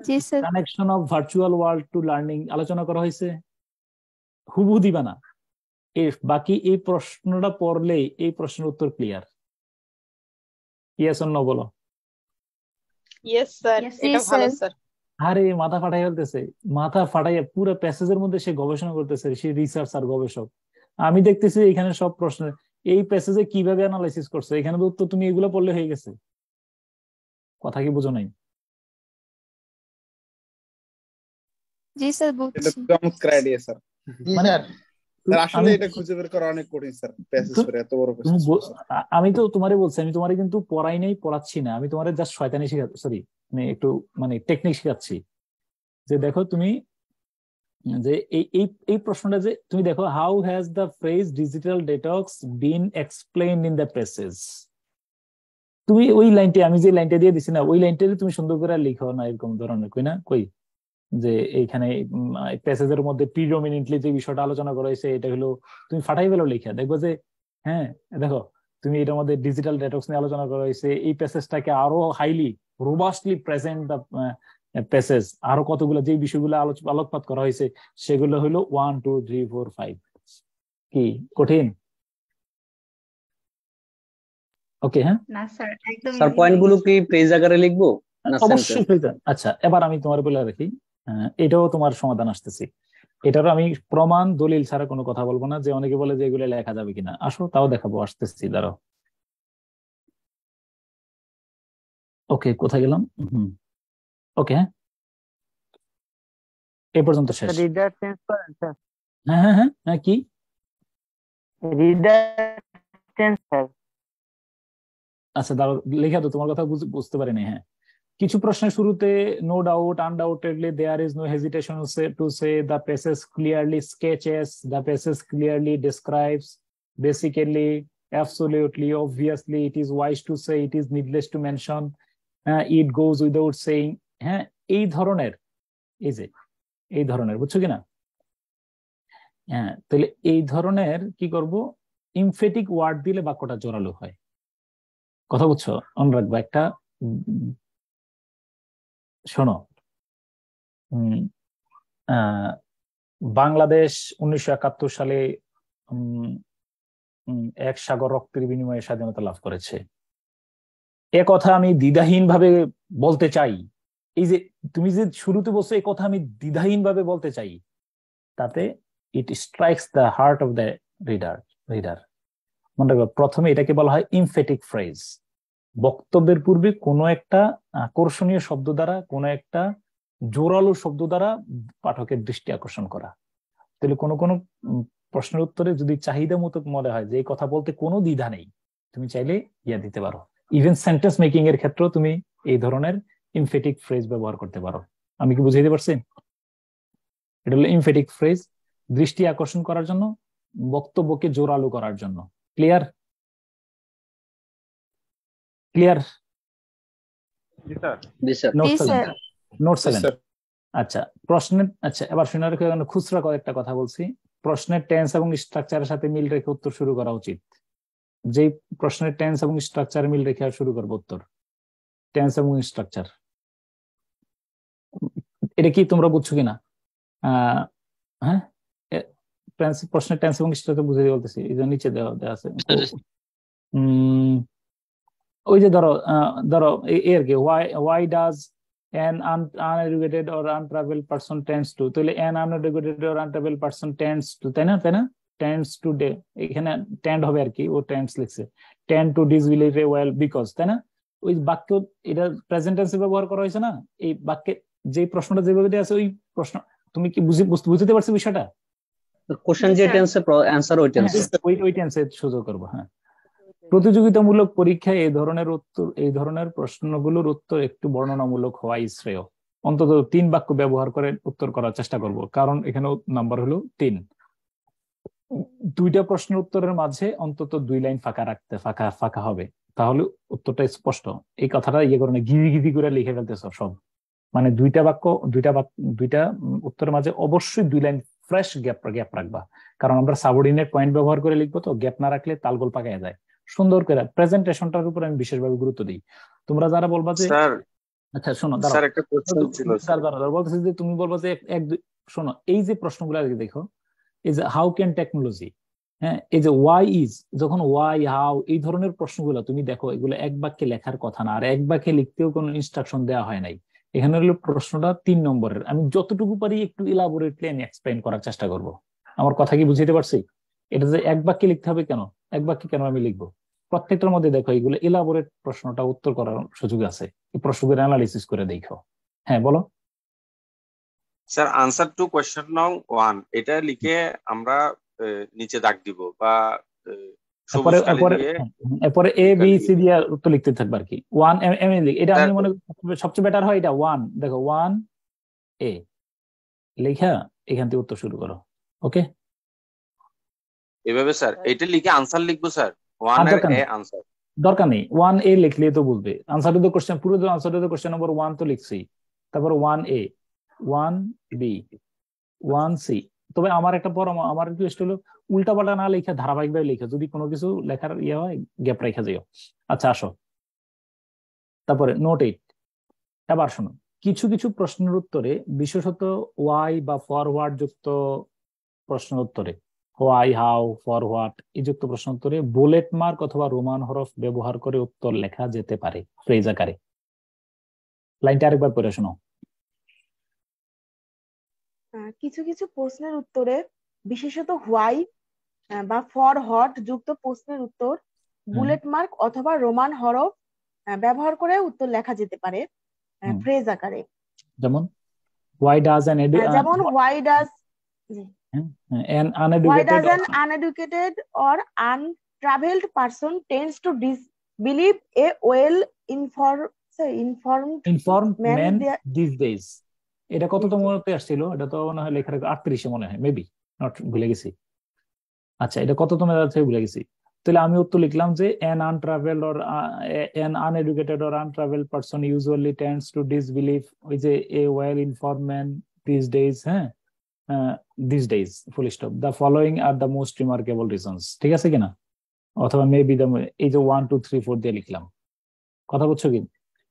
জি sir. Connection of virtual world to learning আলোচনা করা হয়েছে? হুবহু দিবা না, বাকি এই প্রশ্নটা পড়লেই এই প্রশ্নের উত্তর ক্লিয়ার। ইয়েস অর নো বলো। ইয়েস স্যার, এটা ভালো স্যার। আরে মাথা ফাটাই ফেলতেছে, মাথা ফাটাইয়া পুরো প্যাসেজের মধ্যে সে গবেষণা করতেছে, সে রিসার্চ আর গবেষক। আমি দেখতেছি এখানে সব প্রশ্ন এই প্যাসেজে কিভাবে অ্যানালাইসিস করছে, এখানে তো উত্তর তুমি এগুলো পড়লে হয়ে গেছে। কথা কি বুঝো নাই? জি স্যার বুঝছি। এটা চমৎকার আইডিয়া স্যার। মানে আসলে এটা খুঁজে বের করা অনেক কঠিন স্যার, প্যাসেজ করে এত বড় প্যাসেজ। আমি তো তোমারে বলছি, আমি তোমারে কিন্তু পড়াই নাই, পড়াচ্ছি না, আমি তোমারে জাস্ট শয়তানি শেখাচ্ছি, সরি মানে একটু মানে টেকনিক শেখাচ্ছি। যে দেখো তুমি যে এই প্রশ্নটা যে তুমি দেখো, how has the phrase digital detox been explained in the passage, তুমি ওই লাইনটা আমি যে লাইনটা দিয়ে দিছি না, ওই লাইনটাতে তুমি সুন্দর করে লিখো না এরকম ধরনের, কই না কই যে এইখানে প্যাসেজের মধ্যে প্রিডমিনেন্টলি যে বিষয়টা আলোচনা করা হয়েছে এটা হলো, তুমি ফাটাই ফেলো লেখা, দেখবো যে হ্যাঁ দেখো তুমি এটার মধ্যে ডিজিটাল ডিটক্স নিয়ে আলোচনা করা হয়েছে, এই প্যাসেজটাকে আরো হাইলি রোবাস্টলি প্রেজেন্ট দ্য প্যাসেজ, আরো কতগুলো যে বিষয়গুলো আলোকপাত করা হয়েছে সেগুলো হলো 1 2 3 4 5। কি কঠিন? ওকে হ্যাঁ না স্যার, একদম স্যার পয়েন্টগুলো কি পেজ আকারে লিখবো না অবশ্যই সেন্টেন্স? আচ্ছা এবার আমি তোমার বলে রাখি, এটাও তোমার সমাধান আসতেছি, এটারও আমি প্রমাণ দলিল ছাড়া কোনো কথা বলবো না। যে অনেকে বলে যে এগুলো লেখা যাবে কিনা, আসো তাও দেখাবো, আসতেছি দাঁড়াও। ওকে কোথায় গেলাম? ওকে হ্যাঁ এই পর্যন্ত শেষ। রিডার চেঞ্জ করেন স্যার। হ্যাঁ হ্যাঁ হ্যাঁ হ্যাঁ কি রিডার চেঞ্জ স্যার? আচ্ছা দাঁড়াও লেখা তো, তোমার কথা বুঝতে পারিনি। হ্যাঁ কিছু প্রশ্নের শুরুতে no doubt undoubtedly there is no hesitation to say the passage clearly sketches, the passage clearly describes, basically absolutely obviously it is wise to say, it is needless to mention, it goes without saying, হ্যাঁ এই ধরনের, এই যে এই ধরনের, বুঝছো কিনা? হ্যাঁ তাহলে এই ধরনের কি করব, ইমফেটিক ওয়ার্ড দিলে বাক্যটা জোরালো হয়। কথা বুঝছো? মনে রাখবা একটা, শোনো বাংলাদেশ 1971 সালে এক সাগর রক্তের বিনিময়ে স্বাধীনতা লাভ করেছে, এ কথা আমি দ্বিধাহীন ভাবে বলতে চাই। এই যে তুমি যে শুরুতে বলছো এই কথা আমি দ্বিধাহীন ভাবে বলতে চাই, তাতে it strikes the heart of the reader. মনে রাখবে প্রথমে এটাকে বলা হয় ইমফেটিক ফ্রেজ। বক্তব্যের পূর্বে কোনো একটা আকর্ষণীয় শব্দ দ্বারা, কোনো একটা জোরালো শব্দ দ্বারা পাঠকের দৃষ্টি আকর্ষণ করা। তাহলে কোনো কোনো প্রশ্নের উত্তরে যদি চাহিদা মতো মনে হয় যে এই কথা বলতে কোনো দ্বিধা নেই, তুমি চাইলে ইয়া দিতে পারো। ইভেন সেন্টেন্স মেকিং এর ক্ষেত্রেও তুমি এই ধরনের ইমফেটিক ফ্রেজ ব্যবহার করতে পারো। আমি কি বুঝাইতে পারছি? এটা হলো ইমফেটিক ফ্রেজ, দৃষ্টি আকর্ষণ করার জন্য, বক্তব্যকে জোরালো করার জন্য। ক্লিয়ার? ক্লিয়ার? নোট 7। আচ্ছা প্রশ্নের, আচ্ছা এবার শুনে রেখে খুচরা কয়েকটা কথা বলছি। প্রশ্নের টেন্স এবং স্ট্রাকচারের সাথে মিল রেখে উত্তর শুরু করা উচিত। যেই প্রশ্নের টেন্স এবং স্ট্রাকচার মিল রেখে শুরু করবো উত্তর, টেন্স এবং স্ট্রাকচার। এটা কি তোমরা বুঝছো কিনা? হ্যাঁ প্রশ্নের টেন্স এবং স্ট্রাকচার বুঝে বলতেছি, এই যে নিচে দেওয়া আছে। ওই যে ধরো এই আর কি, why does an uneducated or untraveled person tends to, তাহলে an uneducated or untraveled person tends to, তাই না tends to, এখানে tend হবে আর কি, ও tends লিখছে, tend to disbelieve a while because, তাই না? ওই বাক্য এটা প্রেজেন্ট টেন্সে ব্যবহার করা হয়েছে না, এই বাক্যে যে প্রশ্নটা যেভাবে দেওয়া আছে ওই প্রশ্ন, তুমি কি বুঝতে পারছো বিষয়টা? কোশ্চেন যে টেন্সে অ্যানসার ওই টেন্সে, ওই টেন্সে সুযোগ করব। হ্যাঁ, প্রতিযোগিতামূলক পরীক্ষায় এই ধরনের প্রশ্নগুলোর উত্তর একটু বর্ণনামূলক হওয়াই শ্রেয়। অন্তত 3 বাক্য ব্যবহার করে উত্তর করার চেষ্টা করব, কারণ এখানে নাম্বার হলো 3। 2টা প্রশ্নের উত্তরের মাঝে অন্তত 2 লাইন ফাঁকা হবে, তাহলে উত্তরটা স্পষ্ট। এই কথাটা করে গিরি করে লিখে ফেলতেছ সব, মানে 2টা উত্তরের মাঝে অবশ্যই 2 লাইন ফ্রেশ গ্যাপ রাখবা, কারণ আমরা সাবঅর্ডিনেট পয়েন্ট ব্যবহার করে লিখবো, তো গ্যাপ না রাখলে তালগোল পাকায় যায়। সুন্দর করে প্রেজেন্টেশনটার উপর আমি বিশেষভাবে গুরুত্ব দিই। তোমরা যারা বলবা যে আচ্ছা শোনো, স্যার একটা কোশ্চেন ছিল বলতেছি যে তুমি বলবা যে শোনো, এই যে প্রশ্নগুলো দেখো, এই যে হাউ ক্যান টেকনোলজি, হ্যাঁ, এই যে ওয়াই ইজ, যখন ওয়াই হাউ এই ধরনের প্রশ্নগুলো তুমি দেখো, এগুলো এক বাক্যে লেখার কথা না, আর এক বাক্যে লিখতেও কোনো ইনস্ট্রাকশন দেওয়া হয় নাই। এখানে হলো প্রশ্নটা 3 নম্বরের, আমি যতটুকু পারি একটু ইলাবোরেটলি আমি এক্সপ্লেইন করার চেষ্টা করব। আমার কথা কি বুঝতে পারছি? এটা যে এক বাক্যে লিখতে হবে কেন, এক বাক্যে কেন আমি লিখবো, প্রত্যেকটার মধ্যে দেখো এগুলো ইলাবোরেট প্রশ্নটা উত্তর করার সুযোগ আছে, এই প্রশ্নগুলো অ্যানালাইসিস করে দেখো। হ্যাঁ বলো স্যার। আনসার টু কোয়েশ্চন নং 1 এটা লিখে আমরা নিচে দাগ দিব বা এরপরে এ বি সি দিয়ে উত্তর লিখতে থাকবে আর কি। 1 এম এটা আমি মনে করি সবচেয়ে বেটার হয় এটা 1, দেখো 1 এ লেখা এখান থেকে উত্তর শুরু করো। ওকে, এভাবে স্যার এটা লিখে আনসার লিখবো স্যার, 1 এর এ আনসার দরকার নেই, 1 এ লিখলে তো বলবে আনসার টু দ্য কোশ্চেন, পুরো answer to the question number 1 তো লিখছি, তারপর 1 এ 1 বি 1 সি। তবে আমার একটা আমার রিকোয়েস্ট হলো উল্টাপাল্টা না লেখা ধারাবাহিকভাবে লেখা, যদি কোনো কিছু লেখার হয় গ্যাপ রেখে যাও। আচ্ছা আসো, তারপরে নোট 8। এবার শোনো, কিছু প্রশ্নের উত্তরে, বিশেষত ওয়াই বা ফরওয়ার্ড যুক্ত প্রশ্নের উত্তরে, হোয়াই হাউ ফর হোয়াট এই যুক্ত প্রশ্ন উত্তরে বুলেট মার্ক অথবা রোমান হরফ ব্যবহার করে উত্তর লেখা যেতে পারে ফ্রেজ আকারে। লাইনটা আরেকবার পড়ে শোনো। কিছু প্রশ্নের উত্তরে বিশেষত হোয়াই বা ফর হট যুক্ত প্রশ্নের উত্তর বুলেট মার্ক অথবা রোমান হরফ ব্যবহার করে উত্তর লেখা যেতে পারে ফ্রেজ আকারে। যেমন why does an uneducated or untraveled person tends to disbelieve a well-informed man these days? এটা কততম মনে আসছিল? এটা তো মনে হয় লেখার 38 মনে হয়, মেবি, নট, ভুলে গেছি। আচ্ছা, এটা কততম আছে ভুলে গেছি। তাহলে আমি উত্তর লিখলাম যে an untraveled or an uneducated or untraveled person usually tends to disbelieve ওই যে a well-informed man these days, হ্যাঁ, these days full stop, the following are the most remarkable reasons। ঠিক আছে কিনা? অথবা মেবি এই যে 1 2 3 4 দিয়ে লিখলাম, কথা বুঝছো কি?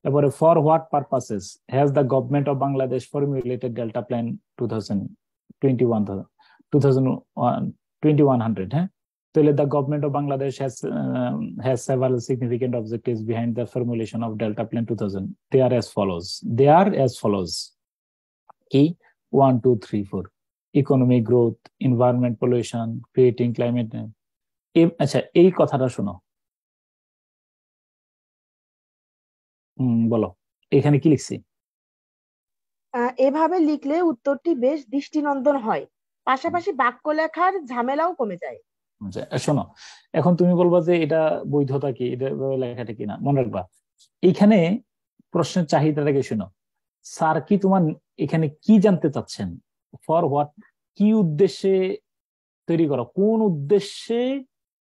এবারে for what purposes has the government of Bangladesh formulated Delta Plan 2100? হ্যাঁ, তাহলে the government of Bangladesh has several significant objectives behind the formulation of Delta Plan 2000. They are as follows. কি? 1 2 3 4 economic growth, environment pollution, creating climate। আচ্ছা, এই কথাটা শোনো, বলো এখানে কি লিখছি? এভাবে লিখলে উত্তরটি বেশ দৃষ্টিনন্দন হয়, পাশাপাশি বাক্য লেখার ঝামেলাও কমে যায়। শোনো, এখন তুমি বলবা যে এটা বৈধতা কি, এটা লেখাটা কিনা। মনে রাখবা এখানে প্রশ্নের চাহিদাটাকে শোনো, স্যার কি তোমার এখানে কি জানতে চাচ্ছেন, ফর হোয়াট, কি উদ্দেশ্যে তৈরি করা, কোন উদ্দেশ্যে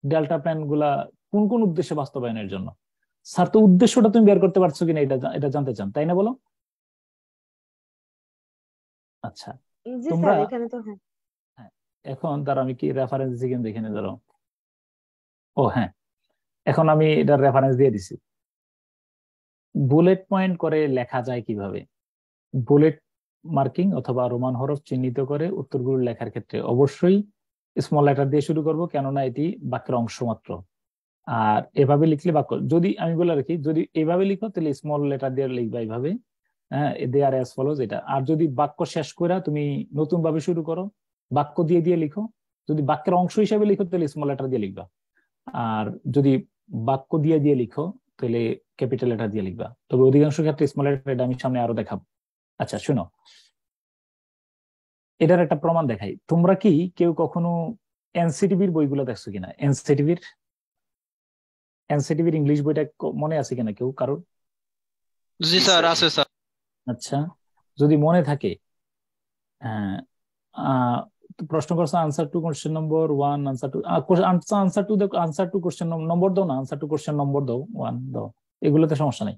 ডেল্টা প্ল্যান গুলা, কোন উদ্দেশ্যে বাস্তবায়নের জন্য। স্যার তো উদ্দেশ্যটা তুমি বের করতে পারছো কিনা এটা জানতে চান, তাই না? বলো। আচ্ছা, তোমরা এখন তার আমি কি রেফারেন্স দিচ্ছি কিন্তু এখানে ধরো, ও হ্যাঁ, এখন আমি এটার রেফারেন্স দিয়ে দিছি। বুলেট পয়েন্ট করে লেখা যায় কিভাবে? বুলেট মার্কিং অথবা রোমান হরফ চিহ্নিত করে উত্তরগুলো লেখার ক্ষেত্রে অবশ্যই স্মল লেটার দিয়ে শুরু করব, কেননা এটি বাক্যের অংশ মাত্র। আর এভাবে লিখলে বাক্য, যদি আমি বলে রাখি, যদি এভাবে লিখো তাহলে স্মল লেটার দিয়ে লিখবা এইভাবে, হ্যাঁ, দে আর অ্যাজ ফলোজ এটা। আর যদি বাক্য শেষ করে তুমি নতুন ভাবে শুরু করো, বাক্য দিয়ে দিয়ে লিখো। যদি বাক্যের অংশ হিসেবে লিখো তাহলে স্মল লেটার দিয়ে লিখবা, আর যদি বাক্য দিয়ে দিয়ে লিখো তাহলে ক্যাপিটাল লেটার দিয়ে লিখবা। তবে অধিকাংশ ক্ষেত্রে স্মল লেটার, এটা আমি সামনে আরো দেখাবো। আচ্ছা শুনো, এটার একটা প্রমাণ দেখাই। তোমরা কি কেউ কখনো এনসিটিভির বইগুলো দেখছো কিনা? এনসিটিভির ইংলিশ বইটা মনে আছে কিনা কেউ কারোর? জি স্যার, আছে স্যার। আচ্ছা, যদি মনে থাকে, প্রশ্ন করছো answer to question number 1, answer to question number দাও না, আনসার টু কোশ্চেন নম্বর দাও 1 দাও, এগুলোতে সমস্যা নেই।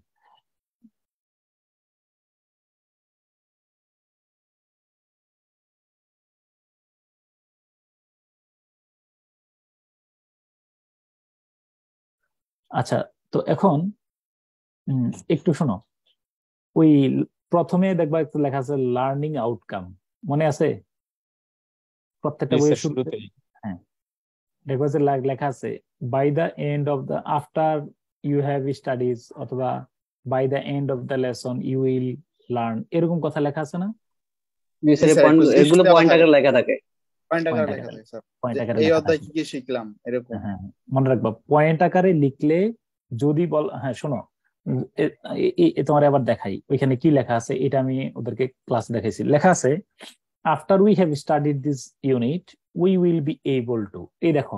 আচ্ছা, তো এখন একটু শোনো, ওই প্রথমে দেখবা একটু লেখা আছে লার্নিং আউটকাম, মনে আছে? প্রত্যেকটা বইয়ের শুরুতে হ্যাঁ দেখবা যে লেখা আছে by the end of the, after you have studies, অথবা by the end of the lesson you will learn, এরকম কথা লেখা আছে না? এগুলো পয়েন্ট আকারে লেখা থাকে। এই অধ্যায় কি কি শিখলাম এরকম। হ্যাঁ, মনে রাখবা পয়েন্ট আকারে লিখলে যদি বল, হ্যাঁ শোনো তোমার আবার দেখাই ওইখানে কি লেখা আছে, এটা আমি ওদেরকে ক্লাস দেখাইছি। লেখা আছে after we have studied this unit we will be able to, এই দেখো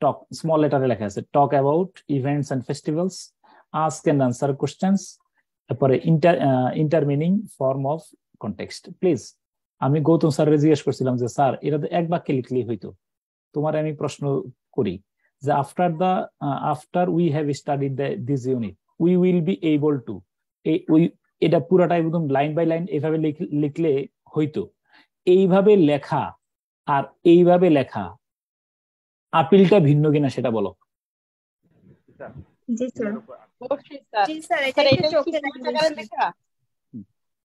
টক স্মল লেটারে লেখা আছে, talk about events and festivals, ask and answer questions, তারপরে ইন্টারমিনিং ফর্ম অফ কনটেক্সট। প্লিজ, আমি গৌতম স্যারের জিজ্ঞেস করছিলাম যে স্যার এটা তো এক বাক্যে লিখলেই হইতো, তোমার আমি প্রশ্ন করি যে after we have studied this unit we will be able two, এটা পুরাটাই একদম লাইন বাই লাইন এইভাবে লিখলে হইতো। এইভাবে লেখা আর এইভাবে লেখা আপিলটা ভিন্ন কিনা সেটা বলো।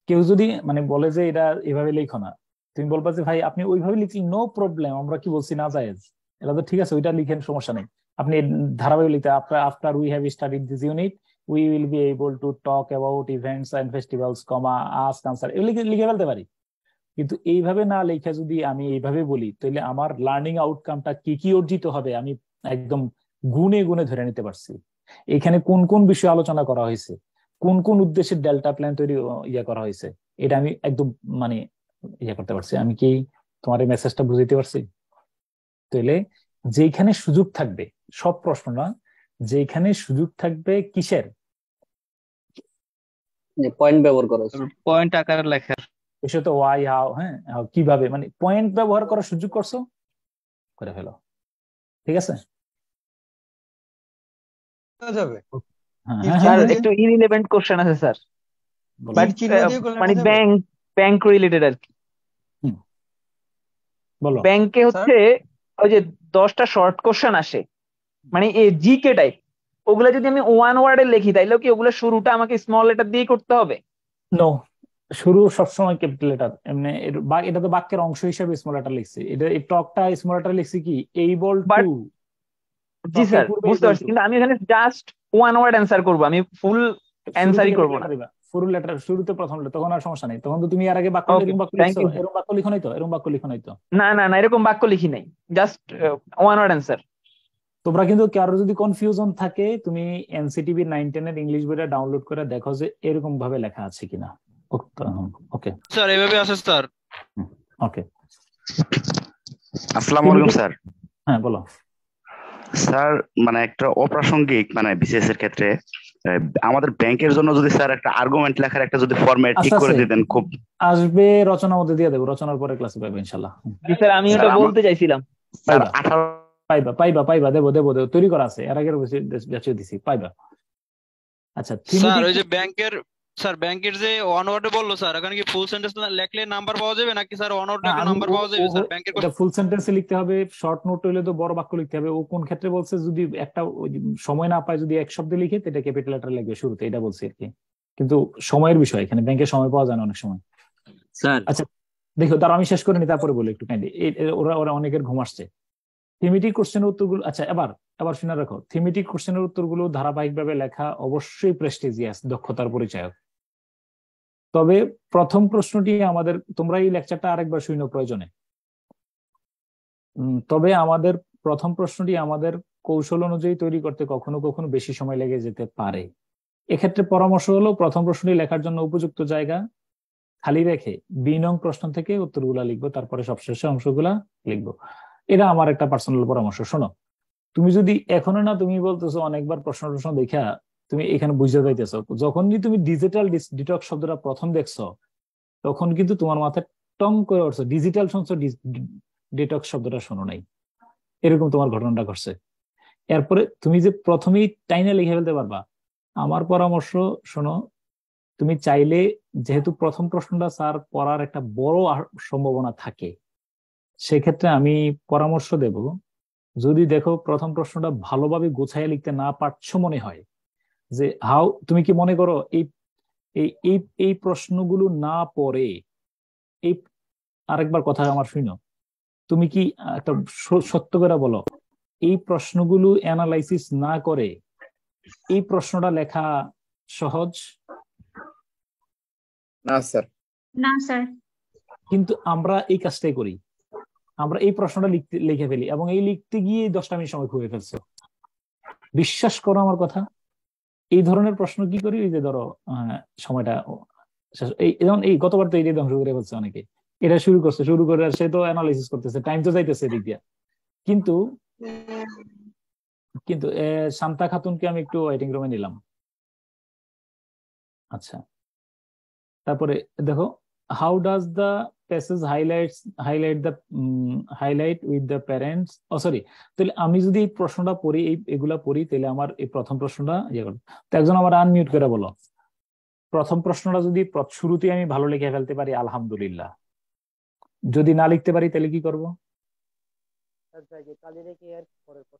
কেউ যদি মানে বলে যে এটা এভাবে লেখো না, তুমি বলবা যে ভাই আপনি ওইভাবে লিখলে নো প্রবলেম, আমরা কি বলছি না জায়েজ, এটা তো ঠিক আছে, ওইটা লিখেন সমস্যা নেই। আপনি ধারাবাহিক লিখতে after we have studied this unit we will be able to talk about events and festivals, ask answer, এগুলো লিখে ফেলতে পারি। কিন্তু এইভাবে না লেখা যদি আমি এইভাবে বলি তাহলে আমার লার্নিং আউটকামটা কি কি অর্জিত হবে আমি একদম গুণে গুণে ধরে নিতে পারছি। এখানে কোন কোন বিষয় আলোচনা করা হয়েছে, কোন কোন উদ্দেশ্যে ডেল্টা প্ল্যান তৈরি করা হয়েছে, এটা আমি একদম মানে করতে পারছি। আমি কি তোমার এই মেসেজটা বুঝাইতে পারছি? তাহলে যেখানে সুযোগ থাকবে, সব প্রশ্ন না, যেখানে সুযোগ থাকবে কিসের পয়েন্ট ব্যবহার করো, পয়েন্ট আকারে লেখার বিষয় তো ওয়াই হাউ, হ্যাঁ কিভাবে, মানে পয়েন্ট ব্যবহার করার সুযোগ করছো, করে ফেলো। ঠিক আছে, স্যার একটু ইররিলেভেন্ট কোশ্চেন আছে স্যার, মানে ব্যাংক রিলেটেড আর কি। বলো। ব্যাংকে হচ্ছে ওই যে 10টা শর্ট কোশ্চেন আসে, মানে জিকে টাইপ, ওগুলা যদি আমি ওয়ান ওয়ার্ডে লিখি তাইলে কি ওগুলা শুরুটা আমাকে স্মল লেটার দিয়ে করতে হবে? নো, শুরু সবসময় ক্যাপিটাল লেটার। এমনি এটা তো বাক্যের অংশ হিসেবে স্মল লেটার লিখছি, এটা এই টকটা স্মল লেটার লিখছি কি এইবল টু। জি স্যার বুঝতে পারছি, কিন্তু আমি এখানে জাস্ট ওয়ান ওয়ার্ড অ্যানসার করব, আমি ফুল অ্যানসারই করব না। ফুল লেটার শুরুতে প্রথম লেটার, তখন আর সমস্যা নেই। তখন তো তুমি এর আগে বাক্য এরকম বাক্য লিখো নাই তো, এরকম বাক্য লিখো নাই তো? না না না, এরকম বাক্য লিখি নাই, জাস্ট ওয়ান ওয়ার্ড অ্যানসার। তোমরা কিন্তু কারো যদি কনফিউশন থাকে তুমি এনসিটিভি 9-10 এর ইংলিশ বইটা ডাউনলোড করে দেখো যে এরকম ভাবে লেখা আছে কিনা। ওকে স্যার, এভাবে আছে স্যার। ওকে, আসসালামু আলাইকুম স্যার। হ্যাঁ বলো স্যার। মানে একটা অপ্রাসঙ্গিক, মানে বিসিএস এর ক্ষেত্রে আমাদের ব্যাংকের জন্য যদি স্যার একটা আর্গুমেন্ট লেখার একটা যদি ফরম্যাট ঠিক করে দিতেন খুব। আসবে, রচনার মধ্যে দিয়ে দেবো, রচনার পরে ক্লাসে পাবে ইনশাআল্লাহ। স্যার আমি ওটা বলতে চাইছিলাম। স্যার 18 পাইবা দেবো তৈরি করা আছে, এর আগের বেশি দিছি, পাইবা। আচ্ছা স্যার, ওই যে ব্যাংকের যে ওয়ান ওয়ার্ডে বললো স্যার, এখানে কি ফুল সেন্টেন্স লিখলে নাম্বার পাওয়া যাবে নাকি স্যার ওয়ান ওয়ার্ডে নাম্বার পাওয়া যাবে স্যার? ব্যাংকের এটা ফুল সেন্টেন্সে লিখতে হবে, শর্ট নোট হইলে তো বড় বাক্য লিখতে হবে। ও কোন ক্ষেত্রে বলছে যদি একটা সময় না পায় যদি এক শব্দে লিখে এটা ক্যাপিটাল লেটার লিখবে শুরুতে, এটা বলছে আর কি। কিন্তু সময়ের বিষয়, এখানে ব্যাংকের সময় পাওয়া যায় না অনেক সময় স্যার। আচ্ছা দেখো, তার আমি শেষ করে নি, তারপরে বলি একটু কাইন্ডলি। ওরা অনেকের ঘুম আসছে। থিমেটিক কোশ্চেনের উত্তরগুলো, আচ্ছা এবার শুনে রাখো, থিমেটিক কোশ্চেনের উত্তরগুলো ধারাবাহিকভাবে লেখা অবশ্যই প্রেস্টিজিয়াস, দক্ষতার পরিচয়ক। তবে প্রথম প্রশ্নটি আমাদের, তোমরা এই লেকচারটা আরেকবার শুনো প্রয়োজনে। তবে আমাদের প্রথম প্রশ্নটি আমাদের কৌশল অনুযায়ী তৈরি করতে কখনো কখনো বেশি সময় লেগে যেতে পারে। এক্ষেত্রে পরামর্শ হলো প্রথম প্রশ্নটি লেখার জন্য উপযুক্ত জায়গা খালি রেখে বি নং প্রশ্ন থেকে উত্তরগুলা লিখবো, তারপরে সবশেষে অংশগুলা লিখবো। এটা আমার একটা পার্সোনাল পরামর্শ। শোনো, তুমি যদি এখনো না, তুমি বলতেছো অনেকবার প্রশ্ন দেখা তুমি এখানে বুঝতে পাইতেছো, যখন তুমি ডিজিটাল ডিটক্স শব্দটা প্রথম দেখছো তখন কিন্তু তোমার মাথায় টং করে উঠছে, ডিজিটাল শুনছো, ডিটক্স শব্দটা শোনো নাই, এরকম তোমার ঘটনাটা ঘটছে। এরপরে তুমি যে প্রথমেই টাইনে লিখে ফেলতে পারবা, আমার পরামর্শ শোনো, তুমি চাইলে, যেহেতু প্রথম প্রশ্নটা স্যার পড়ার একটা বড় সম্ভাবনা থাকে, সেক্ষেত্রে আমি পরামর্শ দেব, যদি দেখো প্রথম প্রশ্নটা ভালোভাবে গুছাইয়া লিখতে না পারছো মনে হয়, যে তুমি কি মনে করো এই প্রশ্নগুলো না পড়ে, এই আরেকবার কথা আমার শুনো, তুমি কি একটা সত্য করে বলো, এই প্রশ্নগুলো অ্যানালাইসিস না করে এই প্রশ্নটা লেখা সহজ? না স্যার। না স্যার। কিন্তু আমরা এই কাজটাই করি, আমরা এই প্রশ্নটা লিখে ফেলি এবং এই লিখতে গিয়ে 10টা মিনিট সময় খুঁজে ফেলছো। বিশ্বাস করো আমার কথা, এই ধরনের প্রশ্ন কি করি, ওই যে ধরো সময়টা এই গতবার তো এই ধ্বংস করে ফেলছে অনেকে, এটা শুরু করে সে তো অ্যানালাইসিস করতেছে, টাইম তো যাইতেছে এদিক দিয়া। কিন্তু শান্তা খাতুনকে আমি একটু ওয়েটিং রুমে নিলাম। আচ্ছা, তারপরে দেখো, how does the passage highlight with the parents, sorry, তাহলে আমি যদি এই প্রশ্নটা পড়ি, এগুলা পড়ি, তাহলে আমার এই প্রথম প্রশ্নটা ইয়ে করবো। তো একজন আমার আনমিউট করে বলো, প্রথম প্রশ্নটা যদি শুরুতে আমি ভালো লিখে ফেলতে পারি আলহামদুলিল্লাহ, যদি না লিখতে পারি তাহলে কি করবো?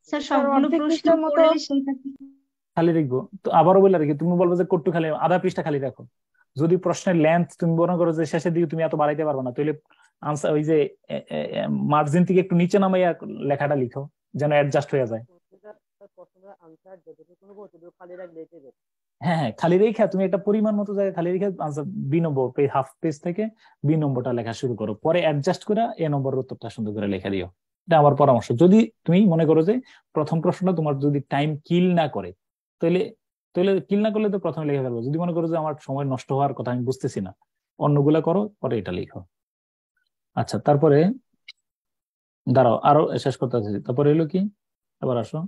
স্যার সবগুলো প্রশ্ন পড়ে খালি লিখবো। তো আবারও বলে রাখি, তুমি বলবো যে কট্টু খালি আধা পৃষ্ঠা খালি রাখো। যদি প্রশ্নের লেন্থ তুমি মনে করো যে শেষের দিকে তুমি এত বাড়াইতে পারবে না, তাহলে আনসার ওই যে মার্জিন থেকে একটু নিচে নামাইয়া লেখাটা লিখো, যেন অ্যাডজাস্ট হয়ে যায়। হ্যাঁ, খালি রেখা তুমি একটা পরিমাণ মতো জায়গায় খালি রেখে আনসার বি নম্বর হাফ পেজ থেকে বি নম্বরটা লেখা শুরু করো, পরে অ্যাডজাস্ট করে এ নম্বরের উত্তরটা সুন্দর করে লেখা দিও। এটা আমার পরামর্শ। যদি তুমি মনে করো যে প্রথম প্রশ্নটা তোমার যদি টাইম কিল না করে, তাহলে কিল না করলে তো প্রথমে লিখে ফেলবো। যদি মনে করো যে আমার সময় নষ্ট হওয়ার কথা আমি বুঝতেছি না, অন্যগুলা করো, পরে এটা লিখো। আচ্ছা, তারপরে দাঁড়াও, আরো শেষ করতে চাচ্ছি। তারপরে এলো কি, এবার আসো,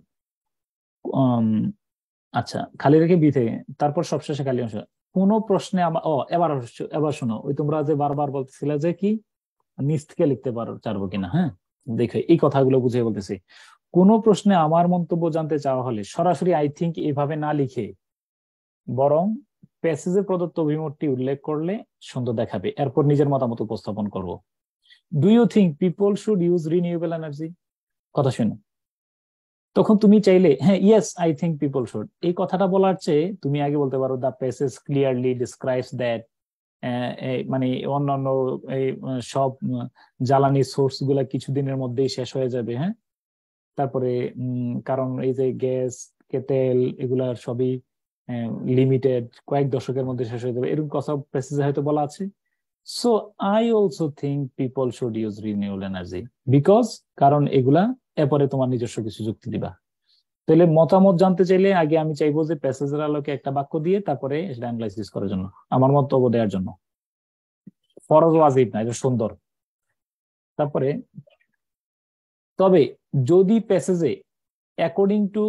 আচ্ছা, খালি রেখে বি থেকে, তারপর সবশেষে খালি অংশ। কোনো প্রশ্নে এবার শোনো, ওই তোমরা যে বারবার বলতেছিলে যে কি নিচ থেকে লিখতে পারবো কিনা, হ্যাঁ দেখো এই কথাগুলো বুঝিয়ে বলতেছি। কোনো প্রশ্নে আমার মন্তব্য জানতে চাওয়া হলে সরাসরি আই থিঙ্ক এভাবে না লিখে বরং প্যাসেজে প্রদত্ত অভিমতটি উল্লেখ করলে সুন্দর দেখাবে, এরপর নিজের মতামত উপস্থাপন করব। Do you think people should use renewable energy? কথা শুনো, তখন তুমি চাইলে হ্যাঁ yes I think people should, এই কথাটা বলার চেয়ে তুমি আগে বলতে পারো the passage clearly describes that, মানে অন্যান্য এই সব জ্বালানি সোর্স গুলা কিছুদিনের মধ্যেই শেষ হয়ে যাবে। হ্যাঁ, তারপরে কারণ এই যে গ্যাস, তেল, এগুলার সবই লিমিটেড, কয়েক দশকের মধ্যে শেষ হয়ে যাবে, এরকম কথা প্যাসেজে হয়তো বলা আছে। So I also think people should use renewable energy because, কারণ এগুলা, এরপরে তোমার নিজস্ব কিছু যুক্তি দিবা। তাহলে মতামত জানতে চাইলে আগে আমি চাইবো যে প্যাসেজের আলোকে একটা বাক্য দিয়ে তারপরে সেটা অ্যানালাইসিস করার জন্য, আমার মন্তব্য দেওয়ার জন্য। ফরজ ওয়াজিব না, এটা সুন্দর। তারপরে তবে যদি প্যাসেজে অ্যাকর্ডিং টু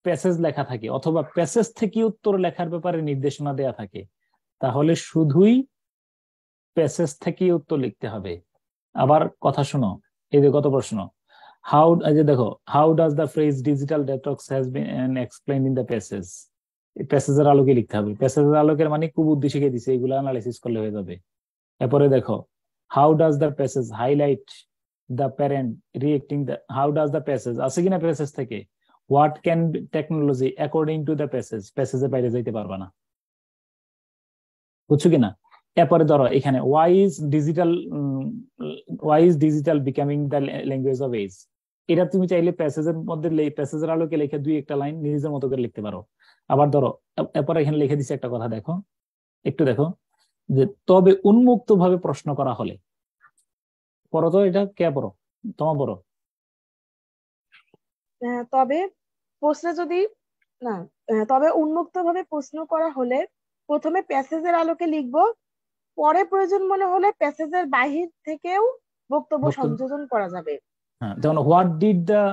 প্যাসেজ লেখা থাকে অথবা প্যাসেজ থেকে উত্তর লেখার ব্যাপারে নির্দেশনা দেয়া থাকে, তাহলে শুধুই প্যাসেজ থেকে উত্তর লিখতে হবে। আবার কথা শোনো, এই যে গত প্রশ্ন, দেখো, how does the phrase digital detox has been explained in the passage, প্যাসেজের আলোকে লিখতে হবে। প্যাসেজের আলোকের মানে খুব বুদ্ধি শিখে দিছে, এগুলো অ্যানালাইসিস করলে হয়ে যাবে। এরপরে দেখো, how does the passage highlight the parent reacting the, how does the passage আছে কিনা প্যাসেজ থেকে, what can technology according to the passage, প্যাসেজের বাইরে যাইতে পারবা না, বুঝছো কিনা? এরপরে ধরো এখানে why is digital becoming the language of age, এটা তুমি চাইলে প্যাসেজের মধ্যে প্যাসেজের আলোকে লিখে দুই একটা লাইন নিজের মতো করে লিখতে পারো। আবার ধরো এরপরে এখানে লিখে দিচ্ছে একটা কথা, দেখো একটু দেখো, যে তবে উন্মুক্ত ভাবে প্রশ্ন করা হলে, পড়ো তো, এটা কে পড়ো, তোমার পড়ো। তবে প্রশ্নে যদি না তবে উন্মুক্ত ভাবে প্রশ্ন করা হলে প্রথমে প্যাসেজের আলোকে লিখব, পরে প্রয়োজন মনে হলে প্যাসেজের বাহির থেকেও বক্তব্য সংযোজন করা যাবে। হ্যাঁ, যেমন what did the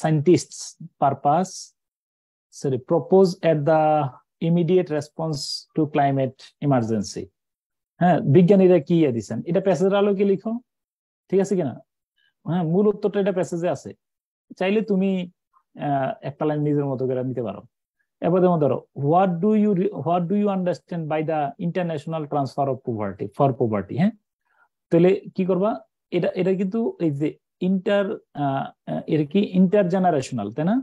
scientists purpose propose at the immediate response to climate emergency. হ্যাঁ, বিজ্ঞানীরা কি দিচ্ছেন, এটা প্যাসেজের আলোকে লিখো, ঠিক আছে কিনা? হ্যাঁ, মূল উত্তরটা এটা প্যাসেজে আছে, চাইলে তুমি একটা লাইন নিজের মতো করে নিতে পারো। এবার যেমন ধরো what do you understand by the international transfer of poverty for poverty. হ্যাঁ, তাহলে কি করবা, এটা কিন্তু এই যে এর কি ইন্টারজেনারেশনাল, তাই না?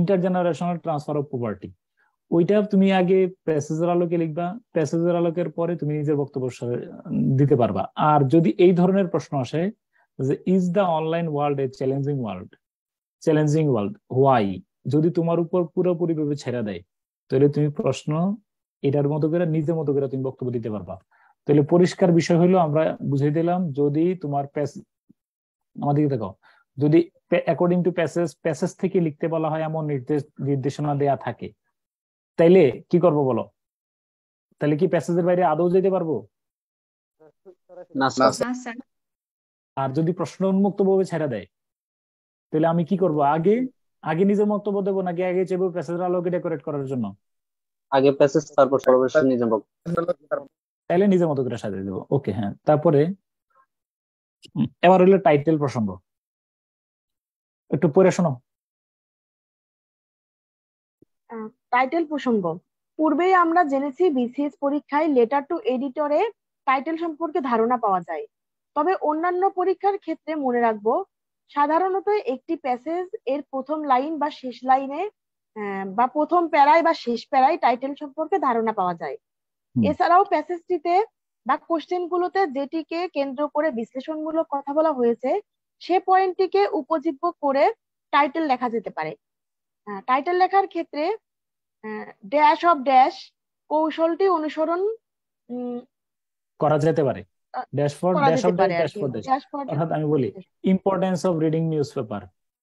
ইন্টারজেনারেশনাল ট্রান্সফার অফ পভার্টি, ওইটা তুমি আগে প্যাসেজের আলোকে লিখবা, প্যাসেজের আলোকের পরে তুমি নিজের বক্তব্য দিতে পারবা। আর যদি এই ধরনের প্রশ্ন আসে যে is the online world a challenging world, why, যদি তোমার উপর পুরোপুরি ভাবে ছেড়ে দেয়, তাহলে তুমি প্রশ্ন এটার মতো করে নিজের মতো করে তুমি বক্তব্য দিতে পারবা। তাহলে পরিষ্কার বিষয় হলো আমরা বুঝিয়ে দিলাম, যদি তোমার আমাদেরকে দেখো, যদি অ্যাকর্ডিং টু প্যাসেজ থেকে লিখতে বলা হয় এমন নির্দেশনা দেয়া থাকে, তাইলে কি করবো বলো? তাহলে কি প্যাসেজের বাইরে আদৌ যেতে পারবো না স্যার। আর যদি প্রশ্ন উন্মুক্ত ভাবে ছেড়ে দেয়, তাহলে আমি কি করব? আগে নিজের বক্তব্য দেবো নাকি আগে চাইবো প্যাসেজের আলোকে ডেকোরেট করার জন্য? আগে প্যাসেজ, তারপর সর্বশেষ নিজের বক্তব্য। তাহলে নিজের মতো করে সাজিয়ে দেবো। ওকে, হ্যাঁ। তারপরে এবার হলো টাইটেল প্রসঙ্গ, একটু পড়ে শোনো। টাইটেল প্রসঙ্গ, পূর্বেই আমরা জেনেছি বিসিএস পরীক্ষায় লেটার টু এডিটরে টাইটেল সম্পর্কে ধারণা পাওয়া যায়। তবে অন্যান্য পরীক্ষার ক্ষেত্রে মনে রাখবো, সাধারণত একটি প্যাসেজ এর প্রথম লাইন বা শেষ লাইনে বা প্রথম প্যারায় বা শেষ প্যারায় টাইটেল সম্পর্কে ধারণা পাওয়া যায়। এছাড়াও প্যাসেজটিতে বা কোশ্চেন গুলোতে যেটিকে কেন্দ্র করে বিশ্লেষণমূলক কথা বলা হয়েছে সে পয়েন্টটিকে উপজীব্য করে টাইটেল লেখা যেতে পারে। টাইটেল লেখার ক্ষেত্রে ড্যাশ অফ ড্যাশ কৌশলটি অনুসরণ করা যেতে পারে। অর্থাৎ আমি বলি importance of reading news paper,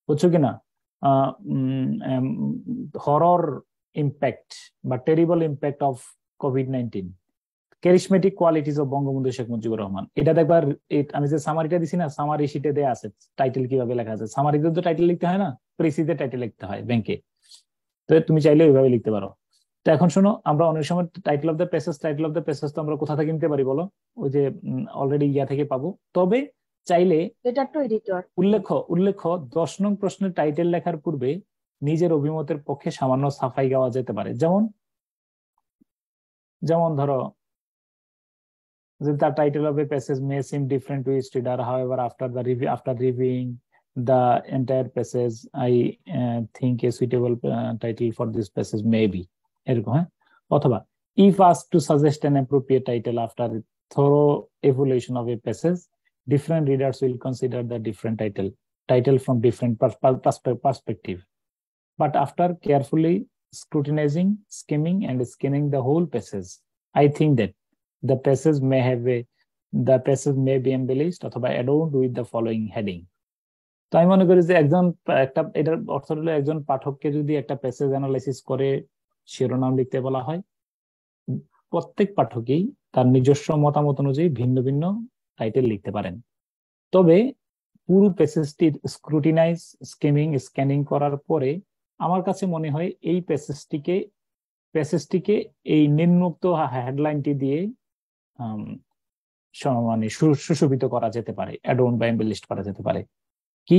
বুঝছো কিনা? হরর ইম্প্যাক্ট বা terrible impact of COVID-19, charismatic qualities of Bangabandhu Sheikh Mujibur Rahman. এটা দেখবার, আমি যে সামারিটা দিছি না, সামারি শিটে দেয়া আছে টাইটেল কিভাবে লেখা আছে। সামারিতে তো টাইটেল লিখতে হয় না, প্রেসিডে টাইটেল লিখতে হয় ব্যাংকে, তো তুমি চাইলে ওইভাবে লিখতে পারো। তো এখন শোনো, আমরা অনেক সময় টাইটেল অফ দ্য প্যাসেজ তো আমরা কোথা থেকে নিতে পারি বলো? ওই যে অলরেডি ইয়া থেকে পাবো। তবে চাইলে উল্লেখ্য 10 নং প্রশ্নের টাইটেল লেখার পূর্বে নিজের অভিমতের পক্ষে সামান্য সাফাই গাওয়া যেতে পারে। যেমন ধরো, the title of a passage may seem different to its reader, however after reviewing the entire passage I think a suitable title for this passage may be এরকম। হ্যাঁ, অথবা if asked to suggest an appropriate title after thorough evaluation of a passage, different readers will consider the different title from different perspective, but after carefully scrutinizing, skimming and scanning the whole passage, I think that the passage may be embellished অথবা adorned with the following heading. তো আমি মনে করি যে এটার অর্থ হলো, একজন পাঠককে যদি একটা প্যাসেজ অ্যানালাইসিস করে শিরোনাম লিখতে বলা হয়, প্রত্যেক পাঠকই তার নিজস্ব মতামত অনুযায়ী ভিন্ন ভিন্ন টাইটেল লিখতে পারেন। তবে পুরো প্যাসেজটির স্ক্রুটিনাইজ, স্ক্যানিং করার পরে আমার কাছে মনে হয় এই প্যাসেজটিকে এই নিম্নোক্ত হেডলাইনটি দিয়ে মানে সুশোভিত করা যেতে পারে, অ্যাডর্ন বা এমবেলিশড করা যেতে পারে। কি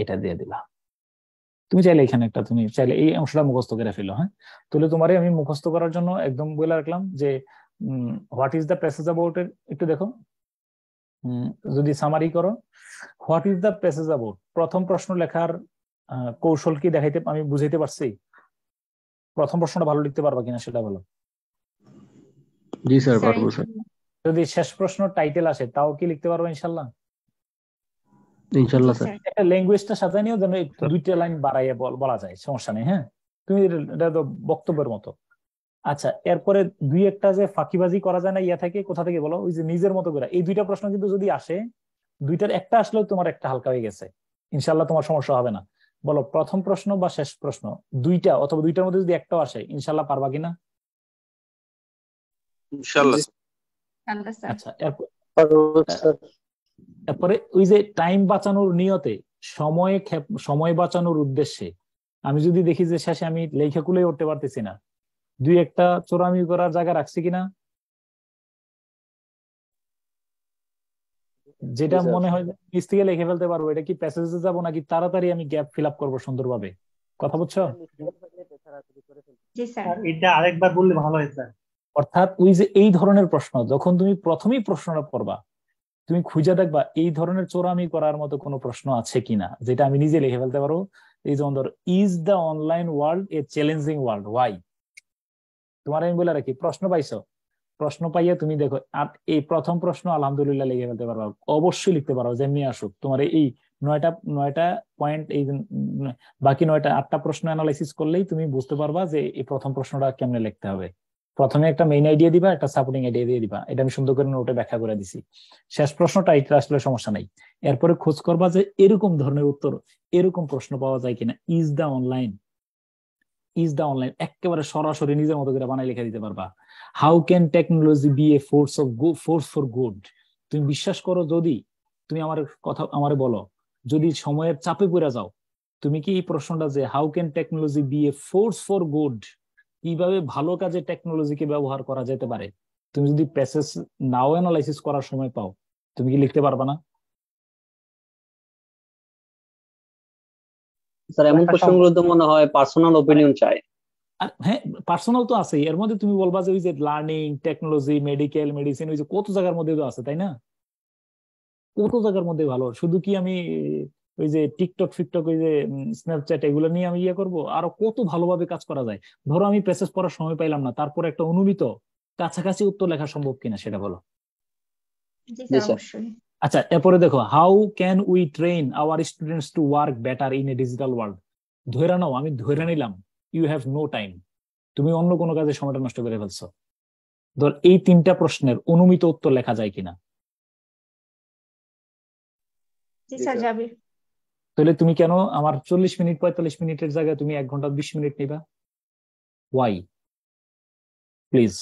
এটা দিয়ে দিলাম। তুমি চাইলে এখানে তুমি চাইলে এই অংশটা মুখস্থ করে ফেলো। হ্যাঁ, তাহলে তোমারে আমি মুখস্থ করার জন্য একদম বলে রাখলাম যে what is the passage about এর একটু দেখো। যদি সামারি করো, what is the passage about, প্রথম প্রশ্ন লেখার কৌশল কি দেখাইতে আমি বুঝাইতে পারছি? প্রথম প্রশ্নটা ভালো লিখতে পারবা কিনা সেটা বলো। জি স্যার, পারবো স্যার। যদি শেষ প্রশ্ন টাইটেল আসে তাও কি লিখতে পারবো ইনশাল্লাহ? ইনশাল্লাহ স্যার। একটা ল্যাঙ্গুয়েজটা সাজায় নিও যেন দুইটা লাইন বাড়াইয়ে বলা যায়, সমস্যা নেই। হ্যাঁ, তুমি এটা তো বক্তব্যের মতো। আচ্ছা, এরপরে দুই একটা যে ফাঁকিবাজি করা যায় না ইয়া থেকে, কোথা থেকে বলো, ওই যে নিজের মতো করে এই দুইটা প্রশ্ন কিন্তু যদি আসে, দুইটার একটা আসলেও তোমার একটা হালকা হয়ে গেছে, ইনশাল্লাহ তোমার সমস্যা হবে না। বলো প্রথম প্রশ্ন বা শেষ প্রশ্ন, দুইটা অথবা দুইটার মধ্যে যদি একটাও আসে, ইনশাল্লাহ পারবা কিনা? ইনশাআল্লাহ। আচ্ছা, এরপরে ওই যে টাইম বাঁচানোর নিয়তে, সময় বাঁচানোর উদ্দেশ্যে আমি যদি দেখি যে শেষে আমি লেখা কুলে উঠতে পারতেছি না, দুই একটা চোরামি করার জায়গা রাখছি কিনা, যেটা মনে হয় যে নিজ থেকে লিখে ফেলতে পারবো, এটা কি প্যাসেজে যাবো নাকি তাড়াতাড়ি আমি গ্যাপ ফিল আপ করবো সুন্দরভাবে? কথা বুঝছো? এটা আরেকবার বললে ভালো হয় স্যার। অর্থাৎ ওই যে এই ধরনের প্রশ্ন যখন তুমি প্রথমেই প্রশ্নটা পড়বা, তুমি খুঁজে দেখবা এই ধরনের চোরামি করার মতো কোনো প্রশ্ন আছে কিনা, যেটা আমি নিজে লিখে ফেলতে পারবো। এই যেমন ধর, is the online world a challenging world, why? তোমার আমি বলে রাখি, প্রশ্ন পাইছো, প্রশ্ন পাইয়া তুমি দেখো, আর এই প্রথম প্রশ্ন আলহামদুলিল্লাহ লিখে ফেলতে পারবা, অবশ্যই লিখতে পারো, যেমনি আসুক তোমার এই নয়টা পয়েন্ট, এই বাকি 8টা প্রশ্ন অ্যানালাইসিস করলেই তুমি বুঝতে পারবা যে এই প্রথম প্রশ্নটা কেমনে লিখতে হবে। প্রথমে একটা মেইন আইডিয়া দিবা, একটা সাপোর্টিং আইডিয়া দিয়ে দিবা, এটা আমি সুন্দর করে নোটে ব্যাখ্যা করে দিছি। শেষ প্রশ্নটা এটা আসলে সমস্যা নাই, এরপরে খোঁজ করবা যে এরকম ধরনের উত্তর, এরকম প্রশ্ন পাওয়া যায় কিনা। ইজ দ্য অনলাইন একেবারে সরাসরি নিজের মতো করে বানাই লিখে দিতে পারবা। How can technology be a force for good? তুমি বিশ্বাস করো, যদি তুমি আমারে বলো, যদি সময়ের চাপে পড়ে যাও, তুমি কি এই প্রশ্নটা যে how can technology be a force for good, কিভাবে ভালো কাজে টেকনোলজিকে ব্যবহার করা যেতে পারে, তুমি যদি প্যাসেজ নাও অ্যানালাইসিস করার সময় পাও, তুমি কি লিখতে পারবা না? স্যার এমন প্রশ্নগুলো তো মনে হয় পার্সোনাল ওপিনিয়ন চাই। হ্যাঁ, পার্সোনাল তো আছে, এর মধ্যে তুমি বলবা যে ওই যে লার্নিং, টেকনোলজি, মেডিকেল, মেডিসিন, ওই যে কত জায়গার মধ্যে তো আছে, তাই না? কত জায়গার মধ্যে ভালো, শুধু কি আমি ওই যে টিকটক ফিকটক, ওই যে স্ন্যাপচ্যাট, এগুলো নিয়ে আমি করব? আরো কত ভালোভাবে কাজ করা যায়। ধরো আমি প্যাসেজ পড়ার সময় পাইলাম না, তারপর একটা অনুমিত কাছাকাছি উত্তর লেখা সম্ভব কিনা সেটা বলো। আচ্ছা, এরপরে দেখো, how can we train hour students to work better in a digital world? ধরে নাও, আমি ধরে নিলাম ইউ হ্যাভ নো টাইম, তুমি অন্য কোনো কাজে সময়টা নষ্ট করে ফেলছো। ধর এই 3টা প্রশ্নের অনুমিত উত্তর লেখা যায় কিনা? তাহলে তুমি কেন আমার 40 মিনিট 45 মিনিটের জায়গায় তুমি 1 ঘন্টা 20 মিনিট নিবা? ওয়াই? প্লিজ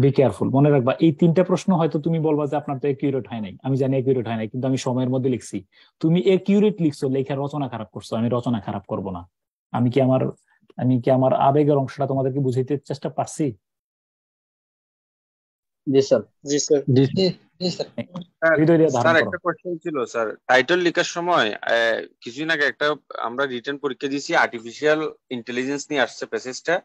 বি কেয়ারফুল, মনে রাখবা এই 3টা প্রশ্ন হয়তো তুমি বলবা যে আপনার তো একিউরেট হয় নাই, আমি জানি একিউরেট হয় নাই, কিন্তু আমি সময়ের মধ্যে লিখছি। তুমি একিউরেট লিখছো, লেখার রচনা খারাপ করছো, আমি রচনা খারাপ করব না। আমি কি আমার আবেগের অংশটা তোমাদেরকে বুঝাইতে চেষ্টা পারছি? জি স্যার। স্যার একটা কোশ্চেন ছিল স্যার, টাইটেল লেখার সময় কিছুদিন আগে একটা আমরা রিটেন পরীক্ষা দিয়েছি, আর্টিফিশিয়াল ইন্টেলিজেন্স নিয়ে আসছে প্যাসেজটা,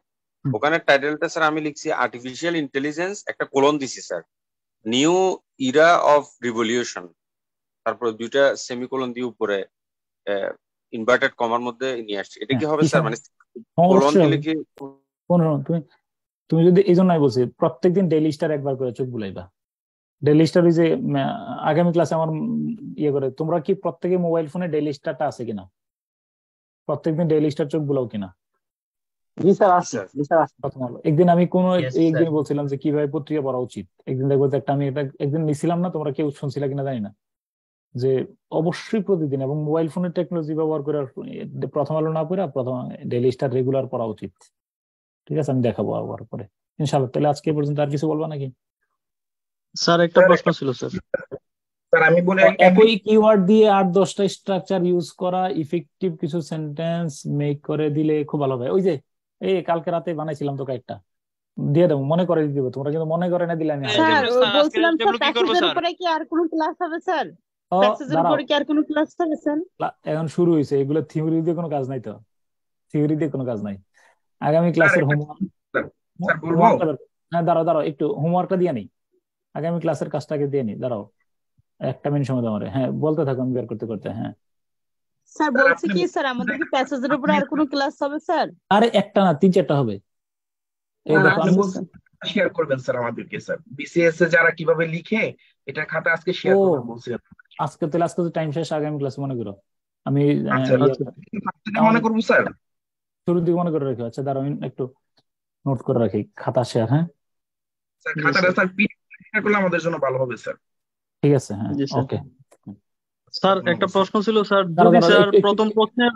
ওখানে টাইটেলটা স্যার আমি লিখছি আর্টিফিশিয়াল ইন্টেলিজেন্স, একটা কোলন দিছি sir, new Ira of revolution, তারপর 2টা সেমিকোলন দিয়ে উপরে ইনভার্টেড কমার মধ্যে নিয়ে আসছি। এটা কি হবে স্যার? মানে কোলন দিলে কি? তুমি যদি এই জন্যই বলছি, প্রত্যেকদিন ডেইলি স্টার একবার করে চোখ বুলাইবা। ডেইলি স্টার ওই যে আগামী ক্লাসে আমার করে, তোমরা কি প্রত্যেকে মোবাইল ফোনে ডেইলি স্টারটা আছে কিনা? প্রত্যেকদিন ডেইলি স্টার চোখ বুলাও কিনা? জি স্যার আছে। একদিন আমি একদিন বলছিলাম যে কিভাবে পত্রিকা পড়া উচিত, একদিন দেখবো যে আমি একদিন নিছিলাম না, তোমরা কেউ শুনছিল কিনা জানি না, যে অবশ্যই প্রতিদিন এবং মোবাইল ফোনের টেকনোলজি ব্যবহার করে প্রথম আলো না পড়া প্রথম ডেইলি স্টার রেগুলার পড়া উচিত। ঠিক আছে, আমি দেখাবো আবার পরে ইনশাআল্লাহ। তাহলে আজকে পর্যন্ত আর কিছু বলবা নাকি? স্যার একটা প্রশ্ন ছিল স্যার। স্যার আমি বলে একই কিওয়ার্ড দিয়ে 8-10টা স্ট্রাকচার ইউজ করা, ইফেক্টিভ কিছু সেন্টেন্স মেক করে দিলে খুব ভালো হবে। ওই যে এই কালকে রাতে বানাইছিলাম তো কয়েকটা, দিয়ে দেবো, মনে করে দিব, তোমরা কিন্তু মনে করে না দিলে আমি স্যার বলছিলাম স্যার প্যাসেজের উপরে কি আর কোনো ক্লাস হবে স্যার? প্যাসেজের উপরে কি আর কোনো ক্লাস হবে স্যার? এখন শুরু হইছে, এগুলো থিওরি দিয়ে কোনো কাজ নাই, তো থিওরি দিয়ে কোনো কাজ নাই। আগামী ক্লাসের হোমওয়ার্ক, হ্যাঁ দাঁড়াও একটু হোমওয়ার্কটা দিয়ে নি, আগামী ক্লাসের কাজটাকে দিয়ে নি, দাঁড়াও 1 মিনিট সময় দাও আমারে। হ্যাঁ বলতে থাকো, আমি বের করতে। হ্যাঁ স্যার বলছি কি স্যার, আমাদের কি প্যাসেজের উপরে আর কোনো ক্লাস হবে স্যার? আরে একটা না, 3-4টা হবে। শেয়ার করবেন স্যার আমাদেরকে, স্যার বিসিএস এ যারা কিভাবে লিখে এটা খাতা আজকে শেয়ার করবেন বলছিলেন। আজকে টাইম শেষ, আগামী ক্লাসে মনে করো। আমি মনে করব স্যার, শুরুর দিকে মনে করে রাখো। আচ্ছা দাঁড়াও একটু নোট করে রাখি, খাতা শেয়ার। হ্যাঁ স্যার খাতাটা স্যার পিডিএফ করলে আমাদের জন্য ভালো হবে স্যার। ঠিক আছে, হ্যাঁ জি স্যার। ওকে। স্যার একটা প্রশ্ন ছিল স্যার, দাঁড়াও যদি দাঁড়াও, স্যার একটু প্রথম প্রশ্নের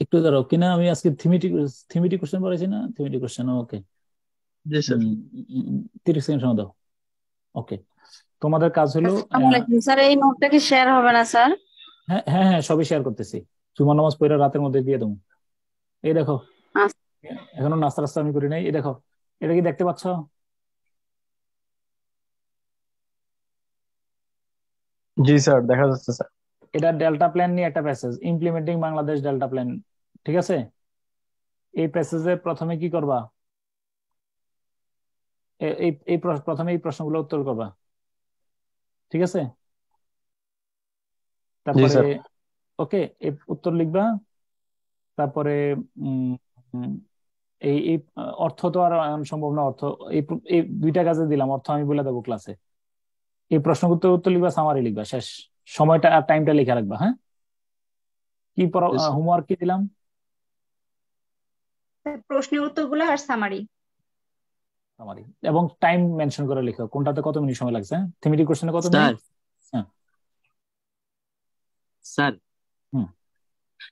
একটু দাঁড়াও, কিনা আমি আজকে থিমেটিক কোশ্চেন পড়াইছি না, থিমেটিক কোশ্চেন। ওকে, জি স্যার 30 সেকেন্ড সময় দাও। ওকে, তোমাদের কাজ হলো আসসালামু আলাইকুম স্যার, এই নোটটা কি শেয়ার হবে না স্যার? হ্যাঁ হ্যাঁ হ্যাঁ, সবই শেয়ার করতেছি। জুমার নামাজ পড়ে রাতের মধ্যে দিয়ে দেবো। এই দেখো, এখনো নাস্তা রাস্তা আমি করি নাই। এই দেখো, এটা কি দেখতে পাচ্ছ? জি স্যার, দেখা যাচ্ছে স্যার। এটা ডেল্টা প্ল্যান নিয়ে একটা passage, implementing Bangladesh delta plan. ঠিক আছে, এই প্যাসেজে প্রথমে কি করবা? প্রথমে এই প্রশ্নগুলো উত্তর করবা। ঠিক আছে, তারপরে ওকে এই উত্তর লিখবা। তারপরে এই এই অর্থ তো আর সম্ভব না, অর্থ এই দুইটা কাজে দিলাম, অর্থ আমি বলে দেবো ক্লাসে। এই প্রশ্ন উত্তর লিখবা, সামারি লিখবা, শেষ। সময়টা আর টাইমটা লিখে রাখবা। হ্যাঁ, কি হোমওয়ার্ক কি দিলাম? প্রশ্নের উত্তরগুলো আর সামারি। এবং টাইম মেনশন করে লিখো, কোনটাতে কত মিনিট সময় লাগছে। থিমেটিক কোশ্চেনে কত মিনিট? স্যার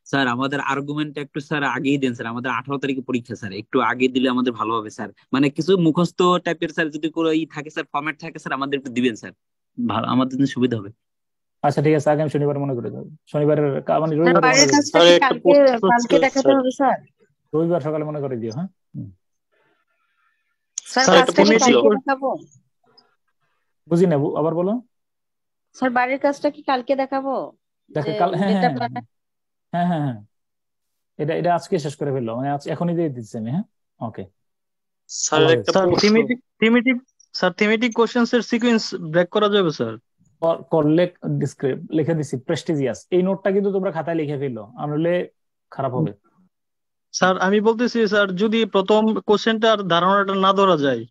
স্যার আমাদের আর্গুমেন্ট একটু স্যার আগেই দেন স্যার, আমাদের 18 তারিখে পরীক্ষা স্যার, একটু আগে দিলে আমাদের ভালো হবে স্যার। মানে কিছু মুখস্থ টাইপের স্যার যদি কোনো থাকে স্যার, ফরম্যাট থাকে স্যার, আমাদের একটু দিবেন স্যার, ভালো আমাদের জন্য সুবিধা হবে। আচ্ছা ঠিক আছে, আগামী শনিবার মনে করে দেবো। শনিবারের মানে কালকে দেখাতে হবে স্যার, রবিবার সকালে মনে করে দিও। হ্যাঁ স্যার, কাজটা কি কালকে দেখাবো? বুঝি না, আবার বলো। স্যার বাড়ির কাজটা কি কালকে দেখাবো? হ্যাঁ হ্যাঁ হ্যাঁ, এটা আজকে শেষ করে ফেললো, মানে এখনই দিয়ে দিচ্ছি আমি। হ্যাঁ ওকে স্যার, একটা থিমেটিক কোশ্চেনস এর সিকোয়েন্স ব্রেক করা যাবে স্যার? করলে লিখে দিছি প্রেস্টিজিয়াস। এই নোটটা কিন্তু তোমরা খাতায় লিখে ফেললো, আনলে খারাপ হবে। স্যার আমি বলতেছি স্যার, যদি প্রথম কোশ্চেনটার ধারণাটা না ধরা যায়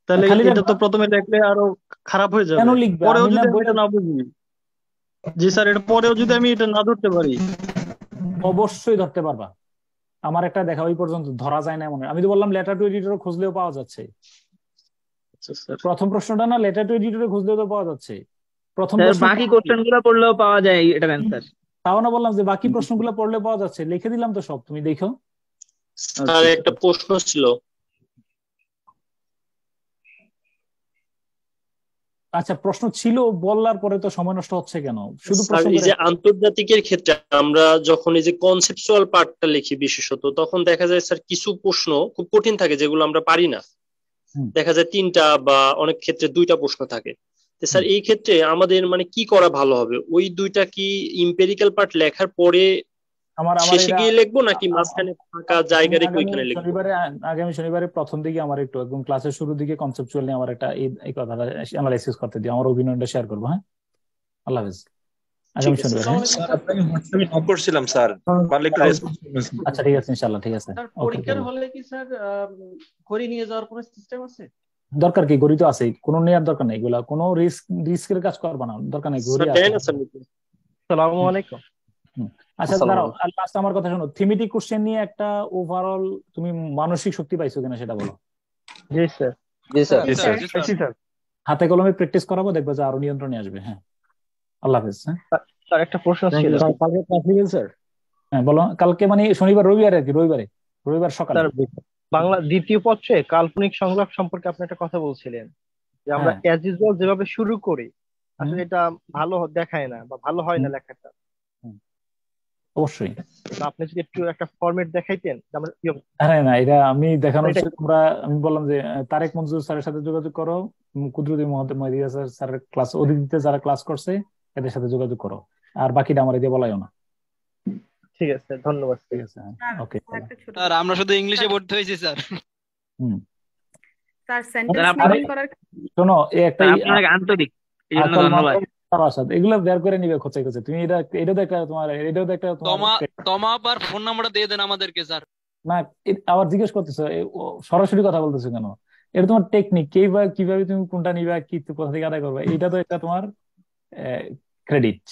তাহলে এটা তো প্রথমে লিখলে আরো খারাপ হয়ে যাবে। পরেও যদি আমি এটা না বুঝি। জি স্যার, এটা পরেও যদি আমি এটা না ধরতে পারি। অবশ্যই ধরতে পারবা। আমার একটা দেখা ওই পর্যন্ত ধরা যায় না মনে। আমি তো বললাম লেটার টু এডিটর খুঁজলেও পাওয়া যাচ্ছে। প্রথম প্রশ্নটা না, লেটার টু এডিটরে খুঁজলেও তো পাওয়া যাচ্ছে। প্রথম বাকি কোশ্চেনগুলো পড়লেও পাওয়া যায় এটার অ্যানসার। তাও না বললাম যে বাকি প্রশ্নগুলো পড়লে পাওয়া যাচ্ছে, লিখে দিলাম তো সব, তুমি দেখো। স্যার একটা প্রশ্ন ছিল। আচ্ছা, প্রশ্ন ছিল বলার পরে তো সময় নষ্ট হচ্ছে কেন? শুধু প্রশ্ন এই যে আন্তর্জাতিকের ক্ষেত্রে আমরা যখন এই যে কনসেপচুয়াল পার্টটা লিখি বিশেষত, তখন দেখা যায় স্যার কিছু প্রশ্ন খুব কঠিন থাকে যেগুলো আমরা পারি না। দেখা যায় 3টা বা অনেক ক্ষেত্রে 2টা প্রশ্ন থাকে। তো স্যার এই ক্ষেত্রে আমাদের মানে কি করা ভালো হবে? ওই 2টা কি ইম্পেরিক্যাল পার্ট লেখার পরে শেষে গিয়ে লিখবো, নাকি মাঝখানে ফাঁকা জায়গা রেখে ওইখানে লিখবো? আগামী শনিবারে প্রথম দিকে আমার একটু একদম ক্লাসের শুরুর দিকে কনসেপচুয়াল নিয়ে আমার একটা এই কথাটা অ্যানালাইসিস করতে দিও, আমার অভিনয়টা শেয়ার করবো। হ্যাঁ, আল্লাহ হাফেজ। আগামী শনিবার। আমি নক করছিলাম স্যার, পারলে একটু আচ্ছা ঠিক আছে, ইনশাআল্লাহ ঠিক আছে। পরীক্ষার হলে কি স্যার ঘড়ি নিয়ে যাওয়ার কোনো সিস্টেম আছে? দরকার কি? ঘড়ি তো আছে, কোনো নেওয়ার দরকার নেই। এগুলা কোনো রিস্কের কাজ করবা না, দরকার নেই। ঘড়ি আছে। আসসালামু আলাইকুম। আচ্ছা দাঁড়াও, লাস্ট আমার কথা শোনো। থিমেটিক কোশ্চেন নিয়ে একটা ওভারঅল তুমি মানসিক শক্তি পাইছো কিনা সেটা বলো। জি স্যার। জি স্যার। হাতে কলমে প্র্যাকটিস করাবো, দেখবে যে আরো নিয়ন্ত্রণে আসবে। হ্যাঁ, আল্লাহ হাফেজ। হ্যাঁ স্যার একটা প্রশ্ন ছিল। কালকে ক্লাস নেবেন স্যার? হ্যাঁ বলো। কালকে মানে শনিবার, রবিবার আর কি, রবিবার সকালে। বাংলা দ্বিতীয় পত্রে কাল্পনিক সংলাপ সম্পর্কে আপনি একটা কথা বলছিলেন যে আমরা অ্যাজ ইউজুয়াল যেভাবে শুরু করি আসলে এটা ভালো দেখায় না বা ভালো হয় না লেখাটা। অবশ্যই আপনি যদি একটু একটা ফরম্যাট দেখাইতেন। আরে না, এটা আমি দেখানোর তোমরা, আমি বললাম যে তারেক মনজুর স্যারের সাথে যোগাযোগ করো, কুদরতি মহম্মদ স্যারের ক্লাস, অতিথিতে যারা ক্লাস করছে এদের সাথে যোগাযোগ করো, আর বাকিটা আমার এদিকে বলাইও না। ঠিক আছে, ধন্যবাদ। ঠিক আছে, ওকে স্যার। আমরা শুধু ইংলিশে পড়তে হয়েছি স্যার। স্যার সেন্টেন্স মেকিং করার শোনো, এই একটা আন্তরিক, এই জন্য ধন্যবাদ। এগুলো বের করে নিবে খোঁচাই খোঁচাই। তুমি এটাও একটা তোমার, এটাও একটা তোমার আর ফোন নাম্বারটা দিয়ে দেন আমাদেরকে স্যার। না, আবার জিজ্ঞেস করতেছো, সরাসরি কথা বলতেছো কেন? এটা তোমার টেকনিক, কিভাবে তুমি কোনটা নিবা, কি কোথা থেকে আদায় করবে, এটা তো একটা তোমার ক্রেডিট।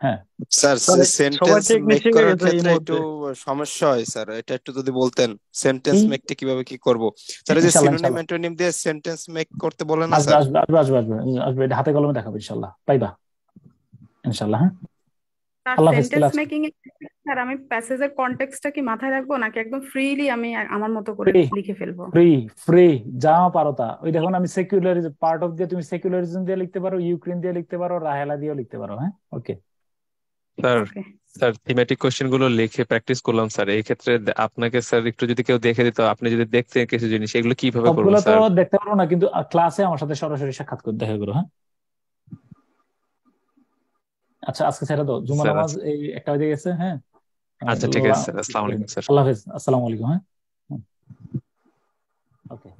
হ্যাঁ স্যার সবাই সেন্টেন্স ঠিক মেক শিখে করার গেছে এই ক্ষেত্রে মুহূর্তে। একটু সমস্যা হয় স্যার, এটা একটু যদি বলতেন সেন্টেন্স এই মেকটা কিভাবে কি করব। স্যার এই যে ইনশাল্লাহ সিনোনিম ইনশাল্লাহ অ্যান্টোনিম দিয়ে সেন্টেন্স মেক করতে বলে না আসবে স্যার? আসবে আসবে আসবে আসবে আসবে, এটা হাতে কলমে দেখাবো ইনশাল্লাহ, পাইবা ইনশাল্লাহ। হ্যাঁ স্যার আল্লাহ হাফেজ সেন্টেন্স ক্লাস। মেকিং এ স্যার আমি প্যাসেজের কনটেক্সটটা কি মাথায় রাখবো নাকি একদম ফ্রিলি আমি আমার মতো করে ফ্রি লিখে ফেলবো? ফ্রি ফ্রি যা পারো তা। ওই দেখুন আমি সেকুলারিজম পার্ট অফ দিয়ে তুমি সেকুলারিজম দিয়ে লিখতে পারো, ইউক্রেন দিয়ে লিখতে পারো, রাহেলা দিয়েও লিখতে পারো। হ্যাঁ okay sir okay sir thematic question গুলো লিখে প্র্যাকটিস করলাম স্যার। এই ক্ষেত্রে আপনাকে স্যার একটু যদি কেউ দেখে দিত, আপনি যদি দেখতেন কিছু জিনিস, এগুলো কিভাবে করবো সবগুলো তো স্যার? দেখতে পারো না, কিন্তু ক্লাসে আমার সাথে সরাসরি সাক্ষাৎ করে দেখা করো। হ্যাঁ আচ্ছা আজকে ছেড়ে দাও, জুমা স্যার নামাজ এই 1টা বেজে গেছে। হ্যাঁ আচ্ছা ঠিক আছে স্যার, আসসালামু আলাইকুম স্যার। আল্লাহ হাফেজ, আসসালামু আলাইকুম। হ্যাঁ ওকে।